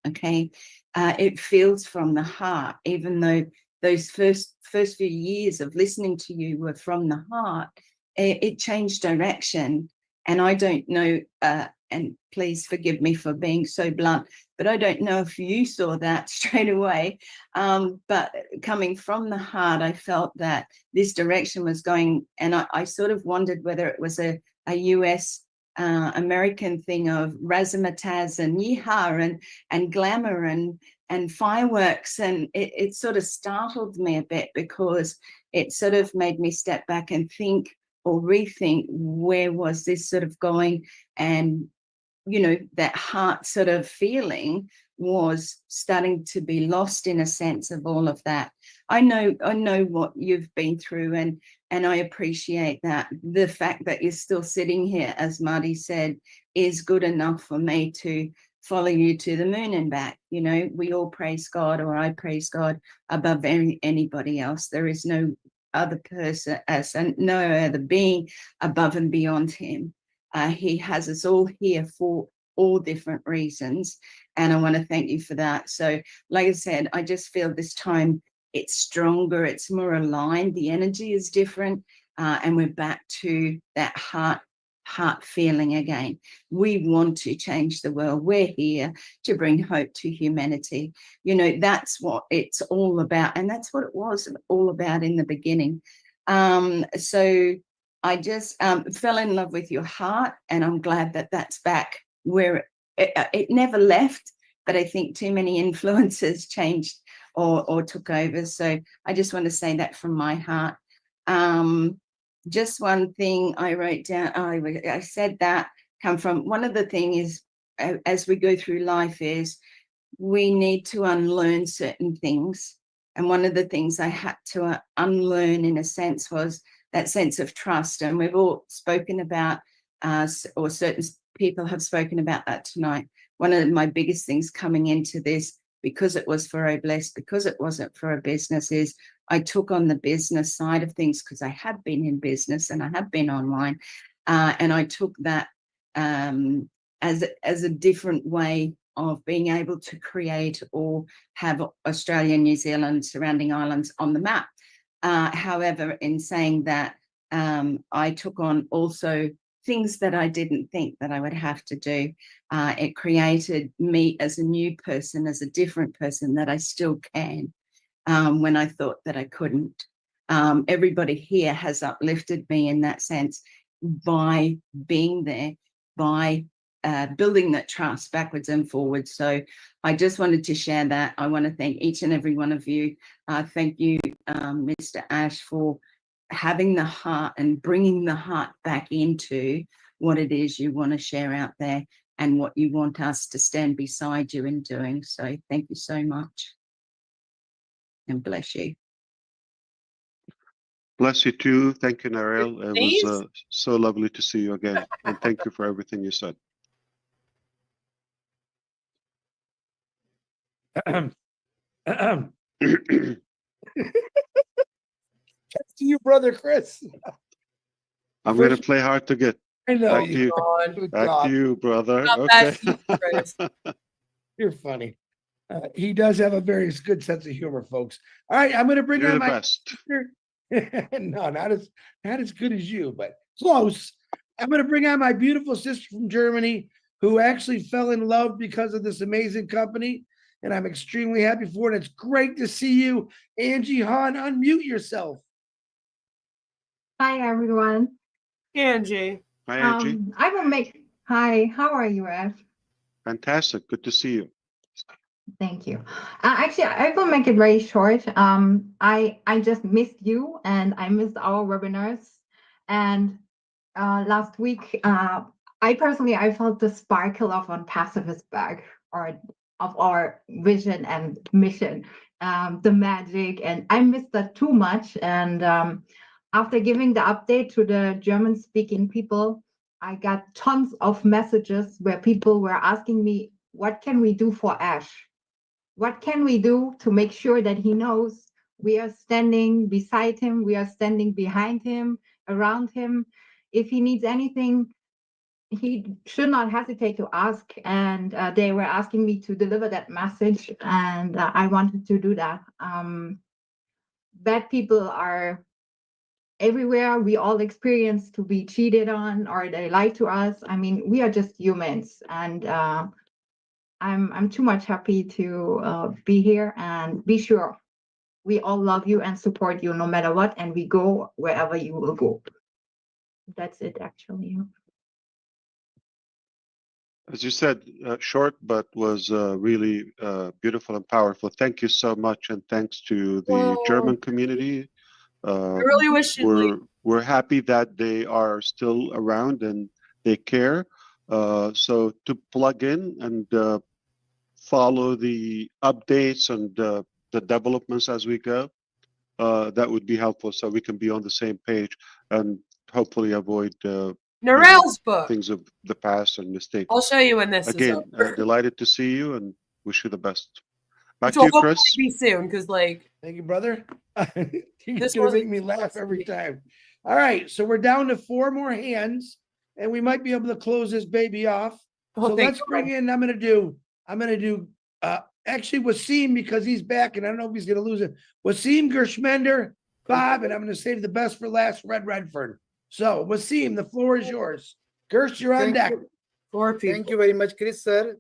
Okay, it feels from the heart, even though those first few years of listening to you were from the heart. It changed direction, and I don't know. And please forgive me for being so blunt, but I don't know if you saw that straight away. But coming from the heart, I felt that this direction was going, and I sort of wondered whether it was a US American thing of razzmatazz and yeehaw and glamour and fireworks. And it sort of startled me a bit, because it sort of made me step back and think or rethink, where was this sort of going? And you know, that heart sort of feeling was starting to be lost in a sense of all of that. I know what you've been through, and I appreciate that. The fact that you're still sitting here, as Marty said, is good enough for me to follow you to the moon and back. You know, we all praise God, or I praise God above anybody else. There is no other person, no other being above and beyond him. He has us all here for all different reasons, and I want to thank you for that. So, like I said, I just feel this time it's stronger, it's more aligned, the energy is different, and we're back to that heart feeling again. We want to change the world. We're here to bring hope to humanity. You know, that's what it's all about, and that's what it was all about in the beginning. So I just fell in love with your heart, and I'm glad that that's back where it never left, but I think too many influences changed or took over. So I just want to say that from my heart. Just one thing I wrote down, I said that come from, one of the things is, as we go through life, is we need to unlearn certain things. And one of the things I had to unlearn, in a sense, was that sense of trust. And we've all spoken about, or certain people have spoken about that tonight. One of my biggest things coming into this, because it was for Obless, because it wasn't for a business, is I took on the business side of things, because I have been in business and I have been online. And I took that as a different way of being able to create or have Australia, New Zealand, surrounding islands on the map. However, in saying that, I took on also things that I didn't think that I would have to do. It created me as a new person, as a different person that I still can, when I thought that I couldn't. Everybody here has uplifted me in that sense by being there, by building that trust backwards and forwards. So I just wanted to share that. I want to thank each and every one of you. Thank you, Mr. Ash, for having the heart and bringing the heart back into what it is you want to share out there and what you want us to stand beside you in doing. So thank you so much, and bless you. Bless you too. Thank you, Narelle. It was Please? so lovely to see you again. And thank you for everything you said. That's to you, brother Chris. I'm going to play hard to get. I know Back to you. you. are. Good Back God. to you, brother. Not bad Okay. to you, Chris. You're funny. He does have a very good sense of humor, folks. All right, I'm going to bring You're on the my best. no, not as good as you, but close. I'm going to bring on my beautiful sister from Germany who actually fell in love because of this amazing company, and I'm extremely happy for it. It's great to see you, Angie Hahn. Unmute yourself. Hi, everyone. Angie. Hi, Angie. I will make. Hi, how are you, Ash? Fantastic. Good to see you. Thank you. Actually, I will make it very short. I just missed you, and I missed our webinars. And last week, I personally felt the sparkle of OnPassive is back, or of our vision and mission, the magic, and I missed that too much. And after giving the update to the German-speaking people, I got tons of messages where people were asking me, what can we do for Ash? What can we do to make sure that he knows we are standing beside him, we are standing behind him, around him? If he needs anything, he should not hesitate to ask. And they were asking me to deliver that message, and I wanted to do that. Bad people are everywhere. We all experience to be cheated on, or they lie to us. I mean, we are just humans, and I'm too much happy to be here, and be sure we all love you and support you no matter what, and we go wherever you will go. That's it, actually. As you said, short, but was really beautiful and powerful. Thank you so much. And thanks to the German community. I really wish you'd leave. We're happy that they are still around and they care. So to plug in and follow the updates and the developments as we go, that would be helpful so we can be on the same page and hopefully avoid Narelle's book. things of the past and mistakes. I'll show you when this Again, is over. delighted to see you and wish you the best. Back Which to will you, hopefully Chris. be soon, because Thank you, brother. He's This gonna wasn't make me laugh every time. All right, so we're down to 4 more hands, and we might be able to close this baby off. Oh, So thank let's bring in. I'm gonna do actually Wasim, because he's back, and I don't know if he's gonna lose it. Wasim, Gershmender, Bob, and I'm gonna save the best for last. Red Redfern. So Wasim, the floor is yours. Gersh, you're on deck. Thank you very much, Chris, sir.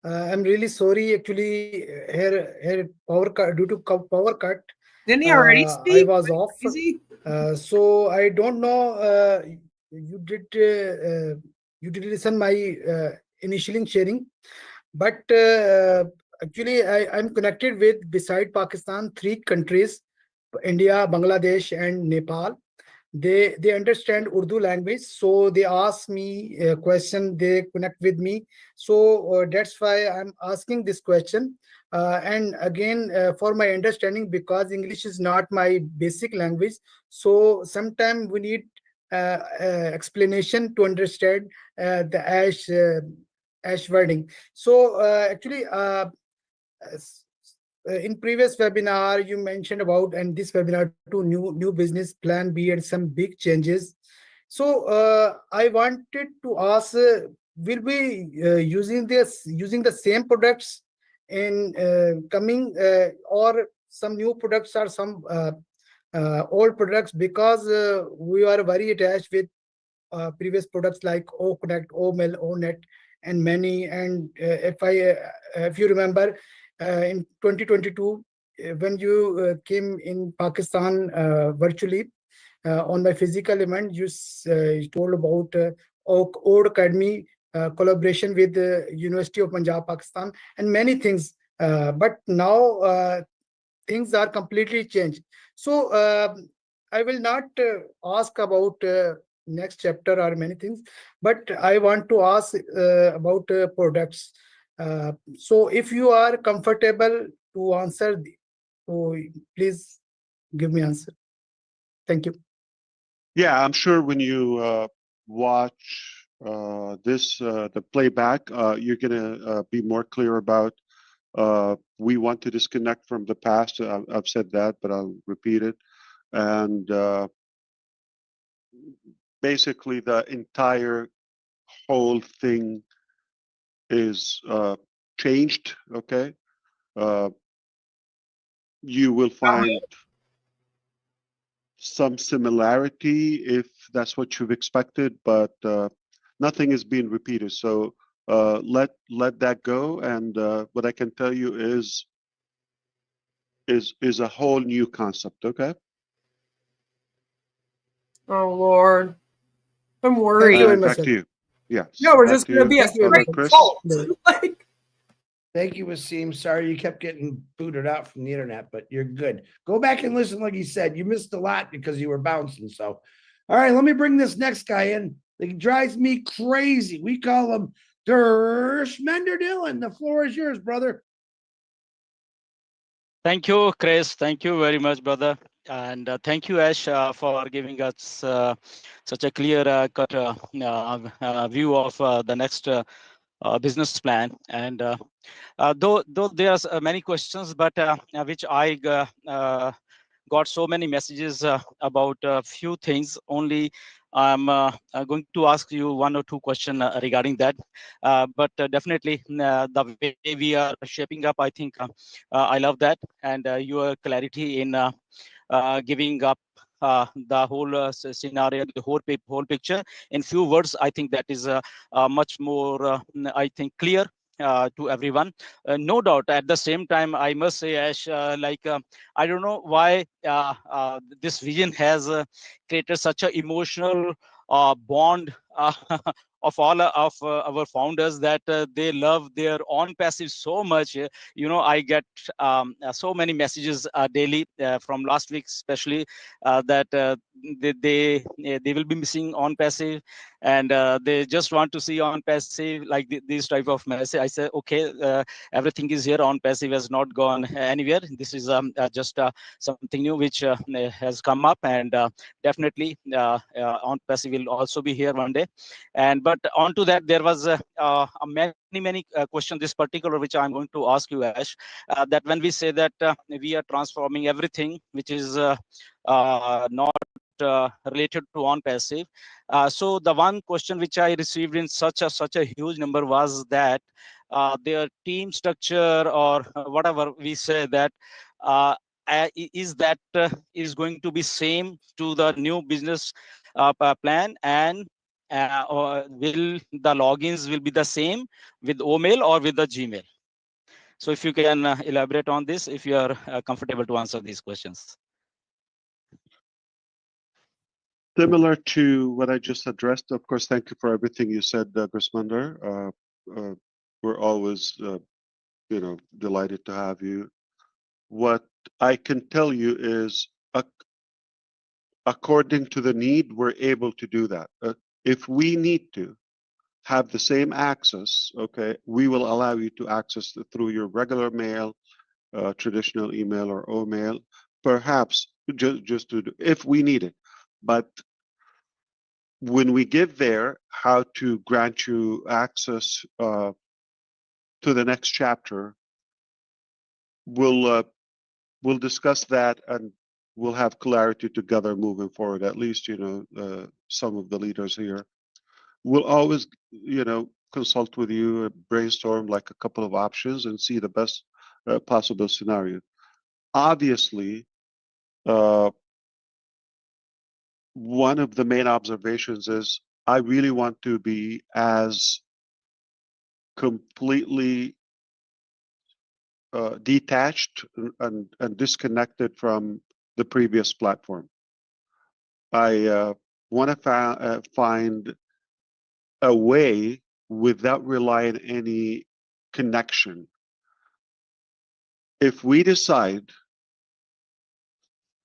I'm really sorry. Actually, here power cut due to power cut. Didn't he already I speak? was off. So I don't know. You did listen my initial sharing, but actually I'm connected with beside Pakistan 3 countries: India, Bangladesh, and Nepal. They understand Urdu language, so they ask me a question, they connect with me. So that's why I'm asking this question. And again, for my understanding, because English is not my basic language, so sometimes we need explanation to understand the Ash wording. So actually, in previous webinar you mentioned about, and this webinar too, new business plan B and some big changes. So I wanted to ask, will we using the same products in coming, or some new products or some old products, because we are very attached with previous products like O Connect, O Mail, O Net, and many. And if you remember, in 2022, when you came in Pakistan virtually on my physical event, you told about Ode Academy collaboration with the University of Punjab, Pakistan, and many things. But now things are completely changed. So I will not ask about next chapter or many things, but I want to ask about products. So if you are comfortable to answer, so please give me answer. Thank you. Yeah, I'm sure when you watch the playback, you're gonna be more clear about we want to disconnect from the past. I've said that, but I'll repeat it. And basically, the entire whole thing is changed. Okay, you will find some similarity if that's what you've expected, but nothing is being repeated. So let that go. And what I can tell you is a whole new concept. Okay. Oh Lord, I'm Thank you worried. very much, Back sir. to you. Yes. No, we're Back just to gonna you. be a Thank you very Brother straight much. Chris. cult. Like, Thank you, Wasim. Sorry you kept getting booted out from the internet, but you're good. Go back and listen, like he said. You missed a lot because you were bouncing. So, all right, let me bring this next guy in. He drives me crazy. We call him Dershmender Dylan. The floor is yours, brother. Thank you, Chris. Thank you very much, brother. And thank you, Ash, for giving us such a clear cut view of the next business plan. And though there are many questions, but which I got so many messages about a few things. Only I'm going to ask you one or two questions regarding that. But definitely the way we are shaping up, I think I love that, and your clarity in giving up the whole scenario, the whole picture in few words. I think that is much more, I think, clear to everyone. No doubt. At the same time, I must say, Ash, I don't know why this vision has created such an emotional bond of all of our founders, that they love their OnPassive so much. I get so many messages daily from last week, especially that they will be missing OnPassive, and they just want to see OnPassive, like this type of message. I say, okay, everything is here. OnPassive has not gone anywhere. This is just something new which has come up, and definitely OnPassive will also be here one day. And but on to that, there was many questions, this particular, which I'm going to ask you, Ash, that when we say that we are transforming everything which is not related to OnPassive. So the one question which I received in such a huge number was that their team structure, or whatever we say, that is that is going to be same to the new business plan, and or will the logins will be the same with OMail or with the Gmail? So if you can elaborate on this, if you are comfortable to answer these questions. Similar to what I just addressed, of course, thank you for everything you said, Grismander. We're always, delighted to have you. What I can tell you is, according to the need, we're able to do that. If we need to have the same access, okay, we will allow you to access through your regular mail, traditional email or OMail, perhaps just to, if we need it. But when we get there, how to grant you access to the next chapter, we'll discuss that, and we'll have clarity together moving forward. At least, some of the leaders here will always, consult with you, brainstorm like a couple of options, and see the best possible scenario. Obviously, one of the main observations is I really want to be as completely detached and disconnected from the previous platform. I want to find a way without relying on any connection. If we decide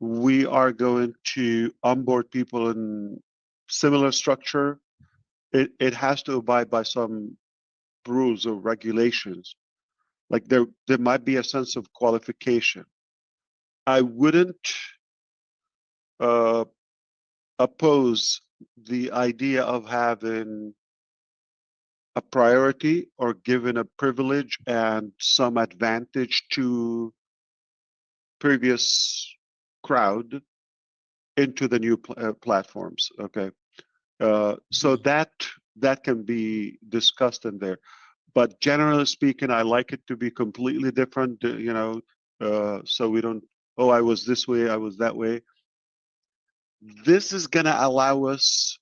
we are going to onboard people in similar structure, it has to abide by some rules or regulations. Like there might be a sense of qualification. I wouldn't uh, oppose the idea of having a priority or given a privilege and some advantage to previous crowd into the new platforms. Okay, so that can be discussed in there. But generally speaking, I like it to be completely different. So we don't. Oh, I was this way. I was that way. This is going to allow us,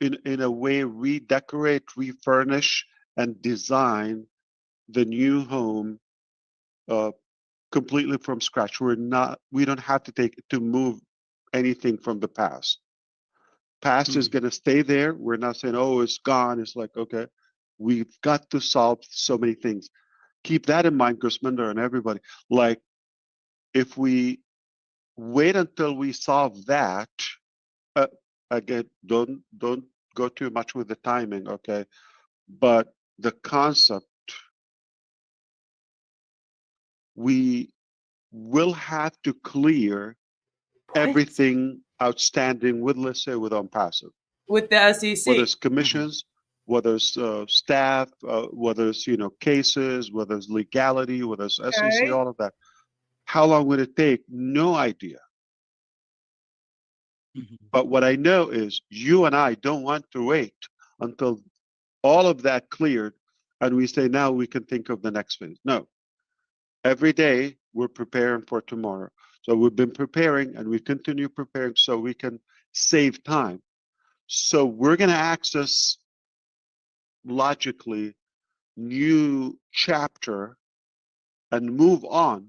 in a way, redecorate, refurnish, and design the new home completely from scratch. We don't have to move anything from the past. Past is going to stay there. We're not saying, oh, it's gone. It's like, okay, we've got to solve so many things. Keep that in mind, Gusminder and everybody. Like, if we wait until we solve that, again, don't go too much with the timing, okay? But the concept, we will have to clear everything outstanding with, let's say, with OnPassive. With the SEC. Whether it's commissions, whether it's staff, whether it's, cases, whether it's legality, whether it's SEC, all of that. How long would it take? No idea. But what I know is you and I don't want to wait until all of that cleared and we say, now we can think of the next phase. No. Every day we're preparing for tomorrow. So we've been preparing and we continue preparing so we can save time. So we're going to access logically new chapter and move on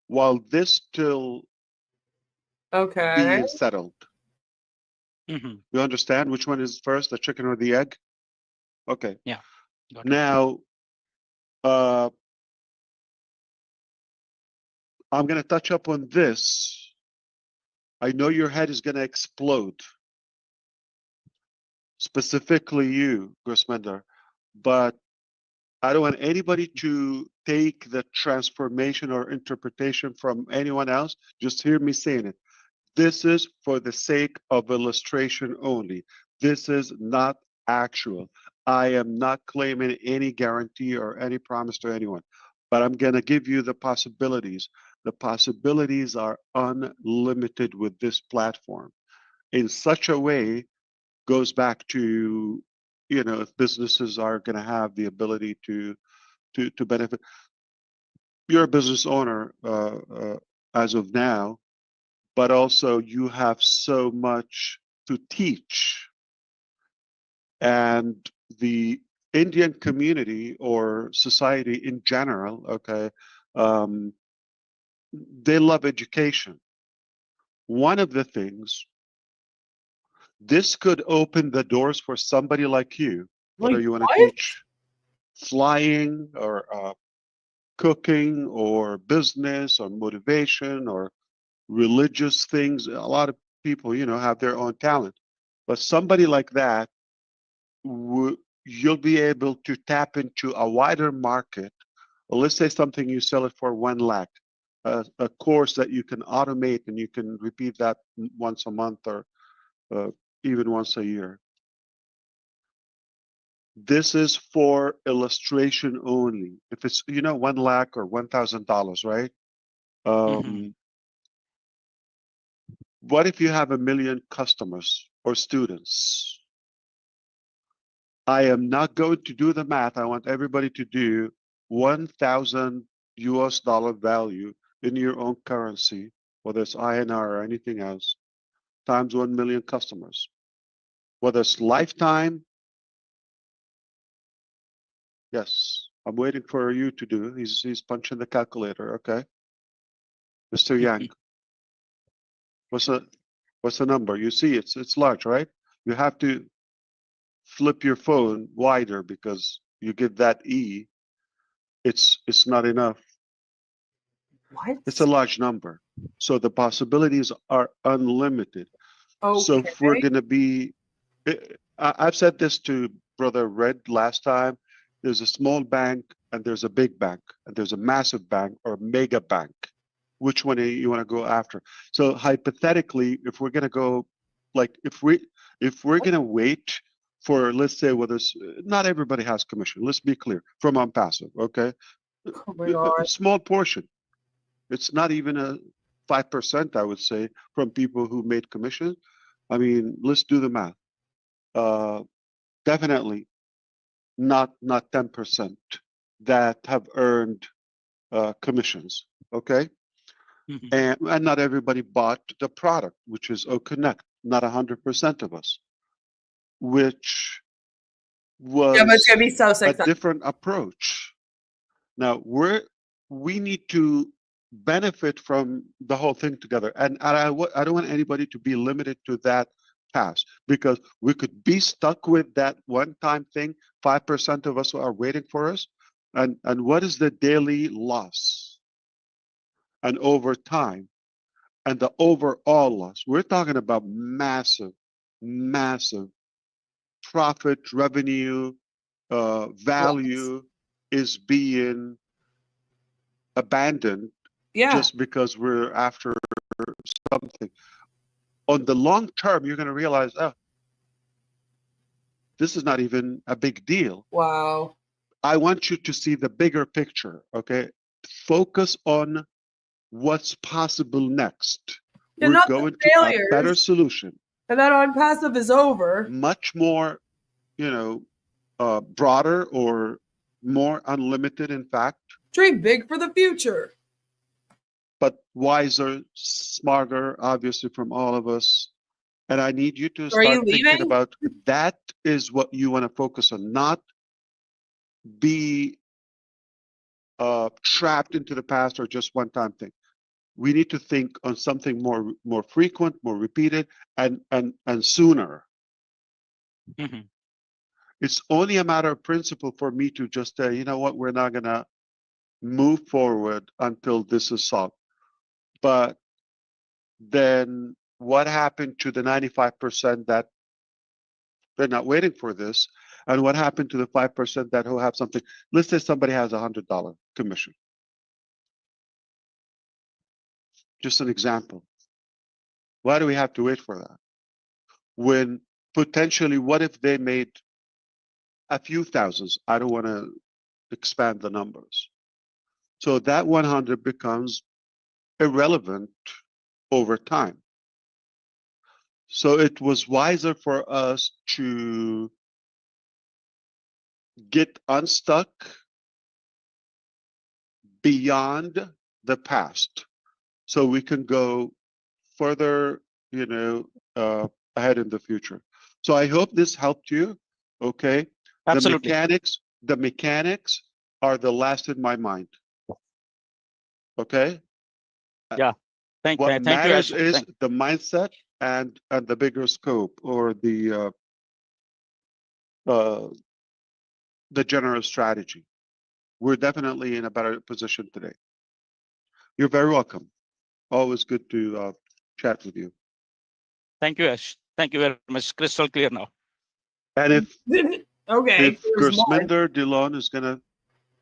while this still being settled. You understand which one is first, the chicken or the egg? Okay. Yeah. Now, I'm going to touch up on this. I know your head is going to explode, specifically you, Gusminder, but I don't want anybody to take the transformation or interpretation from anyone else. Just hear me saying it. This is for the sake of illustration only. This is not actual. I am not claiming any guarantee or any promise to anyone, but I'm going to give you the possibilities. The possibilities are unlimited with this platform. In such a way, goes back to, if businesses are going to have the ability to benefit. You're a business owner as of now, but also you have so much to teach. And the Indian community or society in general, okay, they love education. One of the things, this could open the doors for somebody like you, whether you want to teach flying or cooking or business or motivation or religious things. A lot of people, have their own talent. But somebody like that, you'll be able to tap into a wider market. Well, let's say something you sell it for 1 lakh, a course that you can automate and you can repeat that once a month or even once a year. This is for illustration only. If it's, 1 lakh or $1,000, right? What if you have 1 million customers or students? I am not going to do the math. I want everybody to do 1,000 US dollar value in your own currency, whether it's INR or anything else, times 1 million customers. Whether it's lifetime, yes, I'm waiting for you to do. He's punching the calculator, okay? Mr. Yang, what's the number? You see, it's large, right? You have to flip your phone wider because you get that E. It's not enough. What? It's a large number. So the possibilities are unlimited. Okay. So if we're going to be, I've said this to Brother Red last time, there's a small bank and there's a big bank and there's a massive bank or mega bank. which one you want to go after. So hypothetically, if we're going to go, like if we're going to wait for, let's say, whether not everybody has commission. Let's be clear, from OnPassive, okay? Oh my God. A small portion. It's not even a 5%, I would say, from people who made commission. I mean, let's do the math. Definitely not 10% that have earned commissions, okay? And not everybody bought the product, which is OConnect, not 100% of us, which was Yeah, but it's gonna be so a successful. different approach. Now we need to benefit from the whole thing together, and I don't want anybody to be limited to that pass, because we could be stuck with that one-time thing. 5% of us are waiting for us, and what is the daily loss? And over time, and the overall loss, we're talking about massive profit, revenue, value is being abandoned just because we're after something. On the long term, you're going to realize, oh, this is not even a big deal. Wow. I want you to see the bigger picture, okay? Focus on what's possible next. Yeah, We're not the going to a failures. better solution. And that OnPassive is over. Much more, broader or more unlimited, in fact. Dream big for the future. But wiser, smarter, obviously, from all of us. And I need you to Are you start thinking leaving? about that is what you want to focus on, not be trapped into the past or just one-time thing. We need to think on something more frequent, more repeated, and sooner. It's only a matter of principle for me to just say, you know what, we're not going to move forward until this is solved. But then what happened to the 95% that they're not waiting for this? And what happened to the 5% that who have something? Let's say somebody has $100 commission. Just an example. Why do we have to wait for that? When potentially, what if they made a few thousands? I don't want to expand the numbers. So that 100 becomes irrelevant over time. So it was wiser for us to get unstuck beyond the past so we can go further, ahead in the future. So I hope this helped you. Okay. Absolutely. The mechanics are the last in my mind. Okay. Yeah. Thank you, matters Ash. is the mindset and the bigger scope, or the general strategy. We're definitely in a better position today. You're very welcome. Always good to chat with you. Thank you, Ash. Thank you very much. Crystal clear now. And if okay, Gurminder Dillon is going to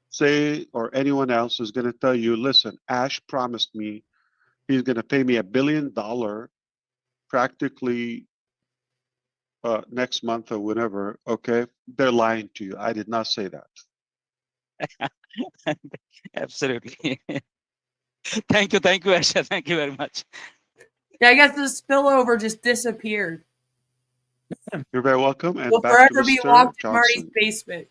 say, or anyone else is going to tell you, listen, Ash promised me he's going to pay me $1 billion practically next month or whenever, okay, they're lying to you. I did not say that. Absolutely. Thank you, Ash. Thank you very much. Yeah, I guess the spillover just disappeared. You're very welcome. And We'll back to forever be Mr. locked in Johnson. Marty's basement.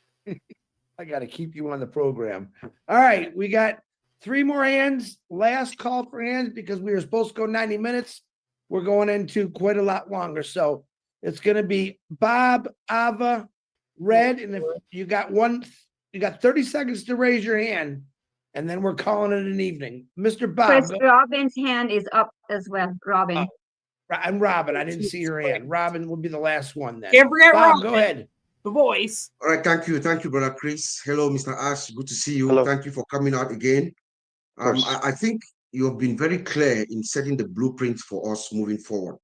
I got to keep you on the program. All right, we got 3 more hands. Last call for hands, because we were supposed to go 90 minutes. We're going into quite a lot longer. So it's going to be Bob, Ava, Red. And if you got 30 seconds to raise your hand, and then we're calling it an evening. Mr. Bob. Chris, Robin's hand is up as well. Robin. And Robin, I didn't see your hand. Robin will be the last one then. Can't forget Bob, Robin. go ahead. The voice. All right, thank you, brother Chris. Hello, Mr. Ash. Good to see you. Hello. Thank you for coming out again. I think you have been very clear in setting the blueprint for us moving forward.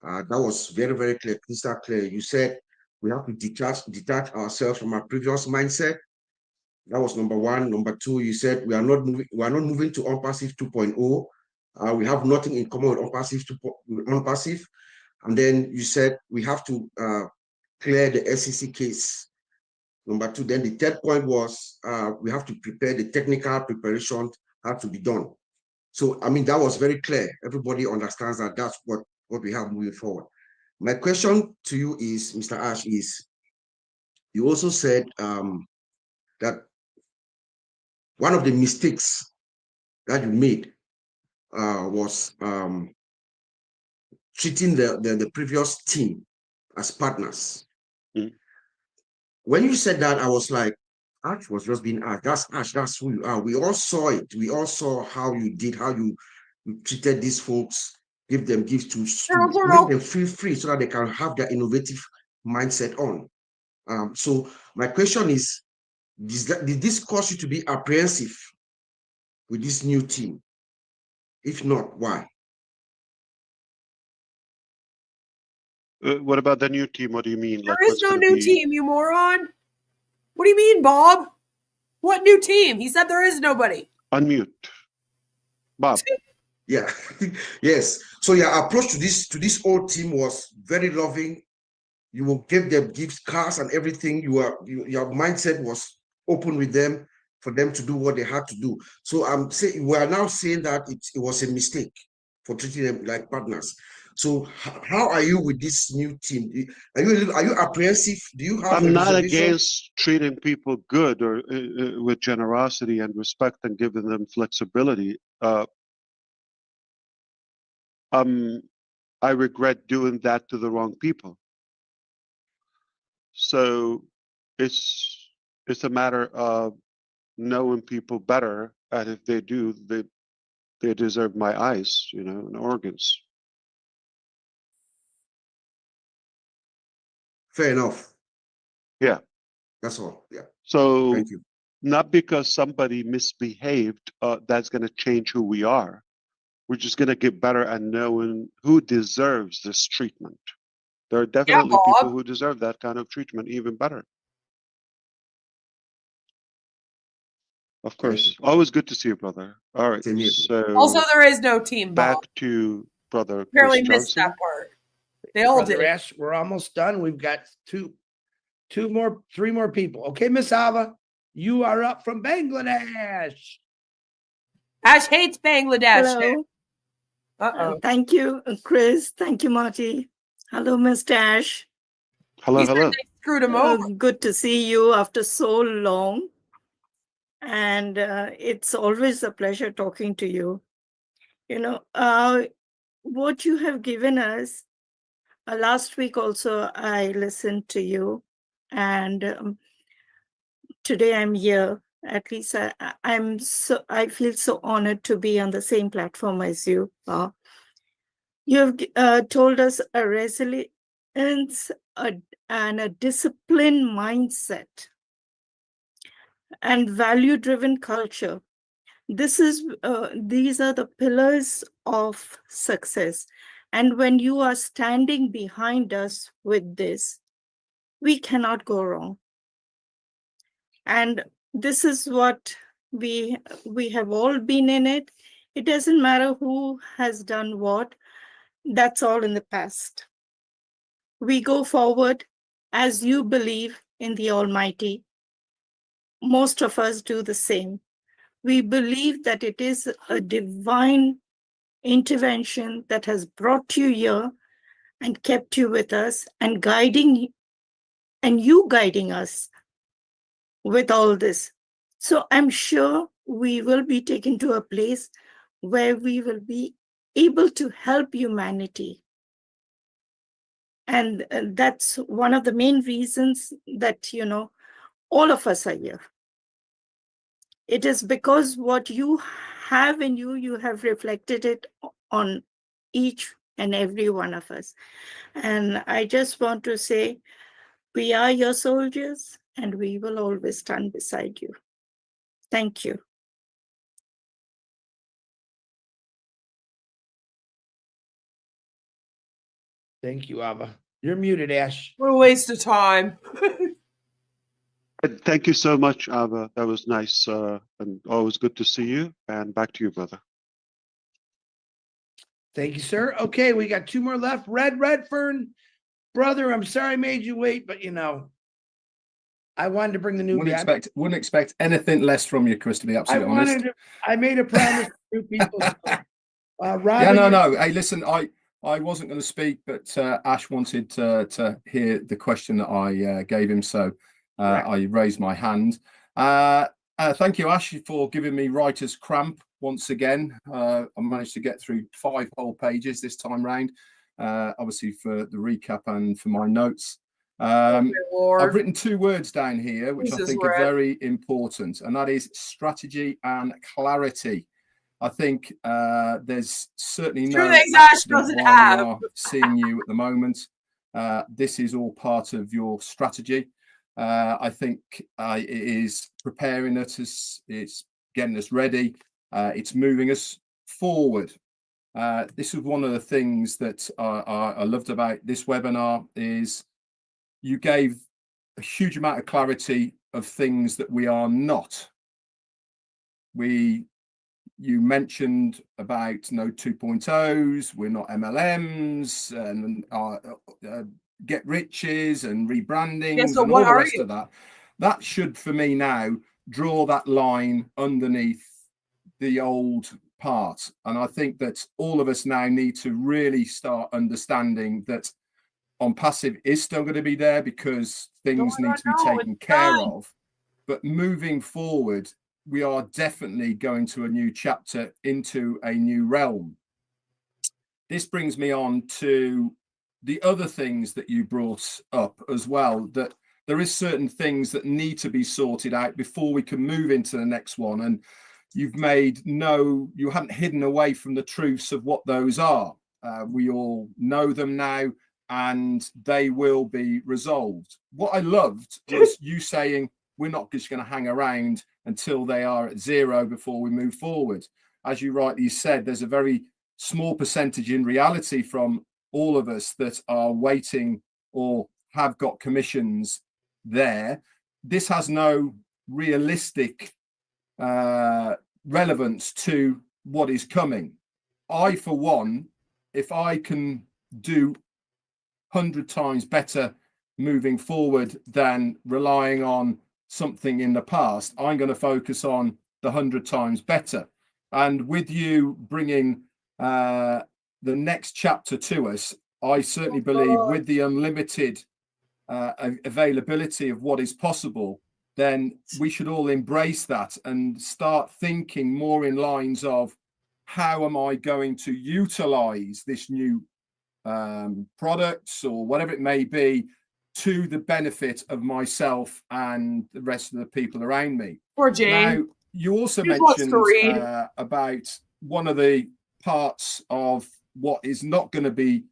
That was very, very clear, crystal clear. You said we have to detach ourselves from our previous mindset. That was number one. Number two, you said we are not moving to OnPassive 2.0. We have nothing in common with OnPassive. And then you said we have to clear the SEC case. Number 2, then the third point was we have to prepare the technical preparation had to be done. So, I mean, that was very clear. Everybody understands that that's what we have moving forward. My question to you is, Mr. Ash, is you also said that one of the mistakes that you made was treating the previous team as partners. When you said that, I was like, Ash was just being Ash. That's Ash. That's who you are. We all saw it. We all saw how you did, how you treated these folks, give them gifts to make them feel free so that they can have their innovative mindset on. So my question is, did this cause you to be apprehensive with this new team? If not, why? What about the new team? What do you mean? There is no new team, you moron. What do you mean, Bob? What new team? He said there is nobody. Unmute. Bob. Yeah. Yes. So your approach to this old team was very loving. You will give them gifts, cars, and everything. Your mindset was open with them for them to do what they had to do. So I'm saying we are now saying that it was a mistake for treating them like partners. So how are you with this new team? Are you apprehensive? Do you have? I'm not against treating people good or with generosity and respect and giving them flexibility. I regret doing that to the wrong people. So it's a matter of knowing people better, and if they do, they deserve my eyes, and organs. Fair enough. Yeah. That's all. Yeah. So thank you. Not because somebody misbehaved, that's going to change who we are. We're just going to get better at knowing who deserves this treatment. There are definitely people who deserve that kind of treatment even better. Of course. Always good to see you, brother. All right. So Also, there is no team, Bob. back to brother Apparently Chris missed Johnson. that part. They all Brother did. Ash, we're almost done. We've got three more people. Okay, Miss Ava, you are up from Bangladesh. Ash hates Bangladesh. Hello. Uh-oh. Thank you, Chris. Thank you, Marty. Hello, Mr. Ash. Hello, hello. They screwed him over. Good to see you after so long. And it's always a pleasure talking to you. What you have given us, last week also I listened to you, and today I'm here. At least I feel so honored to be on the same platform as you. You have told us a resilience and a disciplined mindset and value-driven culture. These are the pillars of success. And when you are standing behind us with this, we cannot go wrong. And this is what we have all been in it. It doesn't matter who has done what. That's all in the past. We go forward as you believe in the Almighty. Most of us do the same. We believe that it is a divine intervention that has brought you here and kept you with us and you guiding us with all this. So I'm sure we will be taken to a place where we will be able to help humanity. And that's one of the main reasons that, all of us are here. It is because what you have in you, you have reflected it on each and every one of us. And I just want to say, we are your soldiers and we will always stand beside you. Thank you. Thank you, Ava. You're muted, Ash. What a waste of time. Thank you so much, Ava. That was nice and always good to see you. And back to you, brother. Thank you, sir. Okay, we got 2 more left. Redfern, brother, I'm sorry I made you wait, but I wanted to bring the new guy. Wouldn't expect anything less from you, Chris, to be absolutely honest. I made a promise to new people. Robin, Yeah, no. Hey, listen, I wasn't going to speak, but Ash wanted to hear the question that I gave him, so I raised my hand. Thank you, Ash, for giving me writer's cramp once again. I managed to get through 5 whole pages this time round, obviously for the recap and for my notes. I've written 2 words down here, which I think are very important, and that is strategy and clarity. I think there's certainly no accident why we are seeing you at the moment. This is all part of your strategy. I think it is preparing us, it's getting us ready, it's moving us forward. This is one of the things that I loved about this webinar is you gave a huge amount of clarity of things that we are not. You mentioned about no 2.0s, we're not MLMs and get riches and rebranding and all the rest of that. That should, for me now, draw that line underneath the old part. And I think that all of us now need to really start understanding that OnPassive is still going to be there because things need to be taken care of. But moving forward, we are definitely going to a new chapter into a new realm. This brings me on to the other things that you brought up as well, that there is certain things that need to be sorted out before we can move into the next one. And you haven't hidden away from the truths of what those are. We all know them now, and they will be resolved. What I loved was you saying, we're not just going to hang around until they are at 0 before we move forward. As you rightly said, there's a very small percentage in reality from all of us that are waiting or have got commissions there. This has no realistic relevance to what is coming. I, for one, if I can do 100 times better moving forward than relying on something in the past, I'm going to focus on the 100 times better. And with you bringing the next chapter to us, I certainly believe with the unlimited availability of what is possible, then we should all embrace that and start thinking more in lines of how am I going to utilize this new products or whatever it may be to the benefit of myself and the rest of the people around me. Poor Jane. Now, you also mentioned about one of the parts of what is not going to be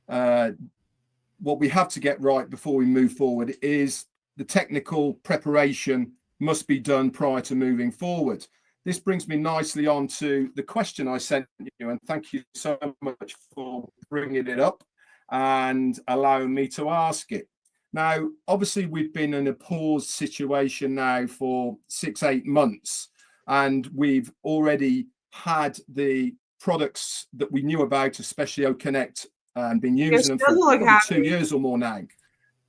what we have to get right before we move forward is the technical preparation must be done prior to moving forward. This brings me nicely on to the question I sent you, and thank you so much for bringing it up and allowing me to ask it. Now, obviously, we've been in a pause situation now for 6-8 months, and we've already had the products that we knew about, especially OConnect, and been using them for probably 2 years or more now.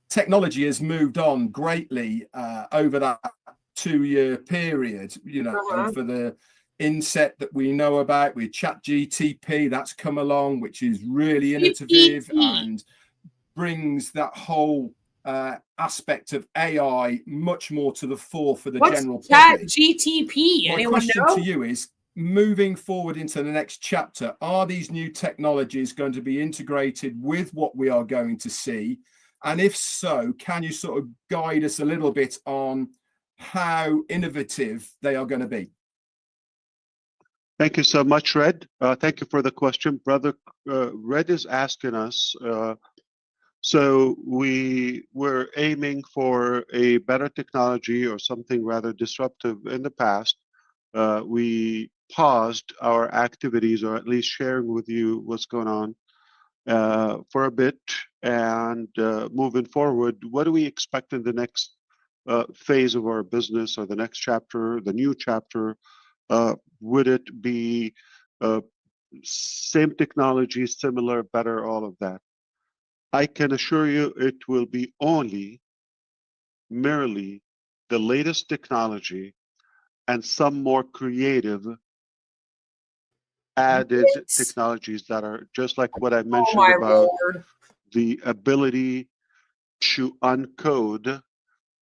Technology has moved on greatly over that 2-year period, for the inset that we know about with ChatGTP, that's come along, which is really innovative and brings that whole aspect of AI much more to the fore for the general public. What's ChatGTP? My question to you is, moving forward into the next chapter, are these new technologies going to be integrated with what we are going to see? And if so, can you sort of guide us a little bit on how innovative they are going to be? Thank you so much, Red. Thank you for the question. Brother Red is asking us, so we were aiming for a better technology or something rather disruptive in the past. We paused our activities, or at least sharing with you what's going on for a bit. And moving forward, what do we expect in the next phase of our business, or the next chapter, the new chapter? Would it be same technology, similar, better, all of that. I can assure you it will be only merely the latest technology and some more creative added technologies that are just like what I mentioned my about Lord. the ability to uncode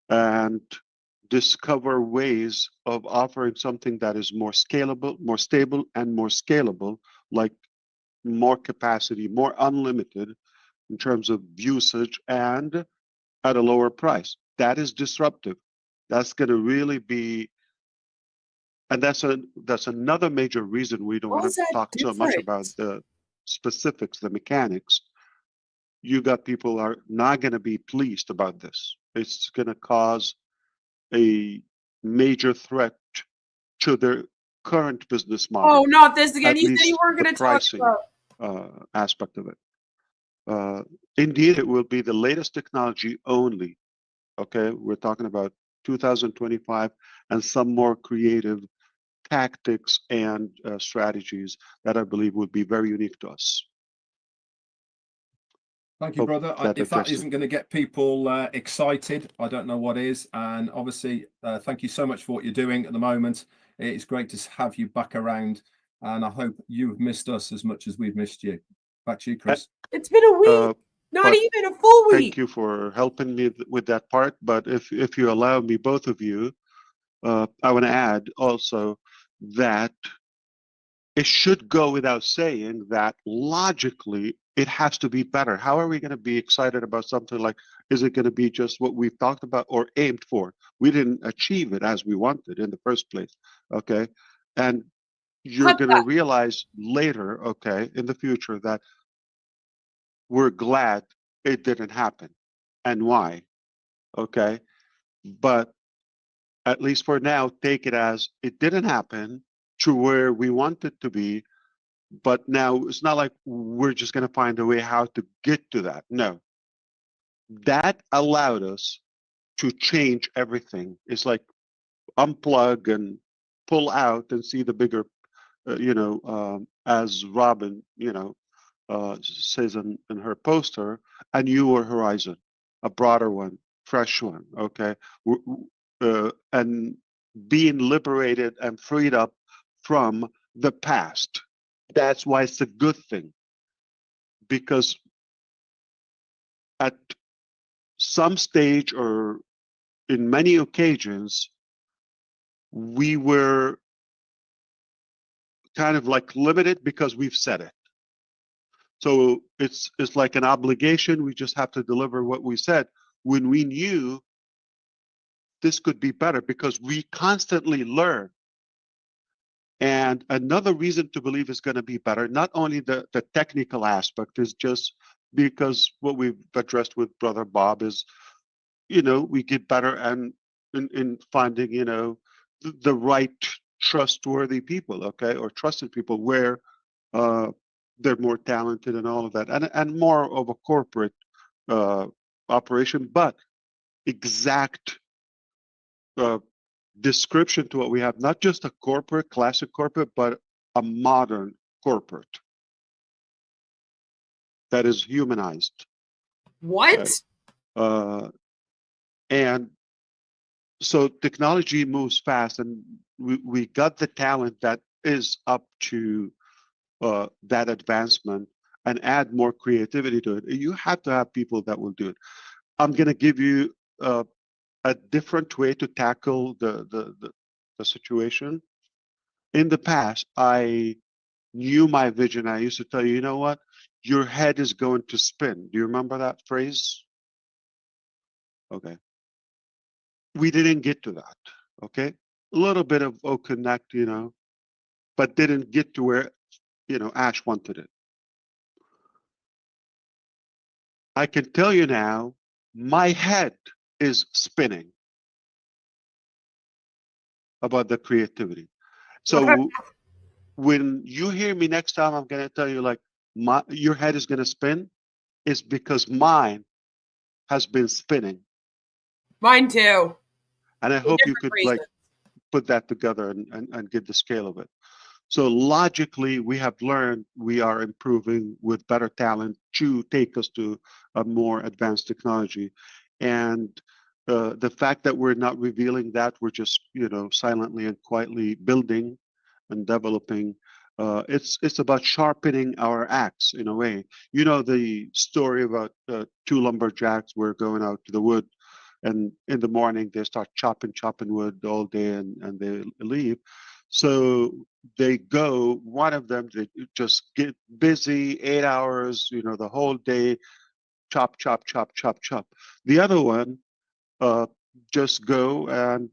and discover ways of offering something that is more scalable, more stable, and more scalable, like more capacity, more unlimited in terms of usage and at a lower price. That is disruptive. That's going to really be, and that's another major reason we don't How want is to that talk so much different? about the specifics, the mechanics. You got people are not going to be pleased about this. It's going to cause a major threat to their current business model. Oh, not this again. At You said you least weren't the going to talk pricing about. aspect of it. Indeed, it will be the latest technology only. Okay, we're talking about 2025 and some more creative tactics and strategies that I believe would be very unique to us. Thank you, Hope brother. that If that addressed it. isn't going to get people excited, I don't know what is. And obviously, thank you so much for what you're doing at the moment. It's great to have you back around, and I hope you've missed us as much as we've missed you. Back to you, Chris. It's been a week, not But even a full week. thank you for helping me with that part. But if you allow me, both of you, I want to add also that it should go without saying that logically it has to be better. How are we going to be excited about something like, is it going to be just what we've talked about or aimed for? We didn't achieve it as we wanted in the first place. Okay. And you're going to realize later, okay, in the future that we're glad it didn't happen. And why? Okay. But at least for now, take it as it didn't happen to where we want it to be. But now it's not like we're just going to find a way how to get to that. No. That allowed us to change everything. It's like unplug and pull out and see the bigger, as Robin, says in her poster, a newer horizon, a broader one, fresh one. Okay. And being liberated and freed up from the past. That's why it's a good thing, because at some stage or in many occasions, we were kind of like limited because we've said it. So it's like an obligation. We just have to deliver what we said when we knew this could be better, because we constantly learn. And another reason to believe it's going to be better, not only the technical aspect, is just because what we've addressed with Brother Bob is, we get better and in finding, the right trustworthy people, okay, or trusted people where they're more talented and all of that, and more of a corporate operation, but exact description to what we have, not just a corporate, classic corporate, but a modern corporate that is humanized. What? And so technology moves fast, and we got the talent that is up to that advancement and add more creativity to it. You have to have people that will do it. I'm going to give you a different way to tackle the situation. In the past, I knew my vision. I used to tell you, you know what? Your head is going to spin. Do you remember that phrase? Okay. We didn't get to that. Okay. A little bit of connect, but didn't get to where, Ash wanted it. I can tell you now, my head is spinning about the creativity. So when you hear me next time, I'm going to tell you like, your head is going to spin, is because mine has been spinning. Mine too. And I hope you different could reasons. like put that together and get the scale of it. So logically, we have learned we are improving with better talent to take us to a more advanced technology. And the fact that we're not revealing that, we're just, silently and quietly building and developing. It's about sharpening our axe in a way. You know the story about two lumberjacks were going out to the wood, and in the morning they start chopping wood all day, and they leave. So they go, one of them, they just get busy 8 hours, the whole day, chop, chop, chop, chop, chop. The other one just go and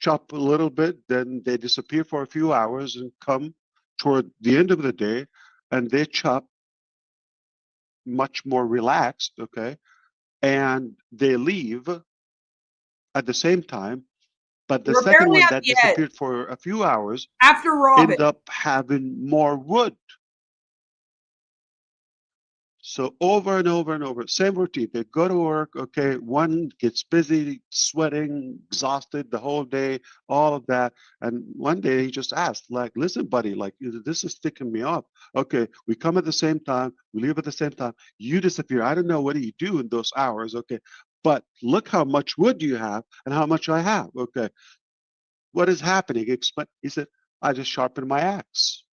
chop a little bit, then they disappear for a few hours and come toward the end of the day, and they chop much more relaxed, okay? And they leave at the same time, but the We're second barely one at that the disappeared end. for a few hours After Robin. end up having more wood. So over and over and over, same routine. They go to work, okay, one gets busy, sweating, exhausted the whole day, all of that. And one day he just asked, like, listen, buddy, like, this is sticking me off. Okay, we come at the same time, we leave at the same time, you disappear. I don't know what do you do in those hours, okay, but look how much wood you have and how much I have, okay. What is happening? He said, I just sharpened my axe.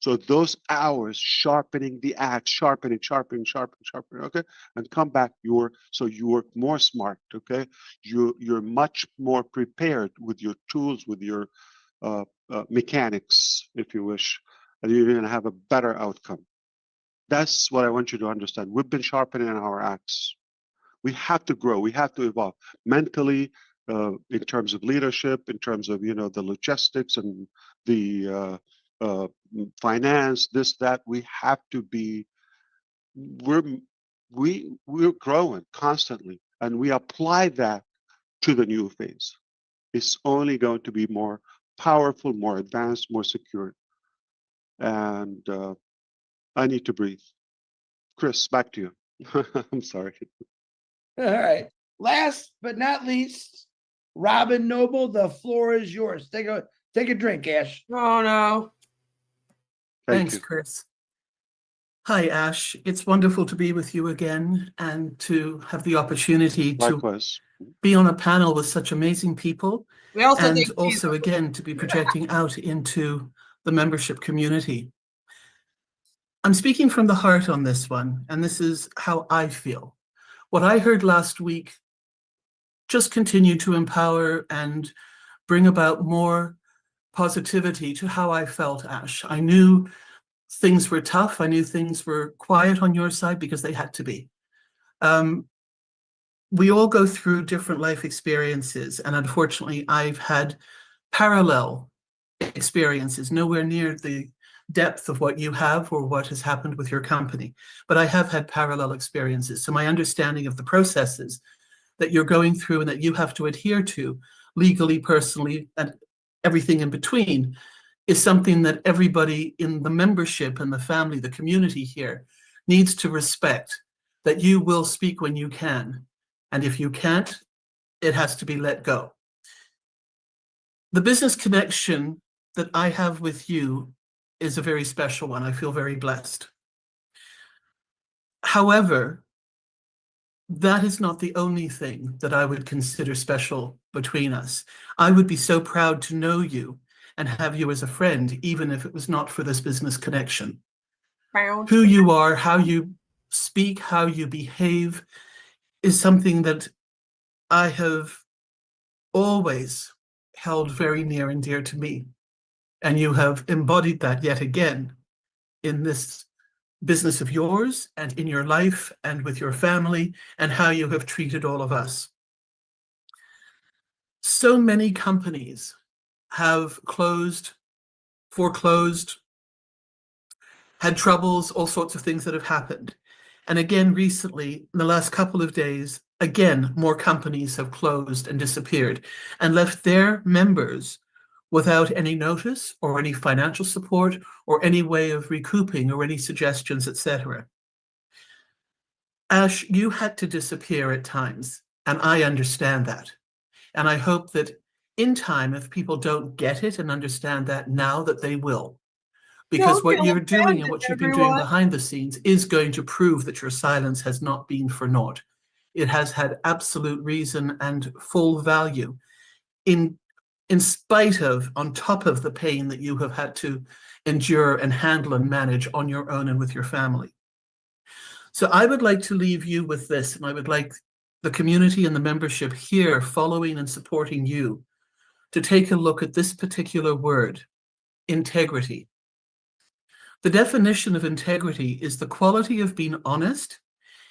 So those hours sharpening the axe, sharpening, okay, and come back. So you work more smart, okay. You're much more prepared with your tools, with your mechanics, if you wish, and you're going to have a better outcome. That's what I want you to understand. We've been sharpening our axe. We have to grow. We have to evolve mentally, in terms of leadership, in terms of the logistics and the finance, this, that. We have to be. We're growing constantly, and we apply that to the new phase. It's only going to be more powerful, more advanced, more secure. And I need to breathe. Chris, back to you. I'm sorry. All right. Last but not least, Robin Noble, the floor is yours. Take a drink, Ash. Oh no. Thanks, Chris. Hi, Ash. It's wonderful to be with you again and to have the opportunity to be on a panel with such amazing people. We also and think also, again, to be projecting out into the membership community. I'm speaking from the heart on this one, and this is how I feel. What I heard last week just continued to empower and bring about more positivity to how I felt, Ash. I knew things were tough. I knew things were quiet on your side because they had to be. We all go through different life experiences, and unfortunately, I've had parallel experiences, nowhere near the depth of what you have or what has happened with your company, but I have had parallel experiences. So my understanding of the processes that you're going through and that you have to adhere to legally, personally, and everything in between is something that everybody in the membership and the family, the community here, needs to respect, that you will speak when you can. And if you can't, it has to be let go. The business connection that I have with you is a very special one. I feel very blessed. However, that is not the only thing that I would consider special between us. I would be so proud to know you and have you as a friend, even if it was not for this business connection. Who you are, how you speak, how you behave is something that I have always held very near and dear to me. And you have embodied that yet again in this business of yours and in your life and with your family and how you have treated all of us. So many companies have closed, foreclosed, had troubles, all sorts of things that have happened. And again, recently, in the last couple of days, again, more companies have closed and disappeared and left their members without any notice or any financial support or any way of recouping or any suggestions, etc. Ash, you had to disappear at times, and I understand that. And I hope that in time, if people don't get it and understand that now, that they will. Because what you're doing and what you've been doing behind the scenes is going to prove that your silence has not been for naught. It has had absolute reason and full value in spite of, on top of the pain that you have had to endure and handle and manage on your own and with your family. So I would like to leave you with this, and I would like the community and the membership here following and supporting you to take a look at this particular word, integrity. The definition of integrity is the quality of being honest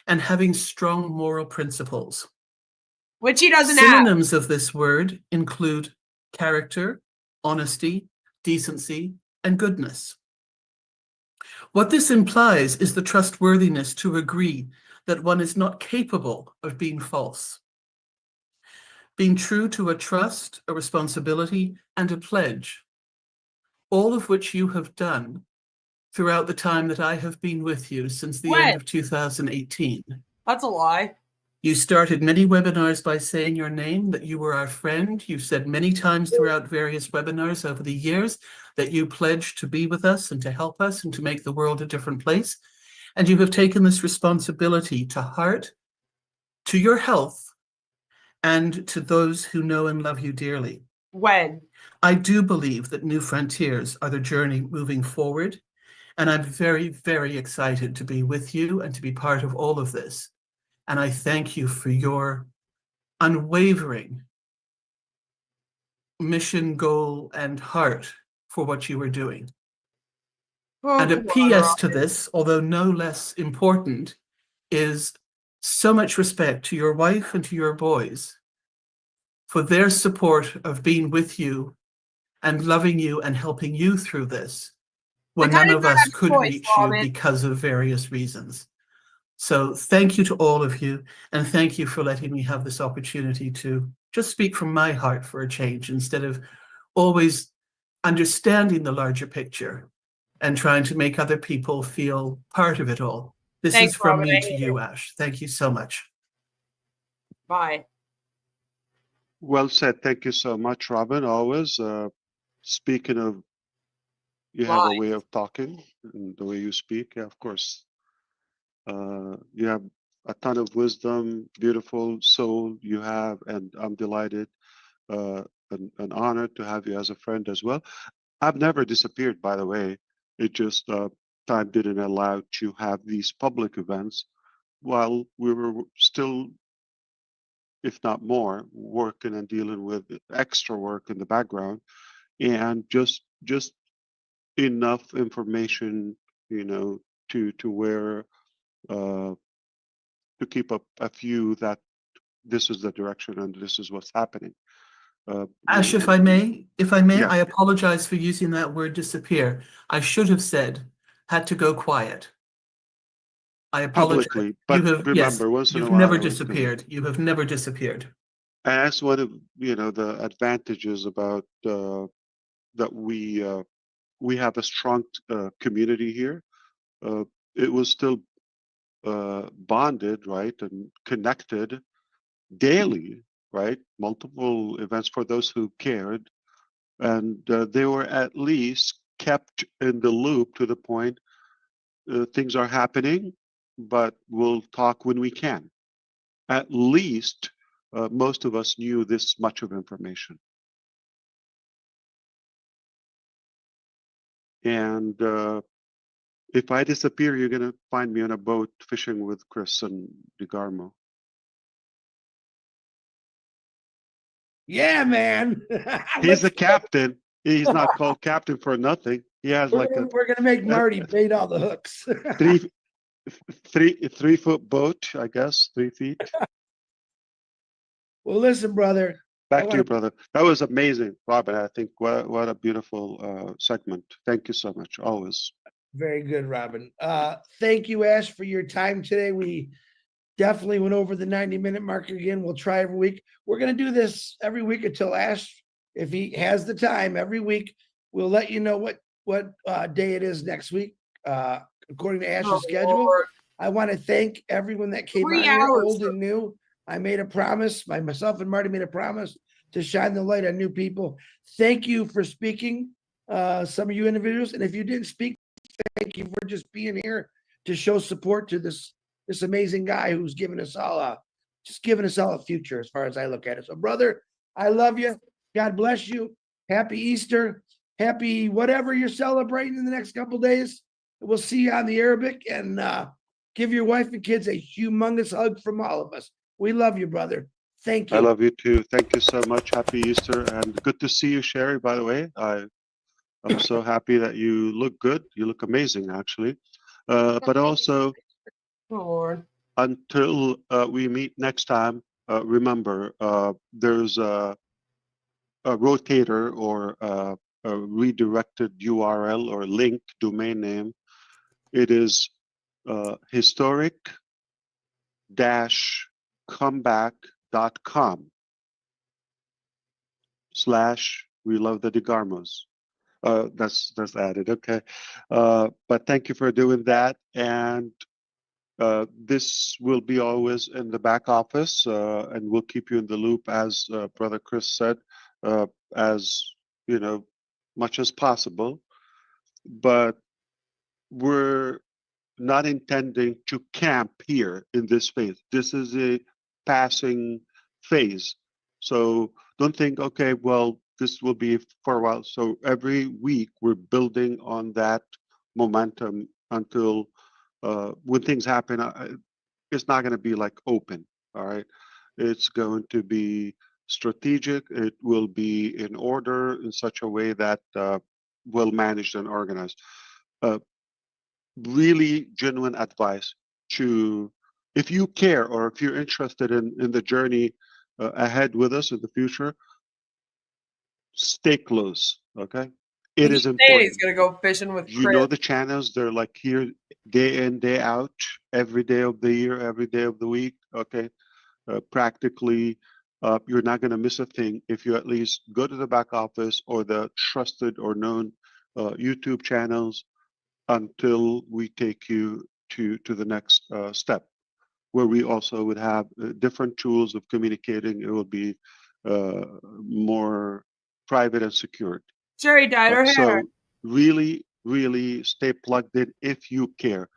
and having strong moral principles. Which he doesn't have. Synonyms of this word include character, honesty, decency, and goodness. What this implies is the trustworthiness to agree that one is not capable of being false. Being true to a trust, a responsibility, and a pledge, all of which you have done throughout the time that I have been with you since the end of 2018. That's a lie. You started many webinars by saying your name, that you were our friend. You've said many times throughout various webinars over the years that you pledged to be with us and to help us and to make the world a different place. And you have taken this responsibility to heart, to your health, and to those who know and love you dearly. When? I do believe that new frontiers are the journey moving forward. And I'm very, very excited to be with you and to be part of all of this. And I thank you for your unwavering mission, goal, and heart for what you are doing. Oh, and a PS to this, although no less important, is so much respect to your wife and to your boys for their support of being with you and loving you and helping you through this when none of us could reach you because of various reasons. So thank you to all of you, and thank you for letting me have this opportunity to just speak from my heart for a change instead of always understanding the larger picture and trying to make other people feel part of it all. This Thanks, is from Robin. me to you, Ash. Thank you so much. Bye. Well said. Thank you so much, Robin. Always. Speaking of, you have a way of talking and the way you speak. Yeah, of course. You have a ton of wisdom, beautiful soul you have, and I'm delighted, an honor to have you as a friend as well. I've never disappeared, by the way. It just time didn't allow to have these public events while we were still, if not more, working and dealing with extra work in the background, and just enough information, you know, to where to keep up a few that this is the direction and this is what's happening. Ash, if I may, Yeah. I apologize for using that word disappear. I should have said, had to go quiet. I apologize. Publicly, but remember, once in a You've while, never I was gonna- disappeared. You have never disappeared. And that's one of, you know, the advantages about that we have a strong community here. It was still bonded, right, and connected daily, right? Multiple events for those who cared, and they were at least kept in the loop to the point things are happening, but we'll talk when we can. At least most of us knew this much of information. And if I disappear, you're going to find me on a boat fishing with Chris and DeGarmo. Yeah, man. He's the captain. He's not called captain for nothing. He has We're like gonna make Marty bait all the hooks. three foot boat, I guess, 3 feet. Well, listen, brother. Back to you, brother. That was amazing, Robin. I think what a beautiful segment. Thank you so much. Always. Very good, Robin. Thank you, Ash, for your time today. We definitely went over the 90-minute mark again. We'll try every week. We're going to do this every week until Ash, if he has the time, every week. We'll let you know what day it is next week, according to Ash's schedule. Lord. I want to thank everyone that came 3 on here, hours. old and new. I made a promise. Myself and Marty made a promise to shine the light on new people. Thank you for speaking, some of you individuals. And if you didn't speak, thank you for just being here to show support to this amazing guy who's giving us all a future as far as I look at it. So, brother, I love you. God bless you. Happy Easter. Happy whatever you're celebrating in the next couple days. We'll see you on the Arabic, and give your wife and kids a humongous hug from all of us. We love you, brother. Thank you. I love you too. Thank you so much. Happy Easter, and good to see you, Sherry, by the way. I'm so happy that you look good. You look amazing, actually. But also, Oh, Lord. until we meet next time, remember, there's a rotator or a redirected URL or link domain name. It is historic-comeback.com/we love the DeGarmos. That's added. Okay. But thank you for doing that. And this will be always in the back office, and we'll keep you in the loop, as Brother Chris said, as much as possible. But we're not intending to camp here in this phase. This is a passing phase. So don't think, okay, well, this will be for a while. So every week we're building on that momentum until when things happen, it's not going to be like open. All right. It's going to be strategic. It will be in order in such a way that well managed and organized. Really genuine advice to, if you care or if you're interested in the journey ahead with us in the future, stay close. Okay. It is important. He's gonna go fishing with You Chris. know the channels, they're like here day in, day out, every day of the year, every day of the week. Okay. Practically, you're not going to miss a thing if you at least go to the back office or the trusted or known YouTube channels until we take you to the next step, where we also would have different tools of communicating. It will be more private and secured. Sherry dyed her hair. So really, really stay plugged in if you care.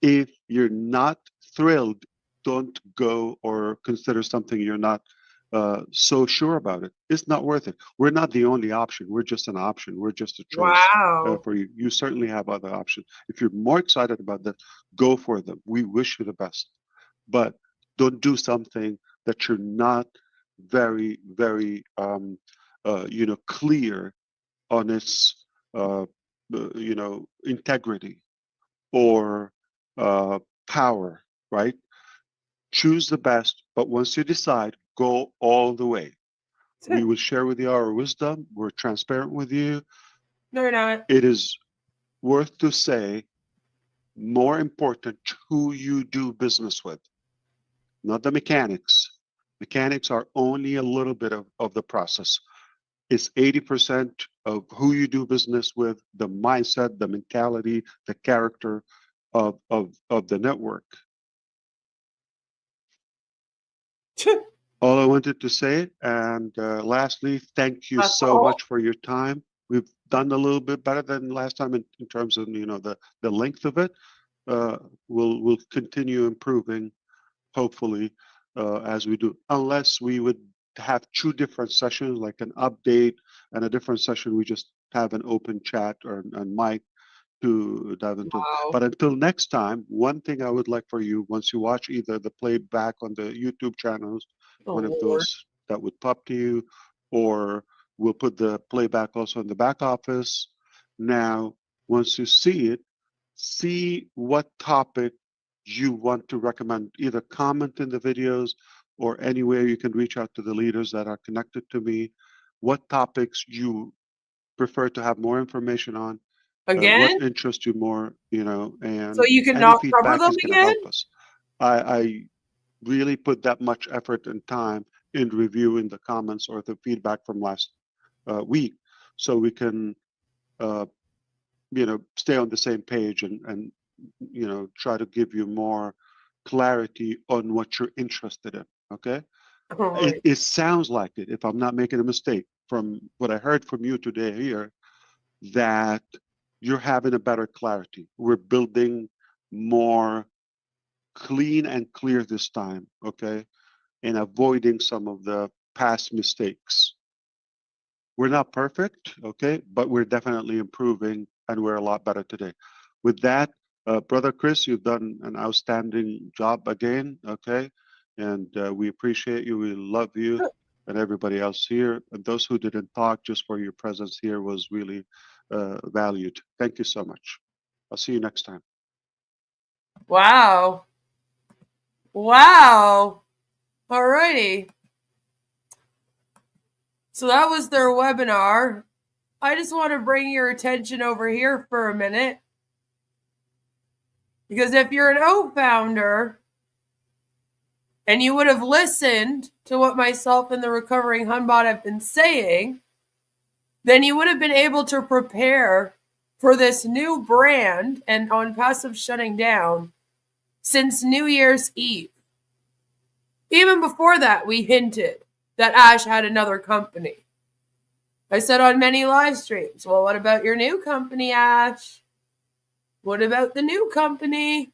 If you're not thrilled, don't go or consider something you're not so sure about it. It's not worth it. We're not the only option. We're just an option. We're just a choice for you. You certainly have other options. If you're more excited about that, go for them. We wish you the best. But don't do something that you're not very, very, clear on its, integrity or power, right? Choose the best, but once you decide, go all the way. We will share with you our wisdom. We're transparent with you. No, you're not. It is worth to say, more important, who you do business with, not the mechanics. Mechanics are only a little bit of the process. It's 80% of who you do business with, the mindset, the mentality, the character of the network. All I wanted to say, and lastly, thank you so much for your time. We've done a little bit better than last time in terms of the length of it. We'll continue improving, hopefully, as we do. Unless we would have two different sessions, like an update and a different session, we just have an open chat or and mic to dive into. But until next time, one thing I would like for you, once you watch either the playback on the YouTube channels, one of those that would pop to you, or we'll put the playback also in the back office. Now, once you see it, see what topic you want to recommend. Either comment in the videos or anywhere you can reach out to the leaders that are connected to me. What topics you prefer to have more information on? Again? What interests you more? And so you can any not cover feedback them is going to again? help us. I really put that much effort and time in reviewing the comments or the feedback from last week, so we can stay on the same page and try to give you more clarity on what you're interested in. Okay. It sounds like it, if I'm not making a mistake, from what I heard from you today here, that you're having a better clarity. We're building more clean and clear this time, okay? And avoiding some of the past mistakes. We're not perfect, okay? But we're definitely improving and we're a lot better today. With that, Brother Chris, you've done an outstanding job again, okay? And we appreciate you, we love you, and everybody else here. And those who didn't talk, just for your presence here was really valued. Thank you so much. I'll see you next time. Wow. Wow. Alrighty. So that was their webinar. I just want to bring your attention over here for a minute. Because if you're an O founder and you would have listened to what myself and the recovering Hunbot have been saying, then you would have been able to prepare for this new brand and OnPassive shutting down since New Year's Eve. Even before that, we hinted that Ash had another company. I said on many live streams, well, what about your new company, Ash? What about the new company?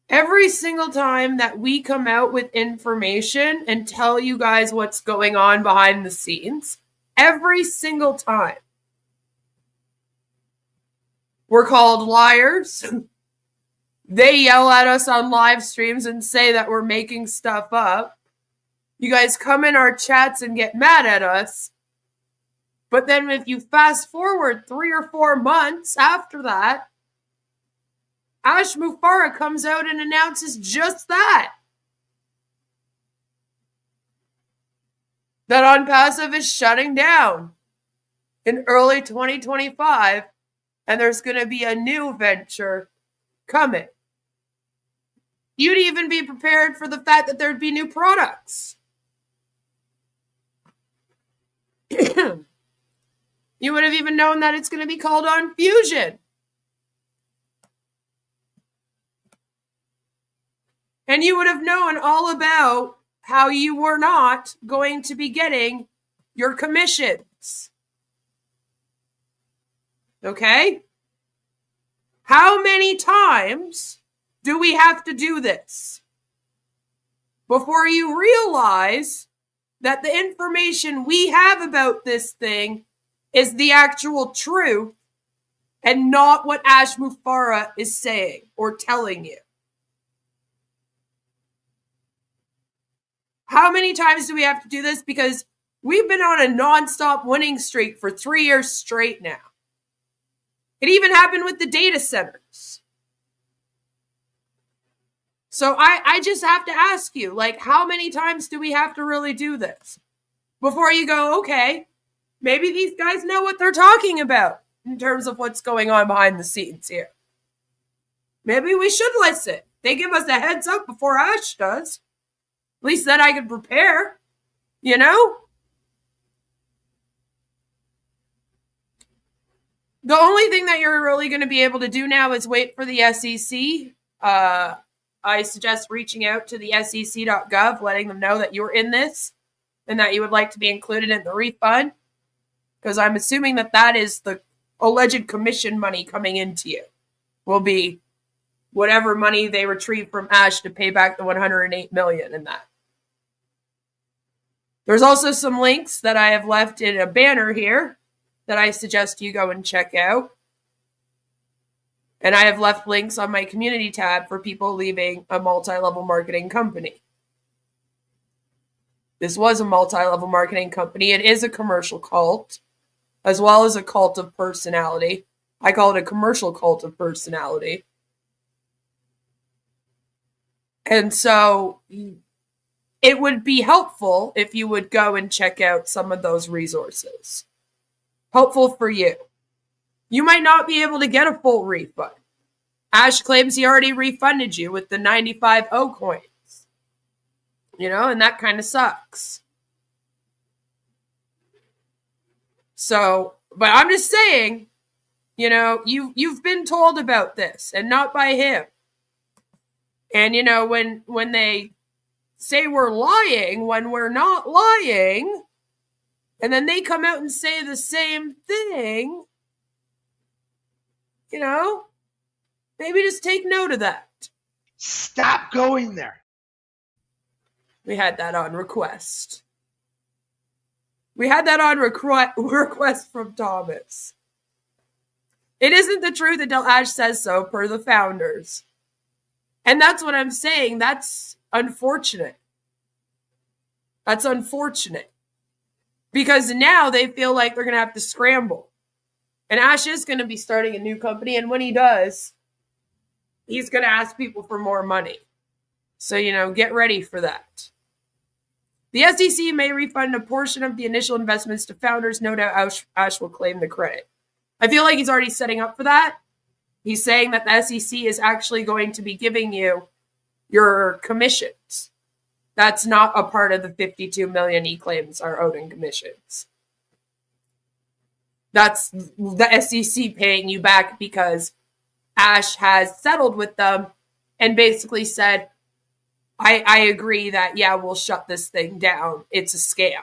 Every single time that we come out with information and tell you guys what's going on behind the scenes, every single time, we're called liars. They yell at us on live streams and say that we're making stuff up. You guys come in our chats and get mad at us. But then if you fast forward 3 or 4 months after that, Ash Mufareh comes out and announces just that. That OnPassive is shutting down in early 2025, and there's going to be a new venture coming. You'd even be prepared for the fact that there'd be new products. You would have even known that it's going to be called On Fusion. And you would have known all about how you were not going to be getting your commissions. Okay? How many times do we have to do this before you realize that the information we have about this thing is the actual truth and not what Ash Mufareh is saying or telling you? How many times do we have to do this? Because we've been on a nonstop winning streak for 3 years straight now. It even happened with the data centers. So I just have to ask you, like, how many times do we have to really do this before you go, okay, maybe these guys know what they're talking about in terms of what's going on behind the scenes here. Maybe we should listen. They give us a heads up before Ash does. At least then I can prepare, you know? The only thing that you're really going to be able to do now is wait for the SEC. I suggest reaching out to the sec.gov, letting them know that you're in this and that you would like to be included in the refund. Because I'm assuming that that is the alleged commission money coming into you. Will be whatever money they retrieve from Ash to pay back the $108 million in that. There's also some links that I have left in a banner here that I suggest you go and check out. And I have left links on my community tab for people leaving a multi-level marketing company. This was a multi-level marketing company. It is a commercial cult, as well as a cult of personality. I call it a commercial cult of personality. And so it would be helpful if you would go and check out some of those resources. Helpful for you. You might not be able to get a full refund. Ash claims he already refunded you with the 95 O coins. You know, and that kind of sucks. So, but I'm just saying, you know, you've been told about this and not by him. And, you know, when they say we're lying when we're not lying, and then they come out and say the same thing, you know, maybe just take note of that. Stop going there. We had that on request. We had that on request from Thomas. It isn't the truth until Ash says so, per the founders. And that's what I'm saying. That's unfortunate. That's unfortunate. Because now they feel like they're going to have to scramble. And Ash is going to be starting a new company. And when he does, he's going to ask people for more money. So, you know, get ready for that. The SEC may refund a portion of the initial investments to founders. No doubt Ash will claim the credit. I feel like he's already setting up for that. He's saying that the SEC is actually going to be giving you your commissions. That's not a part of the 52 million he claims are owed in commissions. That's the SEC paying you back because Ash has settled with them and basically said, I agree that, yeah, we'll shut this thing down. It's a scam.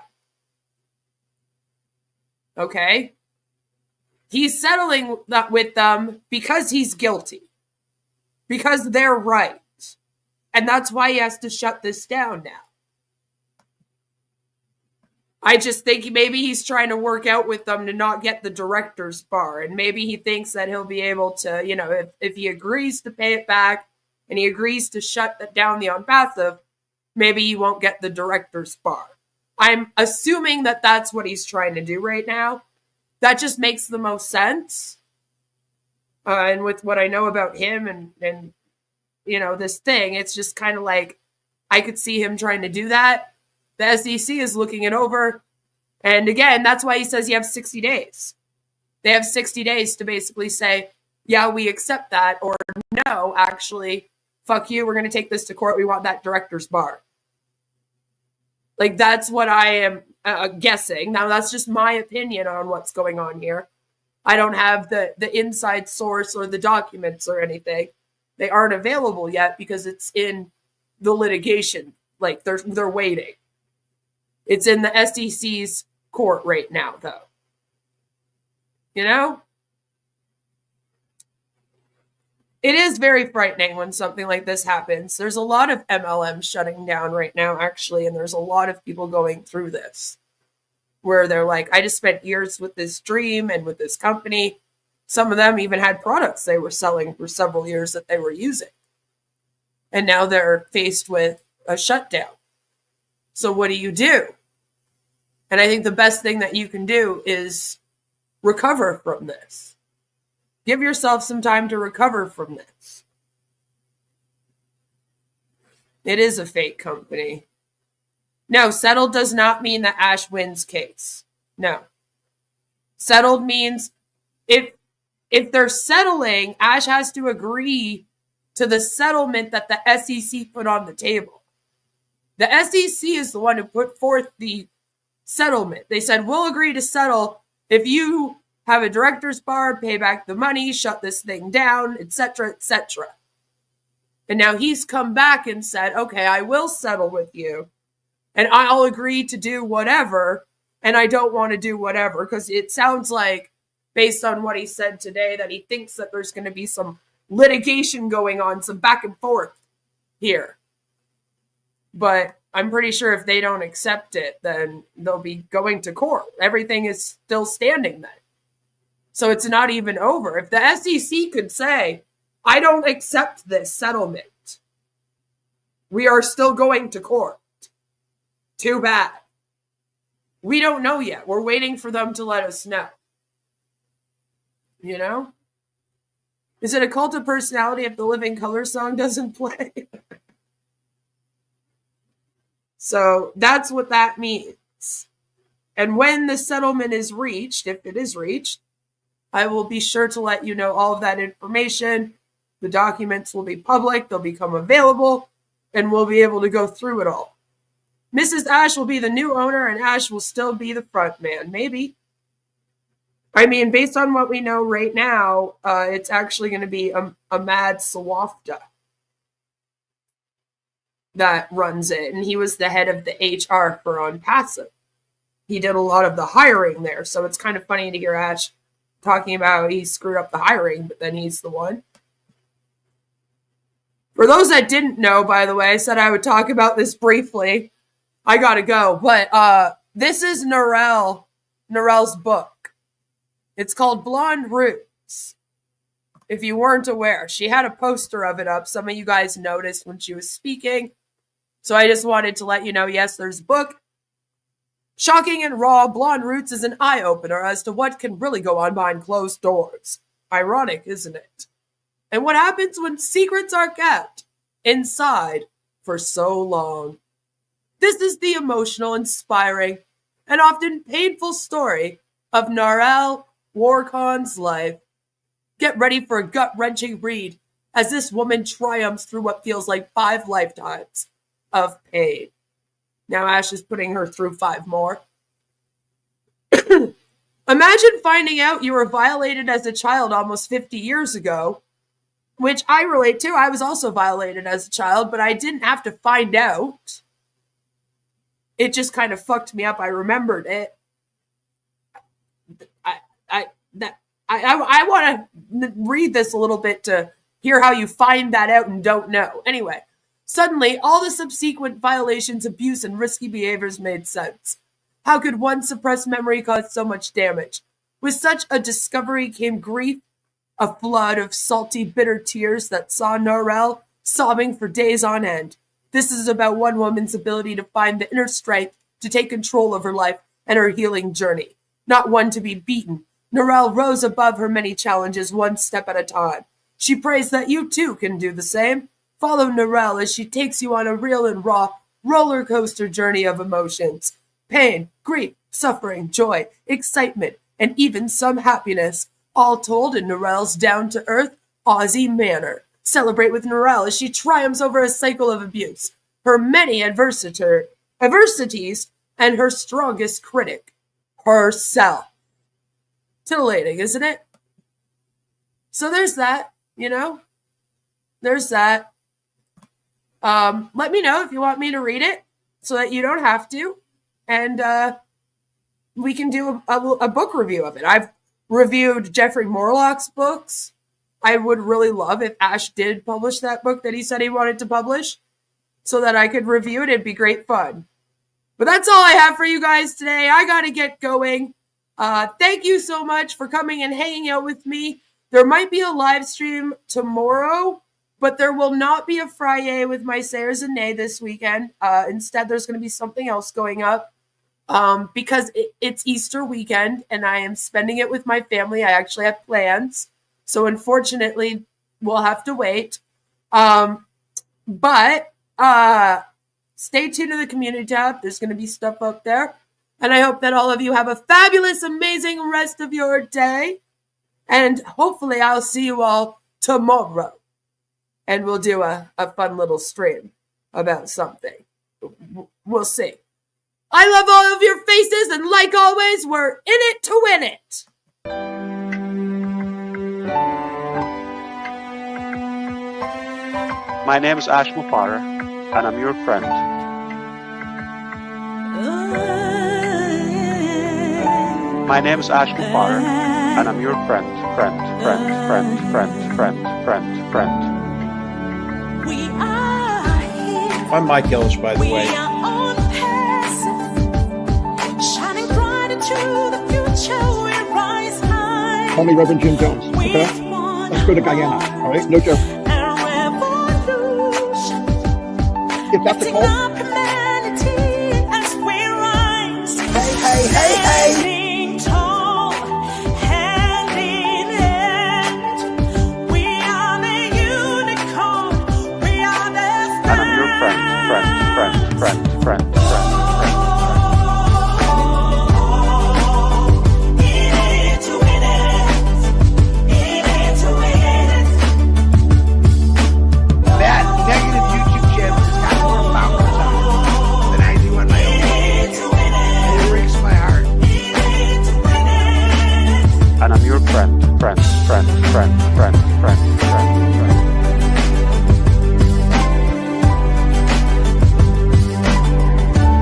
Okay? He's settling that with them because he's guilty. Because they're right. And that's why he has to shut this down now. I just think maybe he's trying to work out with them to not get the director's bar. And maybe he thinks that he'll be able to, you know, if he agrees to pay it back and he agrees to shut down the OnPassive, maybe he won't get the director's bar. I'm assuming that that's what he's trying to do right now. That just makes the most sense. And with what I know about him and you know, this thing, it's just kind of like I could see him trying to do that. The SEC is looking it over. And again, that's why he says you have 60 days. They have 60 days to basically say, yeah, we accept that, or no, actually, fuck you, we're going to take this to court. We want that director's bar. Like, that's what I am guessing. Now, that's just my opinion on what's going on here. I don't have the inside source or the documents or anything. They aren't available yet because it's in the litigation. Like, they're waiting. It's in the SEC's court right now, though. You know? It is very frightening when something like this happens. There's a lot of MLM shutting down right now, actually, and there's a lot of people going through this where they're like, I just spent years with this dream and with this company. Some of them even had products they were selling for several years that they were using. And now they're faced with a shutdown. So what do? And I think the best thing that you can do is recover from this. Give yourself some time to recover from this. It is a fake company. No, settled does not mean that Ash wins case. No. Settled means if they're settling, Ash has to agree to the settlement that the SEC put on the table. The SEC is the one who put forth the settlement. They said, we'll agree to settle if you have a director's bar, pay back the money, shut this thing down, etc., etc. And now he's come back and said, okay, I will settle with you, and I'll agree to do whatever, and I don't want to do whatever, because it sounds like, based on what he said today, that he thinks that there's going to be some litigation going on, some back and forth here. But I'm pretty sure if they don't accept it, then they'll be going to court. Everything is still standing then. So it's not even over. If the SEC could say, I don't accept this settlement, we are still going to court. Too bad. We don't know yet. We're waiting for them to let us know. You know? Is it a cult of personality if the Living Color song doesn't play? So that's what that means. And when the settlement is reached, if it is reached, I will be sure to let you know all of that information. The documents will be public, they'll become available, and we'll be able to go through it all. Mrs. Ash will be the new owner, and Ash will still be the front man. Maybe. I mean, based on what we know right now, it's actually going to be a mad Sawafta. that runs it, and he was the head of the HR for OnPassive. He did a lot of the hiring there, so it's kind of funny to hear Ash talking about he screwed up the hiring, but then he's the one. For those that didn't know, by the way, I said I would talk about this briefly. I gotta go, but this is Narelle's book. It's called Blonde Roots. If you weren't aware, she had a poster of it up. Some of you guys noticed when she was speaking. So I just wanted to let you know, yes, there's a book. Shocking and raw, Blonde Roots is an eye-opener as to what can really go on behind closed doors. Ironic, isn't it? And what happens when secrets are kept inside for so long. This is the emotional, inspiring, and often painful story of Narelle Warkon's life. Get ready for a gut-wrenching read as this woman triumphs through what feels like 5 lifetimes of pain. Now Ash is putting her through 5 more. Imagine finding out you were violated as a child almost 50 years ago, which I relate to. I was also violated as a child, but I didn't have to find out. It just kind of fucked me up. I remembered it. I want to read this a little bit to hear how you find that out and don't know. Anyway, suddenly, all the subsequent violations, abuse, and risky behaviors made sense. How could one suppressed memory cause so much damage? With such a discovery came grief, a flood of salty, bitter tears that saw Narelle sobbing for days on end. This is about one woman's ability to find the inner strength to take control of her life and her healing journey, not one to be beaten. Narelle rose above her many challenges one step at a time. She prays that you too can do the same. Follow Narelle as she takes you on a real and raw roller coaster journey of emotions. Pain, grief, suffering, joy, excitement, and even some happiness, all told in Narelle's down-to-earth Aussie manner. Celebrate with Narelle as she triumphs over a cycle of abuse, her many adversities, and her strongest critic, herself. Titillating, isn't it? So there's that, you know? There's that. Let me know if you want me to read it so that you don't have to. And we can do a book review of it. I've reviewed Jeffrey Morlock's books. I would really love if Ash did publish that book that he said he wanted to publish so that I could review it. It'd be great fun. But that's all I have for you guys today. I got to get going. Thank you so much for coming and hanging out with me. There might be a live stream tomorrow, but there will not be a Friday with my Sayers and Nay this weekend. Instead, there's going to be something else going up because it's Easter weekend and I am spending it with my family. I actually have plans. So unfortunately, we'll have to wait. But stay tuned to the community tab. There's going to be stuff up there. And I hope that all of you have a fabulous, amazing rest of your day. And hopefully I'll see you all tomorrow. And we'll do a fun little stream about something. We'll see. I love all of your faces, and like always, we're in it to win it. My name is Ash Mufareh, and I'm your friend. My name is Ash Mufareh, and I'm your friend. I'm Mike Ellish, by the way. Call me Reverend Jim Jones, okay? Let's go to Guyana, all right? No joke. If that's a call. Hey. Friend. That negative YouTube channel has got more followers on it than I do on my own. And it breaks my heart. And I'm your friend.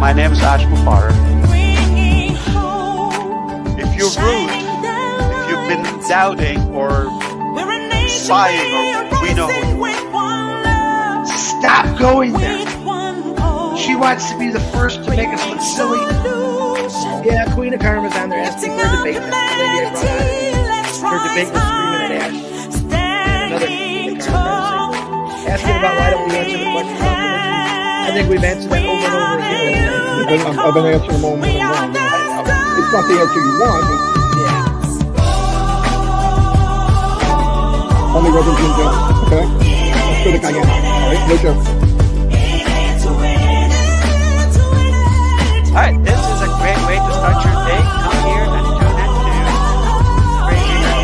My name is Ash Mufareh. If you're rude, if you've been doubting or sighing, or we know who you are. Stop going there. She wants to be the first to make us look silly. Yeah, Queen of Karma's on there asking for a debate. That's the lady I brought on. Her debate was screaming at Ash. And another Queen of Karma asking about why don't we answer the question about religion. I think we've answered that over and over again. I've been answering them all more than one. It's not the answer you want, but only Reverend Jim Jones, okay? Let's go to Guyana, all right? No joke. All right, this is a great way to start your day. Come here and tune in to Crazy Man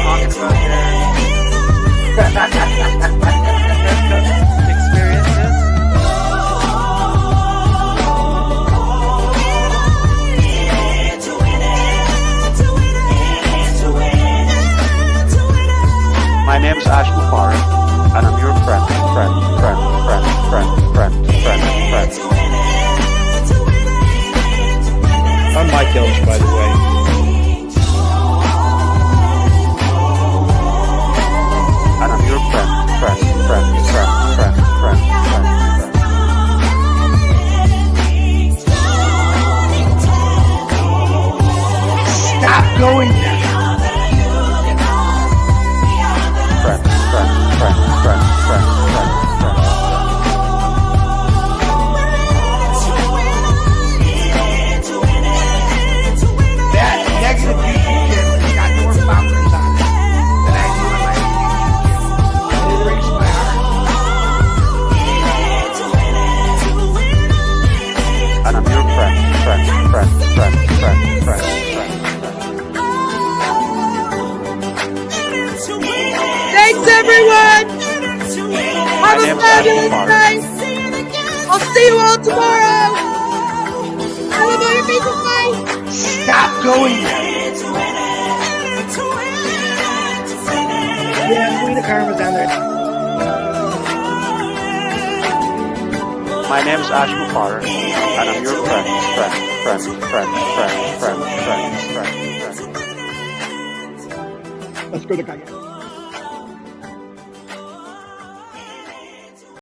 talking about their experiences. My name is Ash Mufareh, and I'm your friend. I'm Mike Ellis, by the way. And I'm your friend. Stop going there. That negative YouTube channel has got more followers on it than I do on my YouTube channel. It breaks my heart. And I'm your friend. Thanks, everyone. Have a fabulous night. I'll see you all tomorrow. Elevator music night. Stop going there. Yeah, Queen of Karma's on there. My name is Ash Mufareh, and I'm your friend. Let's go to Guyana.